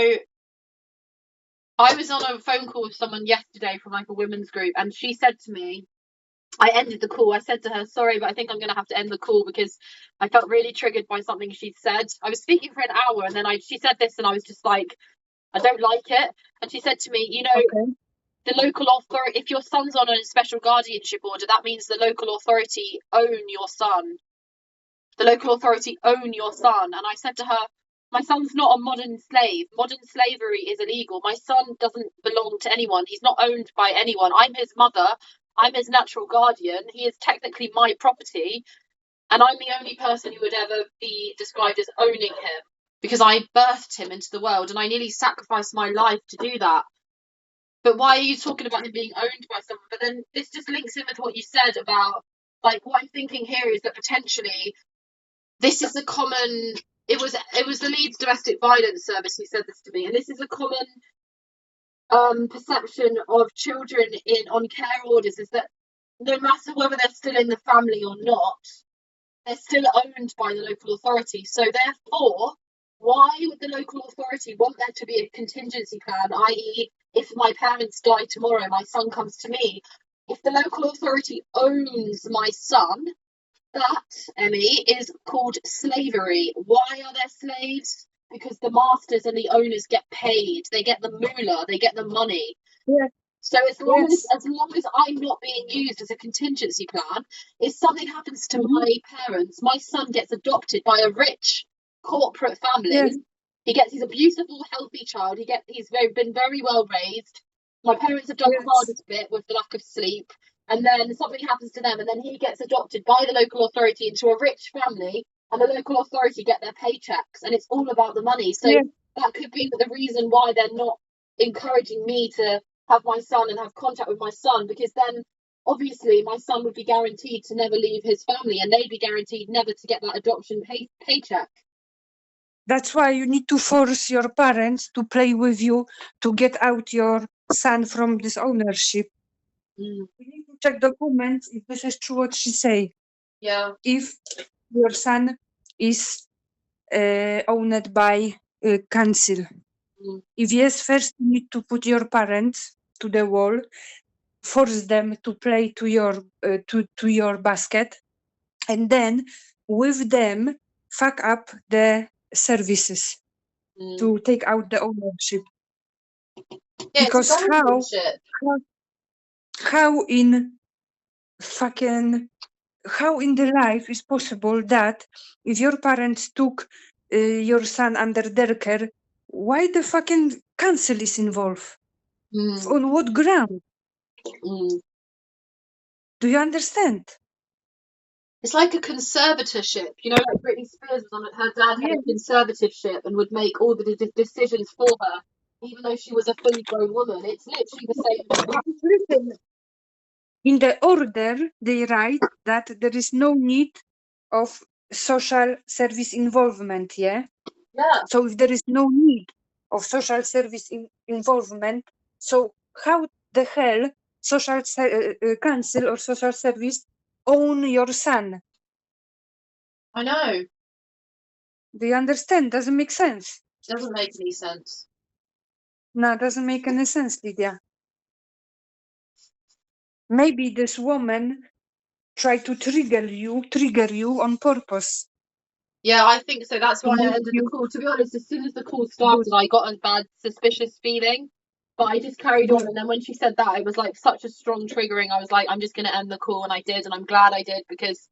A: I was on a phone call with someone yesterday from like a women's group, and she said to me, I ended the call. I said to her, sorry, but I think I'm going to have to end the call because I felt really triggered by something she'd said. I was speaking for an hour and then she said this and I was just like, I don't like it. And she said to me, you know, the local authority, if your son's on a special guardianship order, that means the local authority own your son. The local authority own your son. And I said to her, my son's not a modern slave. Modern slavery is illegal. My son doesn't belong to anyone. He's not owned by anyone. I'm his mother. I'm his natural guardian. He is technically my property. And I'm the only person who would ever be described as owning him because I birthed him into the world and I nearly sacrificed my life to do that. But why are you talking about him being owned by someone? But then this just links in with what you said about, like, what I'm thinking here is that potentially this is a common. It was the Leeds Domestic Violence Service who said this to me, and this is a common perception of children on care orders is that no matter whether they're still in the family or not, they're still owned by the local authority. So therefore, why would the local authority want there to be a contingency plan, i.e., if my parents die tomorrow, my son comes to me? If the local authority owns my son, that, Emmy, is called slavery. Why are there slaves? Because the masters and the owners get paid. They get the moolah. They get the money.
B: Yeah.
A: So as long as I'm not being used as a contingency plan, if something happens to my parents, my son gets adopted by a rich corporate family. He's a beautiful, healthy child. He's been very well raised. My parents have done the hardest bit with the lack of sleep. And then something happens to them, and then he gets adopted by the local authority into a rich family, and the local authority get their paychecks, and it's all about the money. So that could be the reason why they're not encouraging me to have my son and have contact with my son, because then obviously my son would be guaranteed to never leave his family, and they'd be guaranteed never to get that adoption paycheck.
B: That's why you need to force your parents to play with you to get out your son from this ownership. You need to check documents if this is true what she say.
A: Yeah.
B: If your son is owned by council. If yes, first you need to put your parents to the wall, force them to play to your basket, and then with them fuck up the services to take out the ownership.
A: Yeah,
B: because how in the life is possible that if your parents took your son under their care, why the fucking council is involved? On what ground? Do you understand?
A: It's like a conservatorship, you know, like Britney Spears was on it. Her dad had a conservatorship and would make all the decisions for her, even though she was a fully grown woman. It's literally the same thing.
B: Listen, in the order they write that there is no need of social service involvement, yeah? So if there is no need of social service involvement, so how the hell social council or social service own your son?
A: I know.
B: Do you understand? Doesn't make sense.
A: Doesn't make any sense.
B: No, doesn't make any sense, Lydia. Maybe this woman tried to trigger you on purpose.
A: Yeah, I think so. That's why I ended the call. To be honest, as soon as the call started, I got a bad, suspicious feeling. But I just carried on. And then when she said that, it was like such a strong triggering. I was like, I'm just going to end the call. And I did. And I'm glad I did because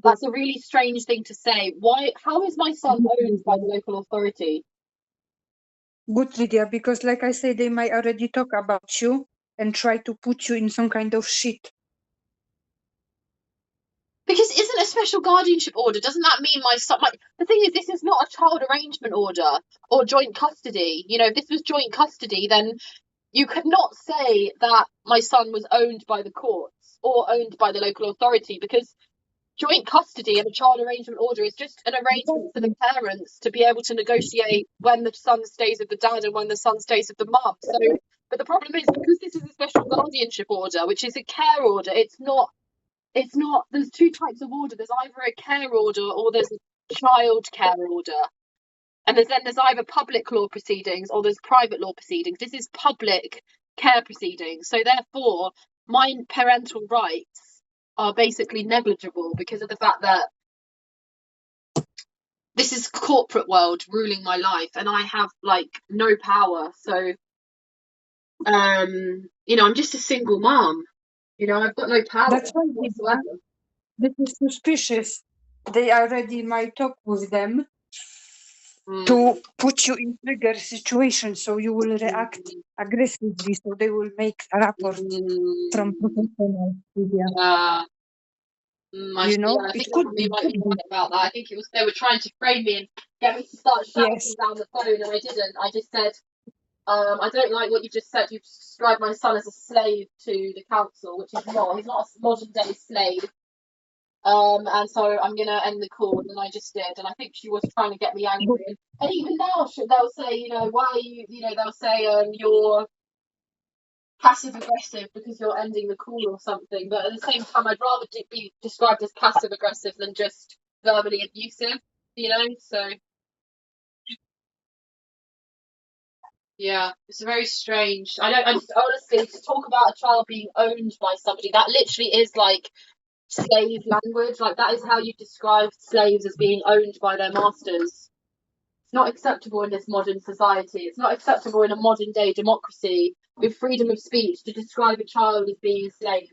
A: That's a really strange thing to say. Why? How is my son owned by the local authority?
B: Good, Lydia, because like I say, they might already talk about you and try to put you in some kind of shit.
A: Because isn't a special guardianship order, doesn't that mean my son, the thing is, this is not a child arrangement order or joint custody. You know, if this was joint custody, then you could not say that my son was owned by the courts or owned by the local authority, because joint custody and a child arrangement order is just an arrangement for the parents to be able to negotiate when the son stays with the dad and when the son stays with the mum. So, but the problem is, because this is a special guardianship order, which is a care order, it's not, there's two types of order. There's either a care order or there's a child care order. And there's either public law proceedings or there's private law proceedings. This is public care proceedings. So therefore, my parental rights are basically negligible because of the fact that this is corporate world ruling my life and I have like no power. So I'm just a single mom. I've got no power
B: That's why
A: whatsoever.
B: this is suspicious. They already might talk with them to put you in trigger situation, so you will react aggressively. So they will make a report from professional media.
A: I think you might be right about that. I think it was they were trying to frame me and get me to start shouting down the phone, and I didn't. I just said, I don't like what you just said. You've described my son as a slave to the council, which he's not. He's not a modern day slave. And so I'm gonna end the call, and I just did. And I think she was trying to get me angry. And even now, they'll say, why are you? They'll say, you're passive aggressive because you're ending the call or something. But at the same time, I'd rather be described as passive aggressive than just verbally abusive. So yeah, it's very strange. I just honestly, to talk about a child being owned by somebody, that literally is like slave language. Like, that is how you describe slaves, as being owned by their masters. It's not acceptable in this modern society. It's not acceptable in a modern day democracy with freedom of speech to describe a child as being a slave.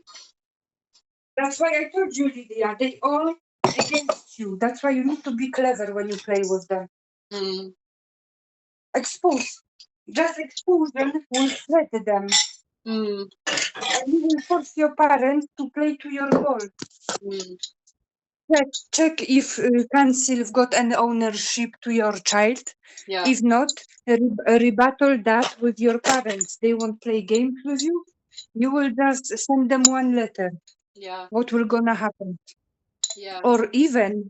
B: That's why I told you, Lydia, they all against you. That's why you need to be clever when you play with them. Expose. Just exposure will threat them. And you will force your parents to play to your goal. Check if council have got an ownership to your child.
A: Yeah.
B: If not, rebuttal that with your parents. They won't play games with you. You will just send them one letter.
A: Yeah.
B: What will gonna happen?
A: Yeah.
B: Or even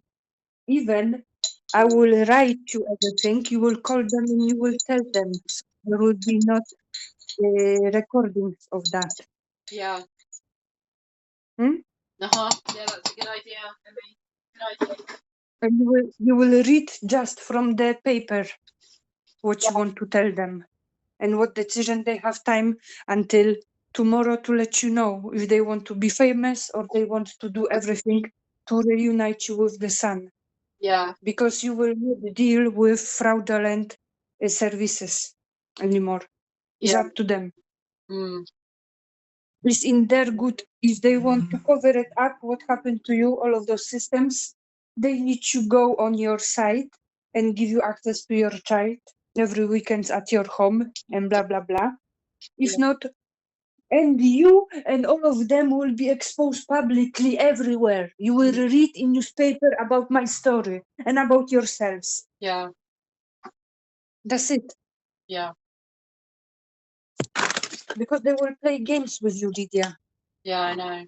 B: I will write you everything. You will call them and you will tell them. So there will be not recordings of that.
A: Yeah.
B: Yeah,
A: that's a good idea. Good idea.
B: And you will read just from the paper what you want to tell them and what decision they have time until tomorrow to let you know if they want to be famous or they want to do everything to reunite you with the son.
A: Yeah.
B: Because you will not deal with fraudulent services anymore. It's up to them. It's in their good. If they want to cover it up, what happened to you, all of those systems, they need to go on your site and give you access to your child every weekend at your home and blah, blah, blah. If not, and you and all of them will be exposed publicly everywhere. You will read in newspaper about my story and about yourselves.
A: Yeah.
B: That's it.
A: Yeah.
B: Because they will play games with you, Lydia.
A: Yeah, I know.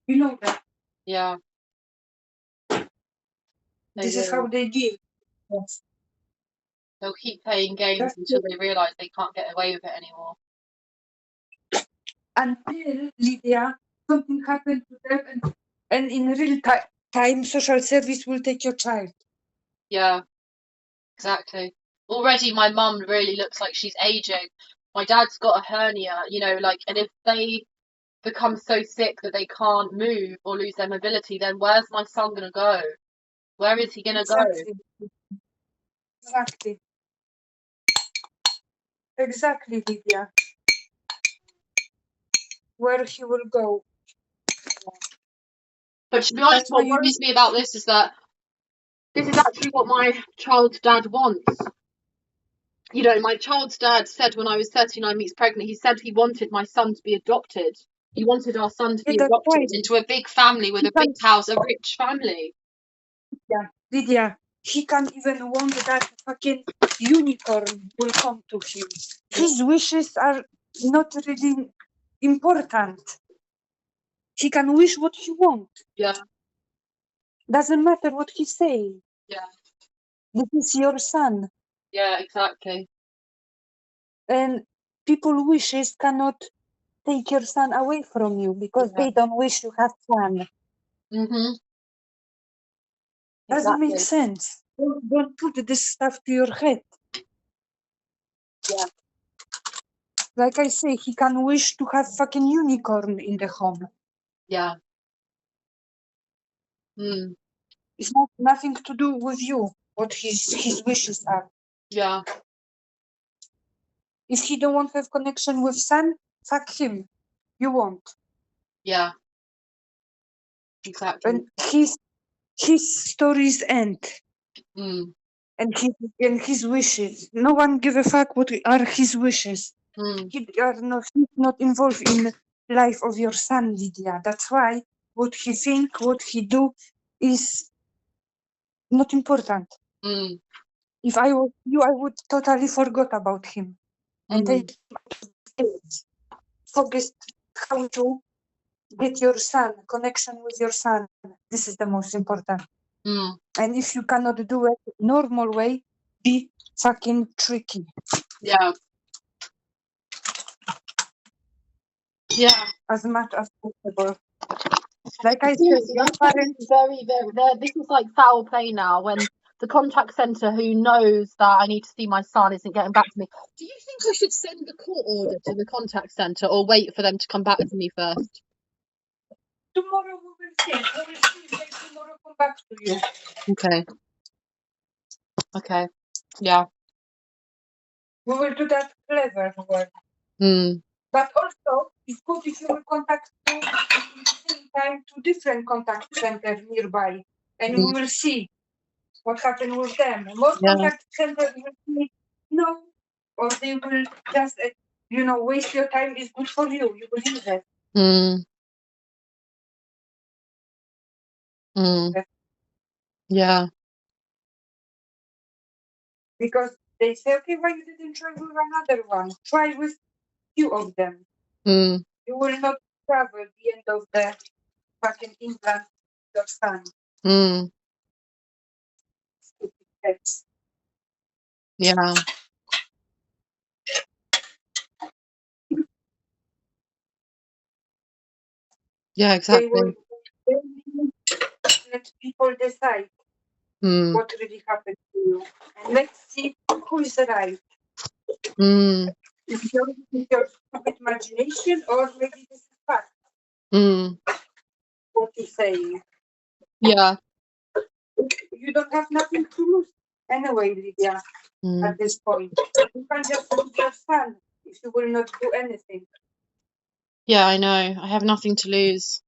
B: You know that.
A: Yeah.
B: This is how they deal. Yes.
A: They'll keep playing games until they realise they can't get away with it anymore.
B: Until, Lydia, something happened to them and in real time, social service will take your child.
A: Yeah, exactly. Already my mum really looks like she's aging. My dad's got a hernia, and if they become so sick that they can't move or lose their mobility, then where's my son going to go? Where is he going to go?
B: Exactly, Lydia. Where he will go.
A: But to be honest,
B: That's why
A: what
B: you need.
A: worries me about this is that this is actually what my child's dad wants. You know, my child's dad said when I was 39 weeks pregnant, he said he wanted my son to be adopted. He wanted our son to
B: Yeah,
A: be
B: that's
A: adopted
B: right.
A: into a big family with
B: He
A: a big
B: can,
A: house, a rich family.
B: yeah, Lydia, he can't even want that fucking unicorn will come to him. His wishes are not really important. He can wish what he wants.
A: Yeah,
B: Doesn't matter what he's saying.
A: yeah,
B: This is your son.
A: yeah, exactly.
B: And people wishes cannot take your son away from you because
A: Yeah.
B: they don't wish you have son.
A: Mm-hmm.
B: Doesn't make
A: Exactly.
B: sense. Don't put this stuff to your head.
A: Yeah.
B: Like I say, he can wish to have fucking unicorn in the home.
A: Yeah. Mm.
B: It's not nothing to do with you, what his wishes are.
A: Yeah.
B: If he don't want to have connection with son, fuck him. You won't.
A: Yeah. Exactly.
B: And his stories end.
A: Mm.
B: And his wishes. No one give a fuck what are his wishes.
A: Mm.
B: He's not involved in life of your son, Lydia. That's why what he think, what he do is not important.
A: Mm.
B: If I was you, I would totally forgot about him and
A: Mm.
B: take focus how to get your son, connection with your son. This is the most important.
A: Mm.
B: And if you cannot do it normal way, be fucking tricky.
A: Yeah. Yeah.
B: As much as possible. Like I said,
A: Seriously,
B: your
A: that's what this
B: parents,
A: is this is like foul play now when the contact centre who knows that I need to see my son isn't getting back to me. Do you think I should send the court order to the contact centre or wait for them to come back to me first?
B: tomorrow we will see. We will see if they tomorrow come back to you.
A: Okay. Okay. Yeah.
B: We will do that clever way.
A: Mm.
B: But also, it's good if you will contact two at the same time to different contact centers nearby, and we
A: Mm.
B: will see what happened with them. More
A: Yeah.
B: contact centers will say no, or they will just, waste your time. Is good for you. You believe that?
A: Mm. Mm.
B: Yes.
A: Yeah.
B: Because they say, okay, why you didn't try with another one? Try with few of them.
A: Mm.
B: You will not travel the end of the fucking England, your son.
A: Mm.
B: Yes.
A: Yeah. Yeah,
B: They will
A: exactly.
B: let people decide
A: Mm.
B: what really happened to you. And let's see who is right.
A: Mm.
B: If your stupid imagination or maybe this is fact,
A: Mm.
B: what you say.
A: Yeah.
B: You don't have nothing to lose anyway, Lydia,
A: Mm.
B: at this point. You can just lose your son if you will not do anything.
A: Yeah, I know. I have nothing to lose.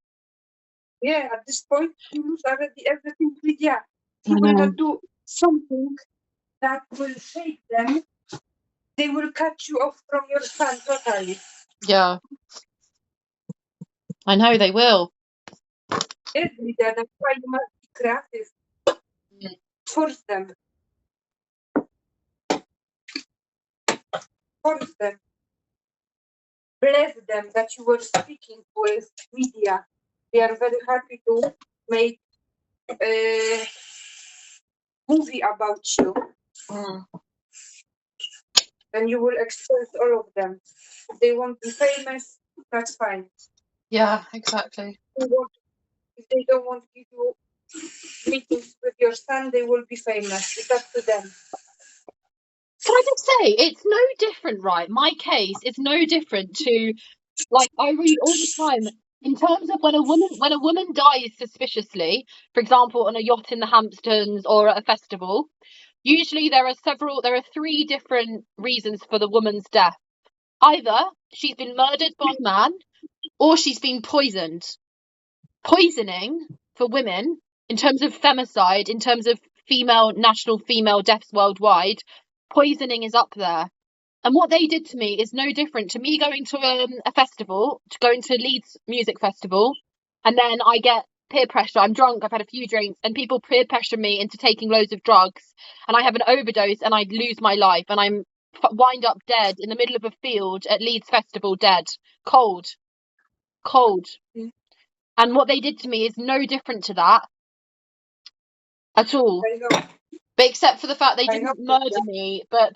B: Yeah, at this point, you lose already everything, Lydia.
A: I
B: You will
A: know.
B: not do something that will shake them. They will cut you off from your son totally.
A: Yeah. I know they will.
B: Yes, Lydia, that's why you must be creative.
A: Mm.
B: Force them. Force them. Bless them that you were speaking with media. They are very happy to make a movie about you.
A: Mm.
B: And you will expose all of them. If they want to be famous, that's fine.
A: Yeah, exactly.
B: If they don't want to give you meetings with your son, they will be famous. It's up to them.
A: Can I just say, it's no different, right? My case is no different to, like, I read all the time in terms of when a woman dies suspiciously, for example, on a yacht in the Hamptons or at a festival. Usually, there are three different reasons for the woman's death. Either she's been murdered by a man, or she's been poisoned. Poisoning for women, in terms of femicide, in terms of national female deaths worldwide, poisoning is up there. And what they did to me is no different to me going to a festival, going to Leeds Music Festival, and then I get peer pressure. I'm drunk, I've had a few drinks, and people peer pressure me into taking loads of drugs, and I have an overdose and I lose my life, and I'm wind up dead in the middle of a field at Leeds Festival, dead, cold.
B: Mm.
A: And what they did to me is no different to that at all.
B: I know.
A: But except for the fact they
B: I know.
A: didn't murder me, but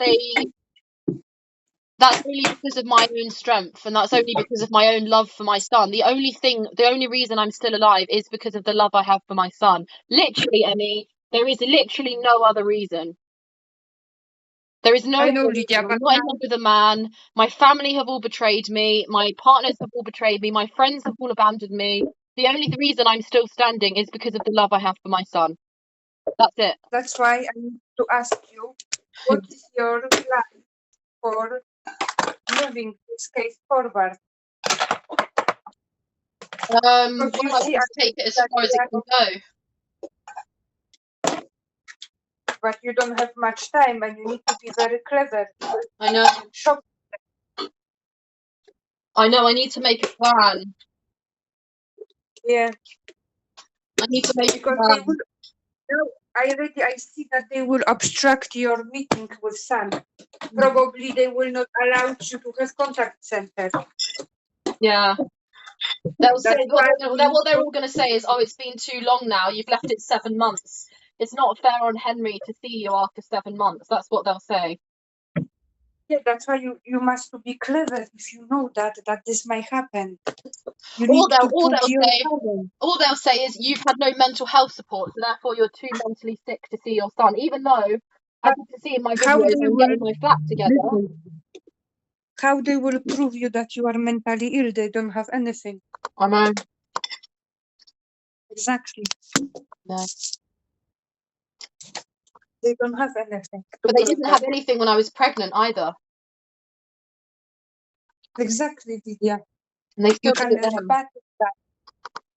A: that's only because of my own strength, and that's only because of my own love for my son. The only reason I'm still alive is because of the love I have for my son. Literally, Emmy, there is literally no other reason. There is no
B: I know,
A: other
B: Lydia,
A: reason. I'm
B: but
A: not in love with a man. My family have all betrayed me. My partners have all betrayed me. My friends have all abandoned me. The only reason I'm still standing is because of the love I have for my son. That's it.
B: that's why I need to ask you, what is your plan for moving this case forward?
A: Well,
B: Because you
A: I
B: see,
A: want to take it as far as it can go.
B: but you don't have much time and you need to be very clever.
A: I know. I need to make a plan.
B: Yeah.
A: I need to make a
B: Because
A: plan.
B: they will. No, I see that they will obstruct your meeting with Sam. Probably they will not allow you to have contact center.
A: Yeah. They'll say what they're all going to say is, "Oh, it's been too long now. You've left it 7 months. It's not fair on Henry to see you after 7 months." That's what they'll say.
B: Yeah, that's why you must be clever if you know that this might happen. You
A: All
B: need to
A: they'll
B: put your
A: say, all they'll say is you've had no mental health support, so therefore you're too mentally sick to see your son. Even though, as you can see in my videos, I'm getting my flat together.
B: How they will prove you that you are mentally ill? They don't have anything.
A: I know.
B: Exactly.
A: Yeah.
B: They don't have anything.
A: But they didn't have anything when I was pregnant either.
B: Exactly, Lydia.
A: And they
B: You
A: still
B: can
A: did it
B: rebut that.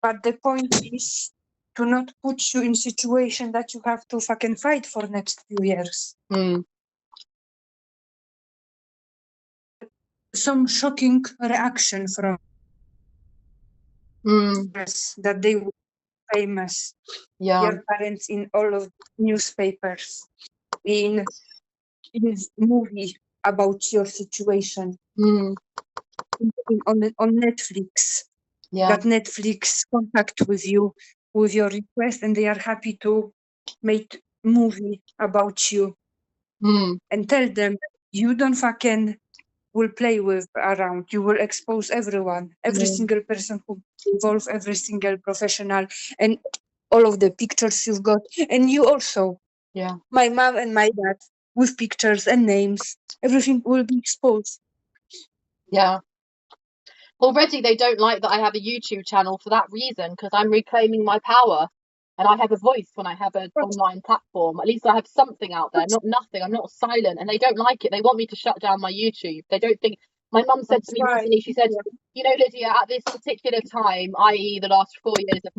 B: But the point is to not put you in situation that you have to fucking fight for next few years. Some shocking reaction from that they were famous.
A: Yeah.
B: Your parents in all of newspapers, in movie about your situation, on Netflix.
A: Yeah.
B: That Netflix contact with you with your request, and they are happy to make movie about you. And tell them you don't fucking will play with around. You will expose everyone, every single person who involved, every single professional, and all of the pictures you've got, and you also.
A: Yeah.
B: My mom and my dad with pictures and names. Everything will be exposed.
A: Yeah. Already they don't like that I have a YouTube channel for that reason, because I'm reclaiming my power. And I have a voice when I have an online platform. At least I have something out there, not nothing. I'm not silent. And they don't like it. They want me to shut down my YouTube. They don't think. My mum said to me recently, she said, you know, Lydia, at this particular time, i.e. the last 4 years of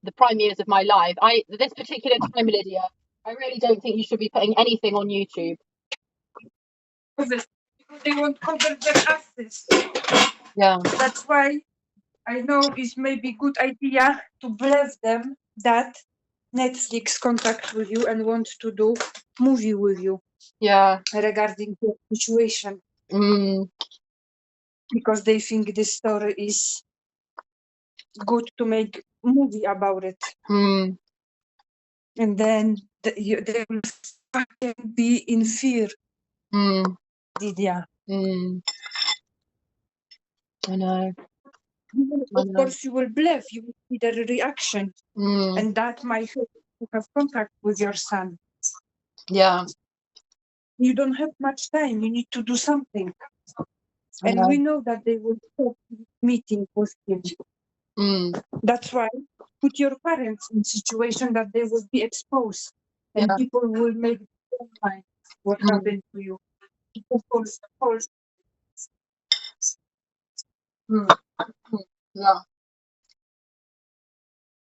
A: the prime years of my life, this particular time, Lydia, I really don't think you should be putting anything on YouTube.
B: Because they won't cover their asses.
A: Yeah.
B: That's why I know it's maybe good idea to bless them that Netflix contact with you and want to do movie with you.
A: Yeah.
B: Regarding the situation. Because they think this story is good to make movie about it. And then they will fucking be in fear. Lydia.
A: I know.
B: Of course, you will believe, you will see their reaction. And that might help to have contact with your son.
A: Yeah.
B: You don't have much time, you need to do something. And we know that they will stop meeting with him. That's why put your parents in situation that they will be exposed. And people will make their mind what happened to you. Of course.
A: Yeah.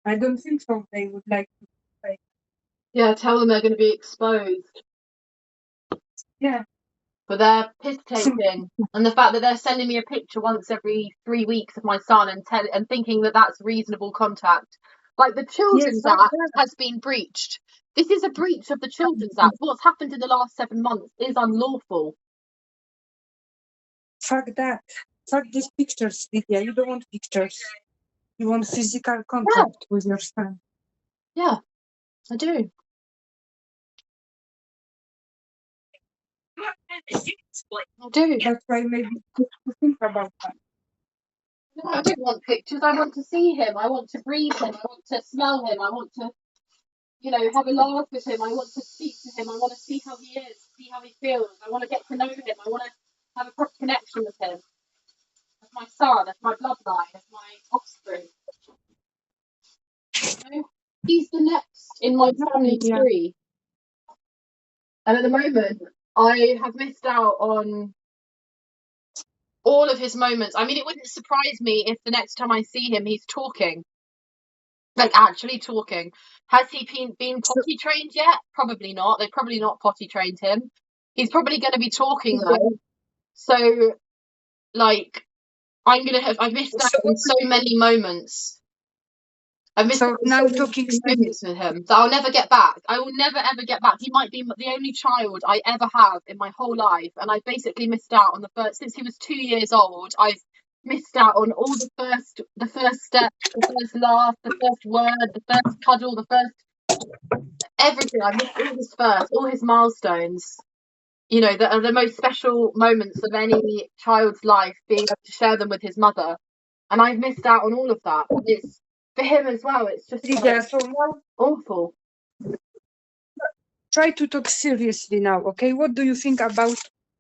B: I don't think so. They would like to pay.
A: Yeah, tell them they're going to be exposed
B: Yeah.
A: for their piss taking and the fact that they're sending me a picture once every 3 weeks of my son and thinking that that's reasonable contact. Like the
B: Yes,
A: Children's Act has been breached. This is a breach of the Children's Act. What's happened in the last 7 months is unlawful.
B: fuck that. Fuck these pictures, Lydia. You don't want pictures. You want physical contact with your son.
A: Yeah, I do. I do.
B: That's why maybe you should think about that.
A: No, I don't want pictures. I want to see him. I want to breathe him. I want to smell him. I want to, have a laugh with him. I want to speak to him. I want to see how he is, see how he feels. I want to get to know him. I want to have a proper connection with him. As my son, as my bloodline, as my offspring. He's the next in my family tree. And at the moment, I have missed out on all of his moments. I mean, it wouldn't surprise me if the next time I see him, he's talking. Like, actually talking. Has he been potty trained yet? Probably not. They've probably not potty trained him. He's probably going to be talking, though. So, like, I've missed out on so many moments. I've missed out on
B: now
A: so
B: talking
A: many moments with him that I'll never get back. I will never ever get back. He might be the only child I ever have in my whole life, and I've basically missed out on the first since he was 2 years old. I've missed out on all the first steps, the first laugh, the first word, the first cuddle, the first everything. I missed all his first, all his milestones. That are the most special moments of any child's life, being able to share them with his mother. And I've missed out on all of that. It's for him as well. It's just
B: so now
A: awful.
B: Try to talk seriously now, okay? What do you think about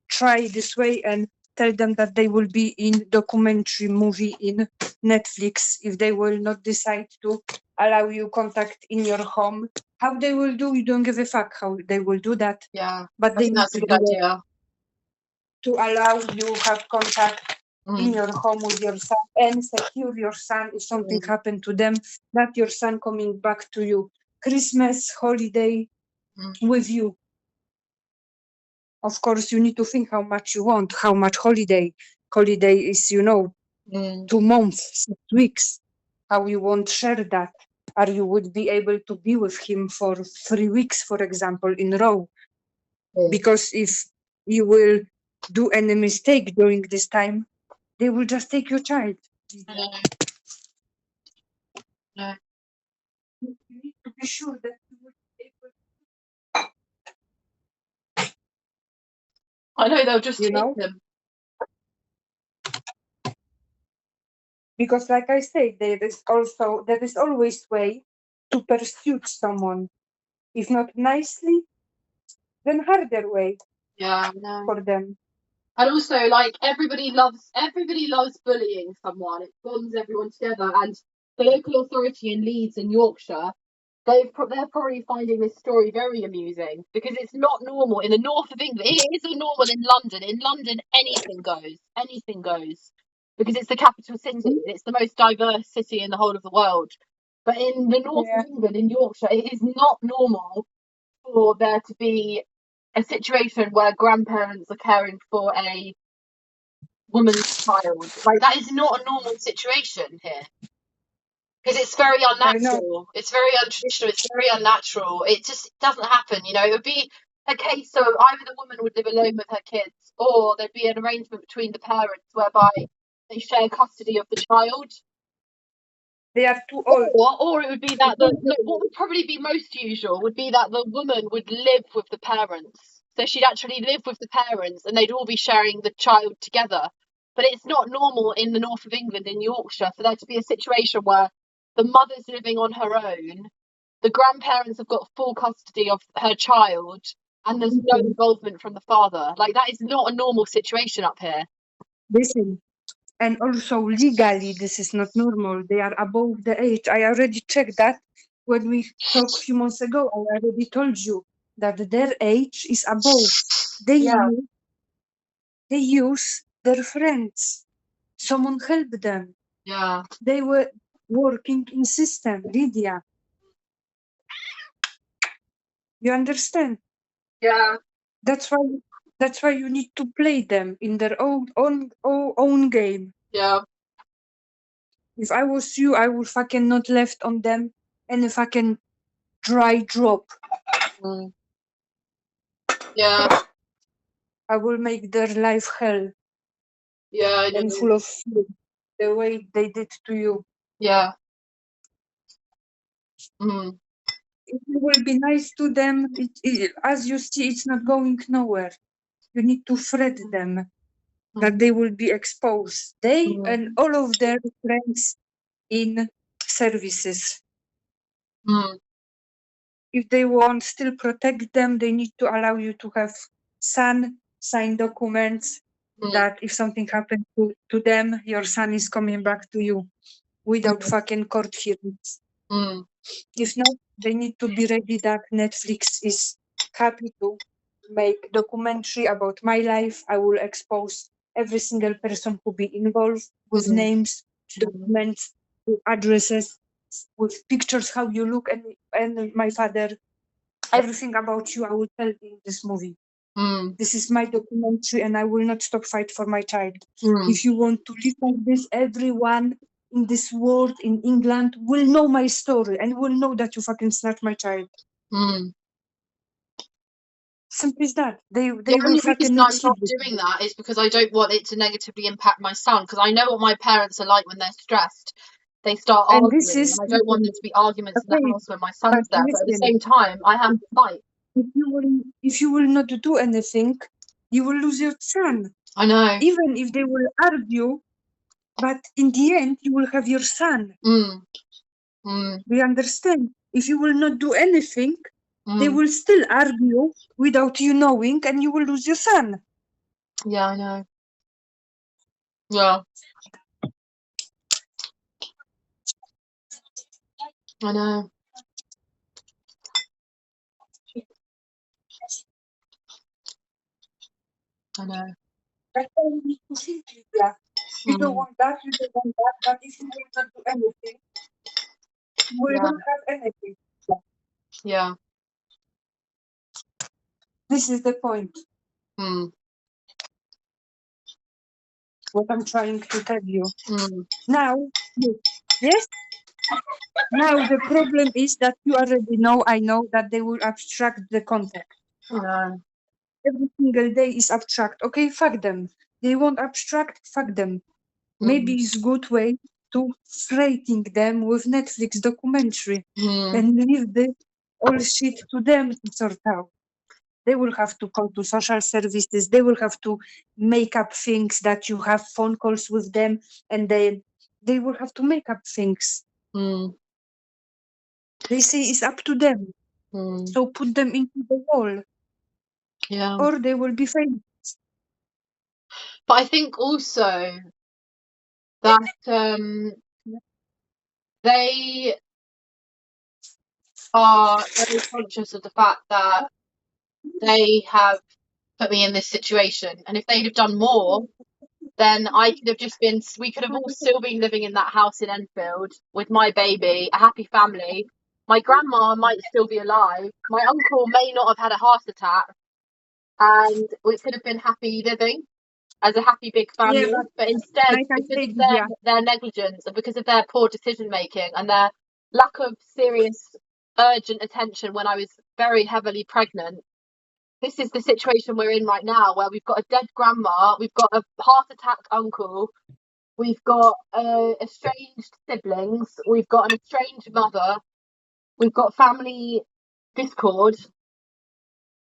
B: try this way and tell them that they will be in documentary movie in Netflix if they will not decide to allow you contact in your home? How they will do, you don't give a fuck how they will do that.
A: Yeah,
B: But they need
A: that's a
B: to
A: good
B: do
A: idea.
B: to allow you have contact in your home with your son and secure your son if something happened to them, that your son coming back to you Christmas holiday with you. Of course, you need to think how much you want, how much holiday. Holiday is, 2 months, 6 weeks. How you won't share that. Or you would be able to be with him for 3 weeks, for example, in a row. Because if you will do any mistake during this time, they will just take your child.
A: No.
B: You need to be sure that you will be able.
A: I know they'll just take him.
B: Because, like I said, there is always way to pursue someone. If not nicely, then harder way.
A: Yeah, no.
B: For them.
A: And also, like everybody loves bullying someone. It bonds everyone together. And the local authority in Leeds in Yorkshire, they're probably finding this story very amusing because it's not normal in the north of England. It isn't normal in London. In London, anything goes because it's the capital city. It's the most diverse city in the whole of the world. But in the north of England, in Yorkshire, it is not normal for there to be a situation where grandparents are caring for a woman's child. Like that is not a normal situation here. Because it's very unnatural. It's very untraditional. It's very unnatural. It just doesn't happen. It would be a case of either the woman would live alone with her kids, or there'd be an arrangement between the parents whereby they share custody of the child.
B: They are too old.
A: Or it would be that what would probably be most usual would be that the woman would live with the parents. So she'd actually live with the parents and they'd all be sharing the child together. But it's not normal in the north of England, in Yorkshire, for there to be a situation where the mother's living on her own, the grandparents have got full custody of her child, and there's no involvement from the father. Like, that is not a normal situation up here.
B: Listen, and also legally, this is not normal. They are above the age. I already checked that when we talked a few months ago. I already told you that their age is above. They use their friends. Someone help them.
A: Yeah.
B: They were working in system, Lydia. You understand?
A: Yeah.
B: That's why you need to play them in their own game.
A: Yeah.
B: If I was you, I would fucking not left on them any fucking dry drop.
A: Mm. Yeah.
B: I will make their life hell
A: Yeah, I
B: and
A: know.
B: full of fear the way they did to you.
A: Yeah. Mm.
B: If you will be nice to them, as you see, it's not going nowhere. You need to threat them that they will be exposed. They and all of their friends in services.
A: Mm.
B: If they want still protect them, they need to allow you to have son sign documents that if something happens to them, your son is coming back to you without fucking court hearings.
A: Mm.
B: If not, they need to be ready that Netflix is happy to make documentary about my life. I will expose every single person who be involved with names, documents, with addresses, with pictures, how you look, and my father. Everything about you, I will tell in this movie.
A: Mm.
B: This is my documentary, and I will not stop fight for my child.
A: Mm.
B: If you want to live like this, everyone in this world, in England, will know my story and will know that you fucking snatched my child.
A: Mm.
B: Simple as that. They
A: The
B: will
A: only
B: fucking
A: reason
B: not
A: I'm
B: see
A: not
B: this.
A: doing that is because I don't want it to negatively impact my son, because I know what my parents are like when they're stressed. They start
B: And this
A: arguing,
B: is
A: and I don't want there to be arguments in the
B: okay.
A: house when my
B: But
A: son's there. But at the
B: listen,
A: same time, I have to fight.
B: if you will not do anything, you will lose your son.
A: I know.
B: Even if they will argue, but in the end, you will have your son.
A: Mm. Mm.
B: Do you understand? If you will not do anything, they
A: Mm.
B: will still argue without you knowing, and you will lose your son.
A: Yeah, I know. Yeah, I know. I know.
B: That's why you need to think, Lydia. You don't want that, you don't want that, but if you will not do anything, you will
A: Yeah.
B: not have anything.
A: Yeah.
B: This is the point.
A: Mm.
B: What I'm trying to tell you.
A: Mm.
B: Now, yes? Now the problem is that you already know, I know, that they will abstract the contact.
A: I know.
B: Every single day is abstract. Okay, fuck them. They won't abstract, fuck them. Maybe it's good way to threaten them with Netflix documentary and leave the all shit to them to sort out. They will have to call to social services. They will have to make up things that you have phone calls with them, and they will have to make up things.
A: Mm.
B: They say it's up to them.
A: Mm.
B: So put them into the wall,
A: Yeah.
B: or they will be famous.
A: But I think also that they are very conscious of the fact that they have put me in this situation, and if they'd have done more, then I could have just been. We could have all still been living in that house in Enfield with my baby, a happy family. My grandma might still be alive. My uncle may not have had a heart attack, and we could have been happy living as a happy big family.
B: Yeah,
A: but instead,
B: like I
A: because
B: said,
A: of
B: yeah,
A: their negligence and because of their poor decision making and their lack of serious, urgent attention when I was very heavily pregnant, this is the situation we're in right now, where we've got a dead grandma, we've got a heart attack uncle, we've got estranged siblings, we've got an estranged mother, we've got family discord.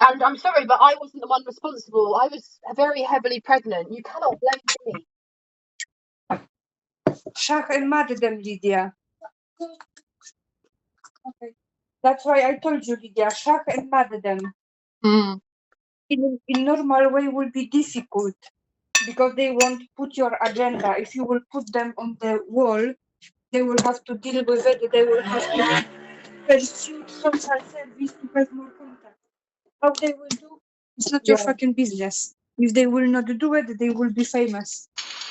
A: And I'm sorry, but I wasn't the one responsible. I was very heavily pregnant. You cannot blame me.
B: Shach and mad them, Lydia. Okay. That's why I told you, Lydia, Shach and mad them.
A: Mm.
B: In normal way will be difficult because they won't put your agenda. If you will put them on the wall, they will have to deal with it. They will have to pursue social service to have more contact. How they will do, it's not your
A: Yeah.
B: fucking business. If they will not do it, they will be famous.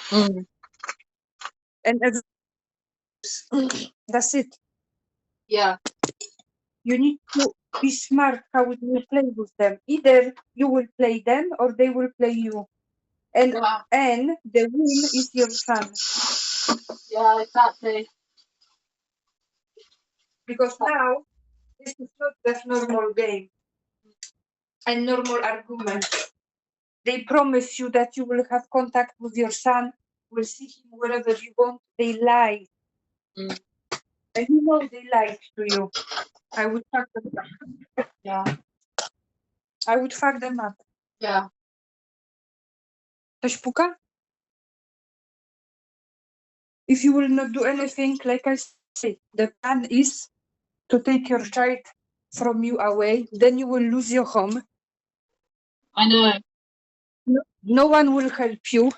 A: Mm.
B: And That's it.
A: Yeah.
B: You need to be smart how you play with them. Either you will play them or they will play you. And the win is your son.
A: Yeah, exactly.
B: Because now this is not just normal game and normal argument. They promise you that you will have contact with your son, will see him wherever you want. They lie.
A: Mm.
B: And you know they lied to you. I would fuck them up.
A: Yeah.
B: I would fuck them up.
A: Yeah.
B: Ktoś puka? If you will not do anything, like I say, the plan is to take your child from you away, then you will lose your home.
A: I know.
B: No one will help you.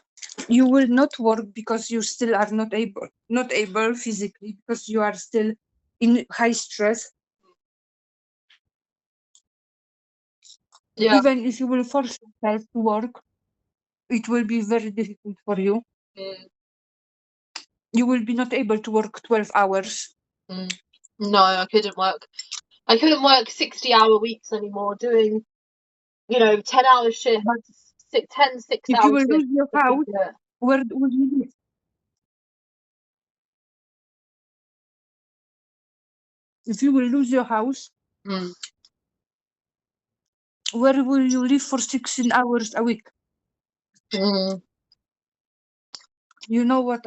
B: You will not work because you still are not able physically, because you are still in high stress.
A: Yeah.
B: Even if you will force yourself to work, it will be very difficult for you.
A: Mm.
B: You will be not able to work 12 hours.
A: Mm. No, I couldn't work. I couldn't work 60-hour weeks anymore doing, 10-hour shifts, 10
B: If
A: 6-hour
B: you will
A: shifts.
B: lose your
A: I couldn't
B: house,
A: do it.
B: where will you live? If you will lose your house,
A: Mm.
B: where will you live for 16 hours a week?
A: Mm.
B: You know what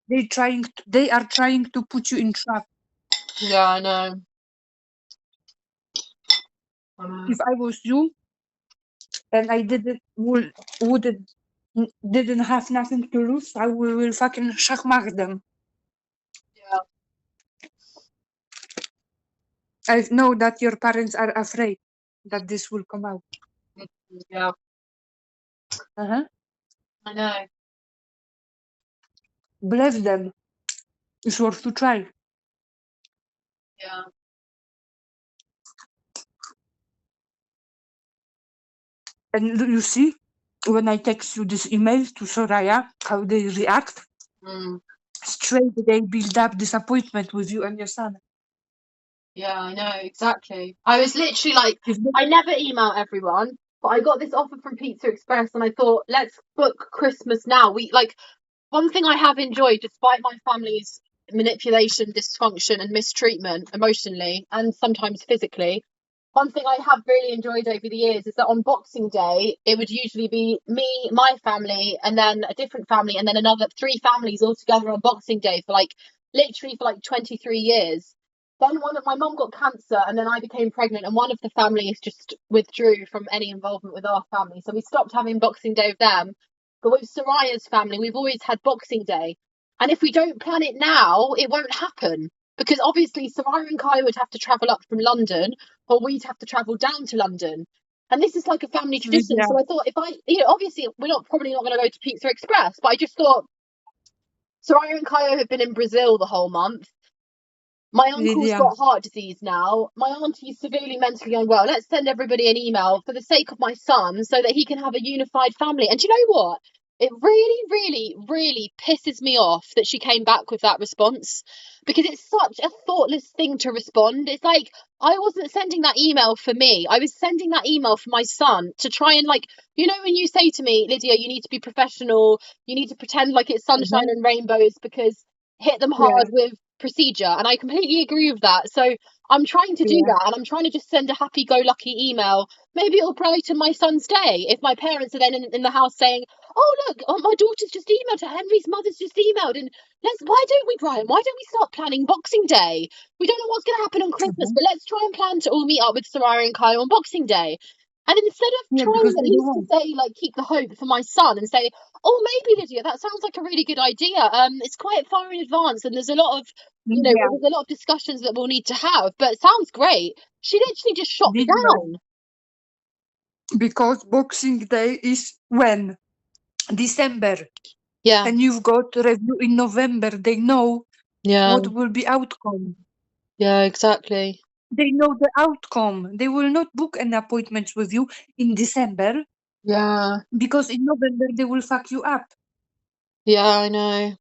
B: they are trying to put you in trap.
A: Yeah, I know. I know.
B: If I was you and I didn't have nothing to lose, I will fucking shachmach them.
A: Yeah.
B: I know that your parents are afraid that this will come out.
A: Yeah.
B: Uh-huh.
A: I know.
B: Bless them. It's worth to try.
A: Yeah.
B: And you see, when I text you this email to Soraya, how they react, straight they build up disappointment with you and your son.
A: Yeah, I know, exactly. I was literally like, I never email everyone, but I got this offer from Pizza Express and I thought, let's book Christmas now. One thing I have enjoyed, despite my family's manipulation, dysfunction, and mistreatment emotionally and sometimes physically, one thing I have really enjoyed over the years is that on Boxing Day, it would usually be me, my family, and then a different family, and then another 3 families all together on Boxing Day for literally for 23 years. Then my mum got cancer, and then I became pregnant, and one of the families just withdrew from any involvement with our family. So we stopped having Boxing Day with them. But with Soraya's family, we've always had Boxing Day. And if we don't plan it now, it won't happen. Because obviously Soraya and Kai would have to travel up from London, or we'd have to travel down to London. And this is like a family tradition.
B: Yeah.
A: So I thought obviously we're probably not going to go to Pizza Express, but I just thought Soraya and Kai have been in Brazil the whole month. My uncle's got heart disease now. My auntie's severely mentally unwell. Let's send everybody an email for the sake of my son so that he can have a unified family. And do you know what? It really, really, really pisses me off that she came back with that response, because it's such a thoughtless thing to respond. It's like, I wasn't sending that email for me. I was sending that email for my son to try and when you say to me, Lydia, you need to be professional, you need to pretend like it's sunshine and rainbows because hit them hard with procedure, and I completely agree with that. So I'm trying to do that, and I'm trying to just send a happy-go-lucky email. Maybe it'll brighten my son's day if my parents are then in the house saying, oh look, my daughter's just emailed her, Henry's mother's just emailed, and why don't we, Brian, why don't we start planning Boxing Day? We don't know what's going to happen on Christmas, but let's try and plan to all meet up with Soraya and Kai on Boxing Day. And instead of trying at least to say, keep the hope for my son and say, oh, maybe, Lydia, that sounds like a really good idea. It's quite far in advance, and there's a lot of, there's a lot of discussions that we'll need to have, but it sounds great. She literally just shot me down.
B: Because Boxing Day is when? December.
A: Yeah.
B: And you've got review in November. They know what will be outcome.
A: Yeah, exactly.
B: They know the outcome. They will not book an appointment with you in December.
A: Yeah.
B: Because in November they will fuck you up.
A: Yeah, I know.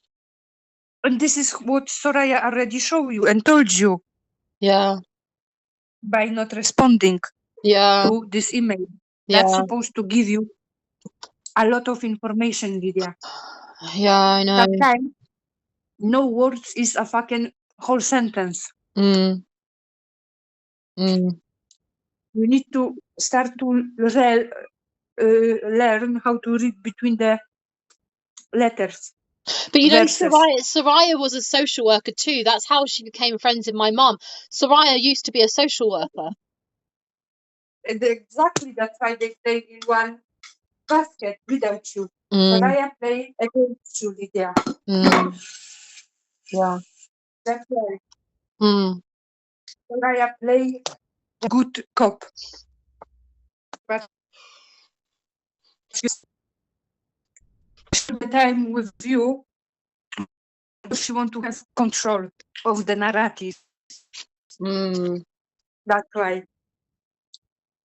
B: And this is what Soraya already showed you and told you
A: Yeah.
B: by not responding
A: Yeah.
B: to this email.
A: Yeah.
B: That's supposed to give you a lot of information, Lydia.
A: Yeah, I know.
B: Sometimes no words is a fucking whole sentence.
A: Mm. Mm.
B: You need to start to learn how to read between the letters.
A: But you know,
B: Verses.
A: Soraya was a social worker too. That's how she became friends with my mum. Soraya used to be a social worker.
B: And exactly, that's why they play in one basket without you.
A: Mm.
B: Soraya play against you, Lydia.
A: Mm. Yeah.
B: That's why
A: Mm.
B: Soraya play good cop. But the time with you, she want to have control of the narrative.
A: Mm.
B: That's why.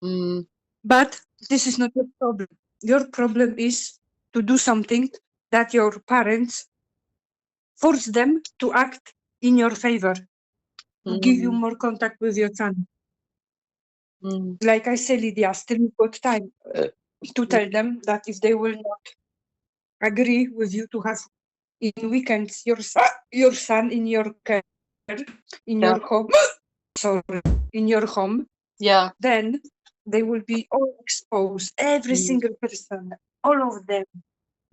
A: Mm.
B: But this is not your problem. Your problem is to do something that your parents force them to act in your favor, to give you more contact with your son.
A: Mm.
B: Like I said, Lydia, still you've got time to tell them that if they will not agree with you to have in weekends your son in your care, in your home, sorry, in your home,
A: Yeah.
B: then they will be all exposed, every single person, all of them,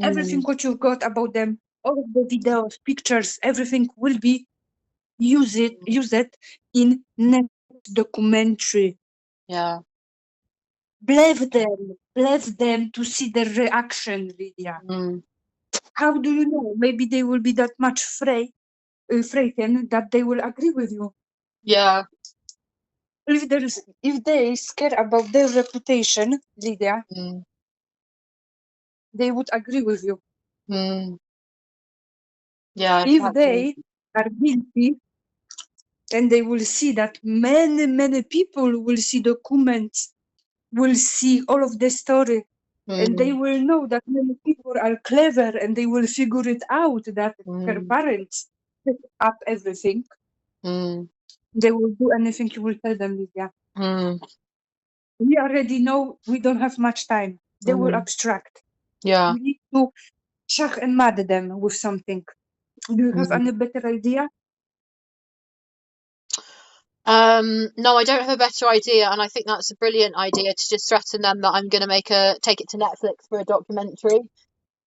B: everything what you've got about them, all of the videos, pictures, everything will be used in next documentary.
A: Yeah.
B: Bless them to see the reaction, Lydia.
A: Mm.
B: How do you know? Maybe they will be that much frightened that they will agree with you.
A: Yeah.
B: If they care about their reputation, Lydia,
A: Mm.
B: they would agree with you.
A: Mm. Yeah.
B: If
A: Exactly.
B: they are guilty, then they will see that many people will see documents, will see all of the story, and they will know that many people are clever and they will figure it out that her parents set up everything.
A: Mm.
B: They will do anything you will tell them, Lydia.
A: Mm.
B: We already know we don't have much time. They will abstract.
A: Yeah.
B: We need to shach and mad them with something. Do you have any better idea?
A: No, I don't have a better idea, and I think that's a brilliant idea to just threaten them that I'm going to take it to Netflix for a documentary.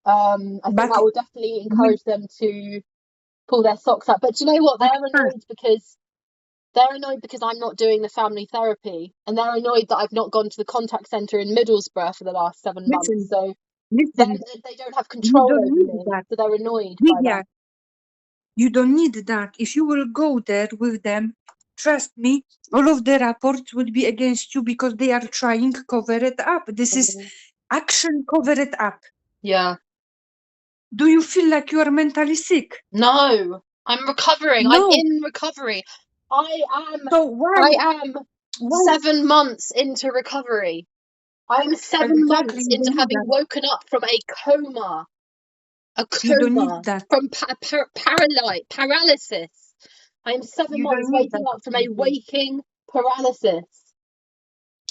A: I think
B: But
A: that will definitely
B: we
A: encourage them to pull their socks up. But do you know what? They're annoyed because I'm not doing the family therapy, and they're annoyed that I've not gone to the contact centre in Middlesbrough for the last 7 months.
B: listen,
A: So
B: listen.
A: they don't have
B: You
A: control
B: don't
A: over
B: need
A: me,
B: that.
A: so they're annoyed by
B: Lydia,
A: that.
B: you don't need that. If you will go there with them, trust me, all of the reports will be against you because they are trying to cover it up. This is action, cover it up.
A: Yeah.
B: Do you feel like you are mentally sick?
A: No, I'm recovering.
B: No.
A: I'm in recovery. I
B: So why?
A: am 7 months into recovery. I'm 7
B: Exactly,
A: months
B: you
A: into
B: don't need
A: having
B: that.
A: woken up from a coma.
B: You don't need that.
A: From paralysis. I'm 7
B: You
A: months
B: don't need
A: waking
B: that.
A: up from a waking paralysis.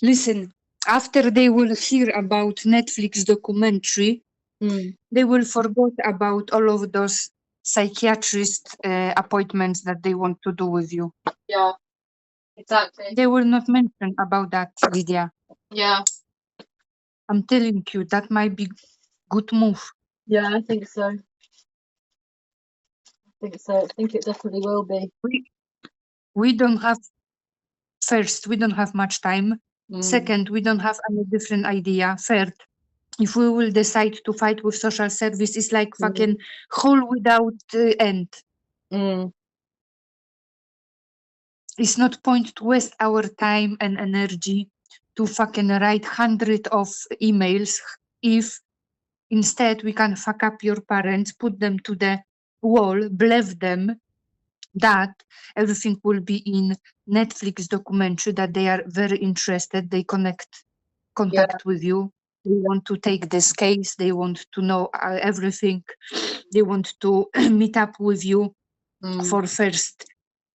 B: Listen, after they will hear about Netflix documentary, they will forget about all of those psychiatrist appointments that they want to do with you.
A: Yeah, exactly.
B: They will not mention about that, Lydia.
A: Yeah.
B: I'm telling you, that might be good move.
A: Yeah, I think so. I think it definitely will be.
B: We don't have, first, we don't have much time. Second, we don't have any different idea. Third, if we will decide to fight with social service, it's like fucking hole without end. It's not point to waste our time and energy to fucking write hundred of emails if instead we can fuck up your parents, put them to the wall, bluff them that everything will be in Netflix documentary, that they are very interested, they contact with you. They want to take this case. They want to know everything. They want to meet up with you for first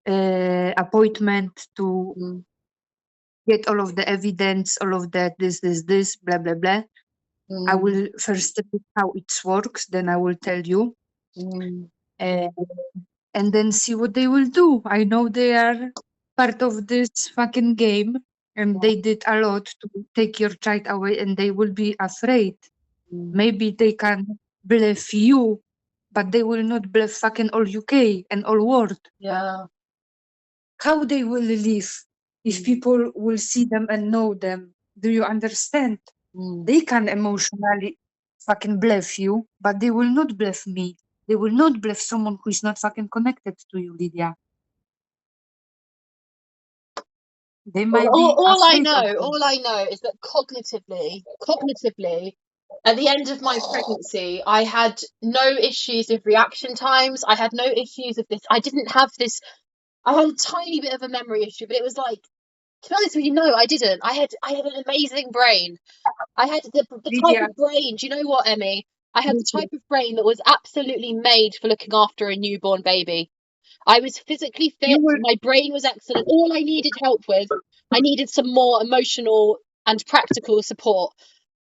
B: appointment to get all of the evidence, all of that, this, blah, blah, blah. I will first tell you how it works, then I will tell you. And then see what they will do. I know they are part of this fucking game and they did a lot to take your child away and they will be afraid. Maybe they can bluff you, but they will not bluff fucking all UK and all world.
A: Yeah.
B: How they will live if people will see them and know them? Do you understand? They can emotionally fucking bluff you, but they will not bluff me. They will not bluff someone who is not fucking connected to you, Lydia. They might be
A: All I
B: afraid of you.
A: all I know is that cognitively, at the end of my pregnancy, I had no issues with reaction times. I had no issues with this. I didn't have this. I had a tiny bit of a memory issue, but it was like, to be honest with you, no, I didn't. I had an amazing brain. I had the type
B: Lydia,
A: of brain. Do you know what, Emmy? I had the
B: listen,
A: type of brain that was absolutely made for looking after a newborn baby. I was physically fit.
B: you will,
A: My brain was excellent. All I needed help with, I needed some more emotional and practical support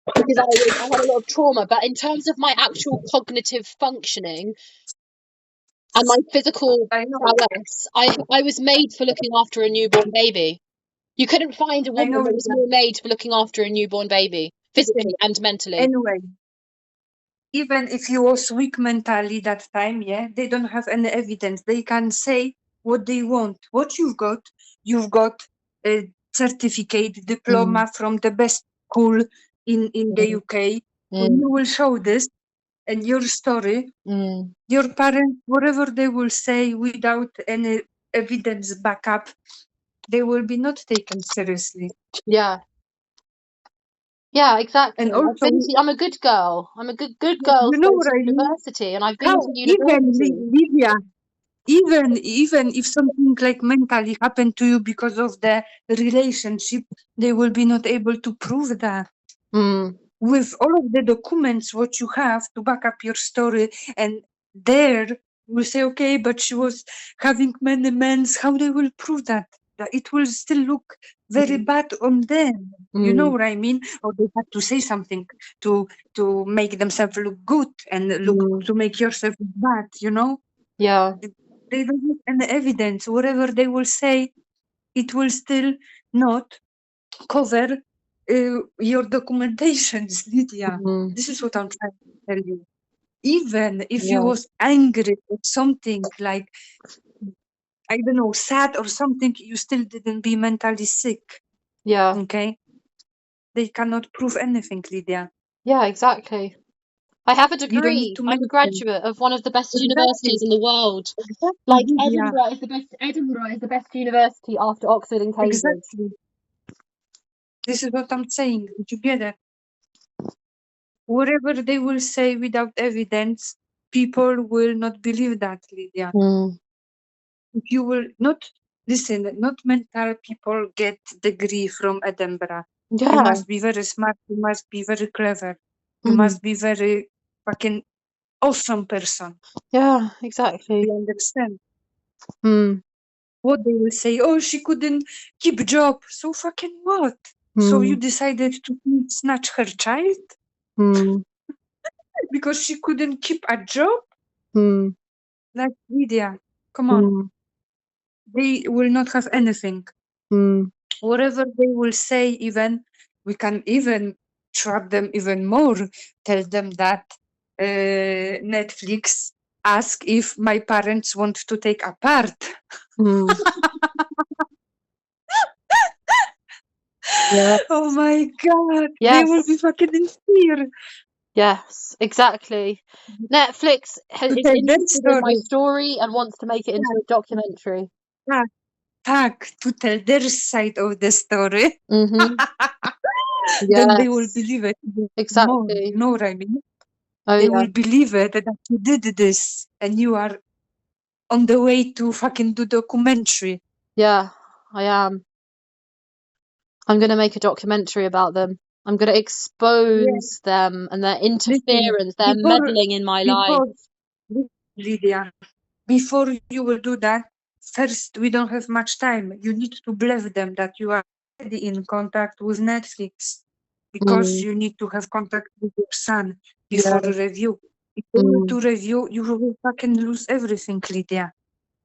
A: because I had a lot of trauma. But in terms of my actual cognitive functioning and my physical
B: I know,
A: prowess, I was made for looking after a newborn baby. You couldn't find a
B: I
A: woman
B: know,
A: that was
B: Lydia.
A: more made for looking after a newborn baby, physically
B: Listen,
A: and mentally.
B: anyway, even if you was weak mentally that time, yeah, they don't have any evidence. They can say what they want. What you've got a certificate, diploma from the best school in the UK. When you will show this and your story, your parents, whatever they will say without any evidence backup, they will be not taken seriously.
A: Yeah. Yeah, exactly.
B: And also,
A: I'm a good girl. I'm a good girl
B: you
A: to
B: know
A: go
B: what
A: to
B: I mean?
A: university, and I've been
B: How
A: to
B: even
A: university.
B: Lydia, even if something like mentally happened to you because of the relationship, they will be not able to prove that. With all of the documents what you have to back up your story, and there will say, okay, but she was having many men. How they will prove that? That it will still look very bad on them. You know what I mean? Or they have to say something to make themselves look good and look to make yourself look bad. You know?
A: Yeah.
B: They don't have any evidence. Whatever they will say, it will still not cover your documentations, Lydia. This is what I'm trying to tell you. Even if you
A: Yeah.
B: was angry or something like, I don't know, sad or something, you still didn't be mentally sick.
A: Yeah.
B: Okay? They cannot prove anything, Lydia.
A: Yeah, exactly. I have a
B: You don't need
A: degree.
B: to
A: I'm a
B: mention.
A: graduate of one of the best universities
B: Exactly.
A: in the world.
B: Exactly,
A: Like
B: Lydia.
A: Edinburgh is the best university after Oxford and Cambridge.
B: Exactly. This is what I'm saying. Did you get it? Whatever they will say without evidence, people will not believe that, Lydia. If you will not listen, not mental people get degree from Edinburgh. You
A: Yeah.
B: must be very smart, you must be very clever, you must be very fucking awesome person.
A: Yeah, exactly.
B: You understand? What they will say, oh, she couldn't keep job. So fucking what? So you decided to snatch her child because she couldn't keep a job? Like, Lydia, come on. They will not have anything. Whatever they will say, even we can even trap them even more. Tell them that Netflix ask if my parents want to take apart.
A: Yeah.
B: Oh my god, they will be
A: Yes.
B: fucking in fear.
A: Yes, exactly. Netflix
B: To
A: is
B: tell their
A: interested in my
B: story.
A: story and wants to make it into a documentary.
B: Yeah, tak, to tell their side of the story. Then they will
A: Yes,
B: believe it even more.
A: exactly.
B: You know what I mean?
A: Oh
B: They
A: yeah.
B: will believe it that you did this and you are on the way to fucking do documentary.
A: Yeah, I am. I'm gonna make a documentary about them. I'm going to expose them and their interference, their meddling in my life.
B: Lydia, before you will do that, first, we don't have much time. You need to believe them that you are already in contact with Netflix because you need to have contact with your son before the review. If you want to review, you will fucking lose everything, Lydia.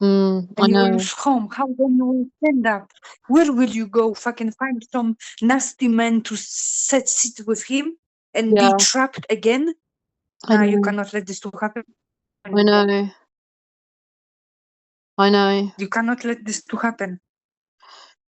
B: And
A: I
B: you will
A: know.
B: lose home. How then you will stand up? Where will you go? Fucking find some nasty man to sit with him and be trapped again?
A: I
B: You
A: know.
B: cannot let this to happen.
A: I know. I know.
B: You cannot let this to happen.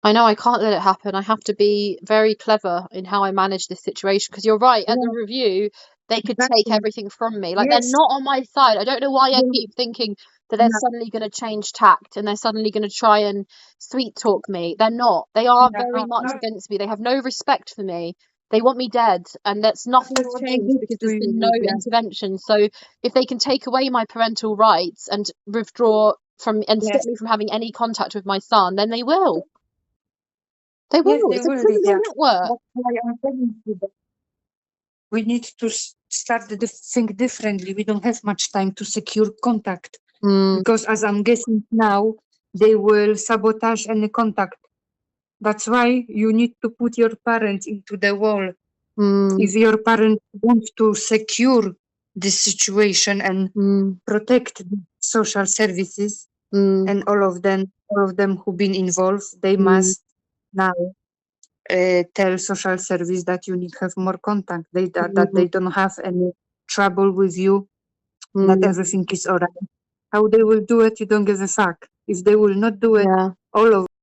A: I know I can't let it happen. I have to be very clever in how I manage this situation because you're right. At the review, they could take everything from me. Like they're not on my side. I don't know why I keep thinking that they're suddenly going to change tact and they're suddenly going to try and sweet talk me. They're not. They are very much against me. They have no respect for me. They want me dead, and nothing's changed because there's been no intervention. So if they can take away my parental rights and withdraw from and stop me from having any contact with my son, then they will. They will.
B: Yes, they
A: It's a
B: will,
A: criminal
B: Lydia.
A: network.
B: That's why I'm telling you that we need to start to think differently. We don't have much time to secure contact because, as I'm guessing now, they will sabotage any contact. That's why you need to put your parents into the wall. If your parents want to secure this situation and protect the social services and all of them who've been involved, they must now tell social service that you need to have more contact, that they don't have any trouble with you, that everything is all right. How they will do it, you don't give a fuck. If they will not do it, all of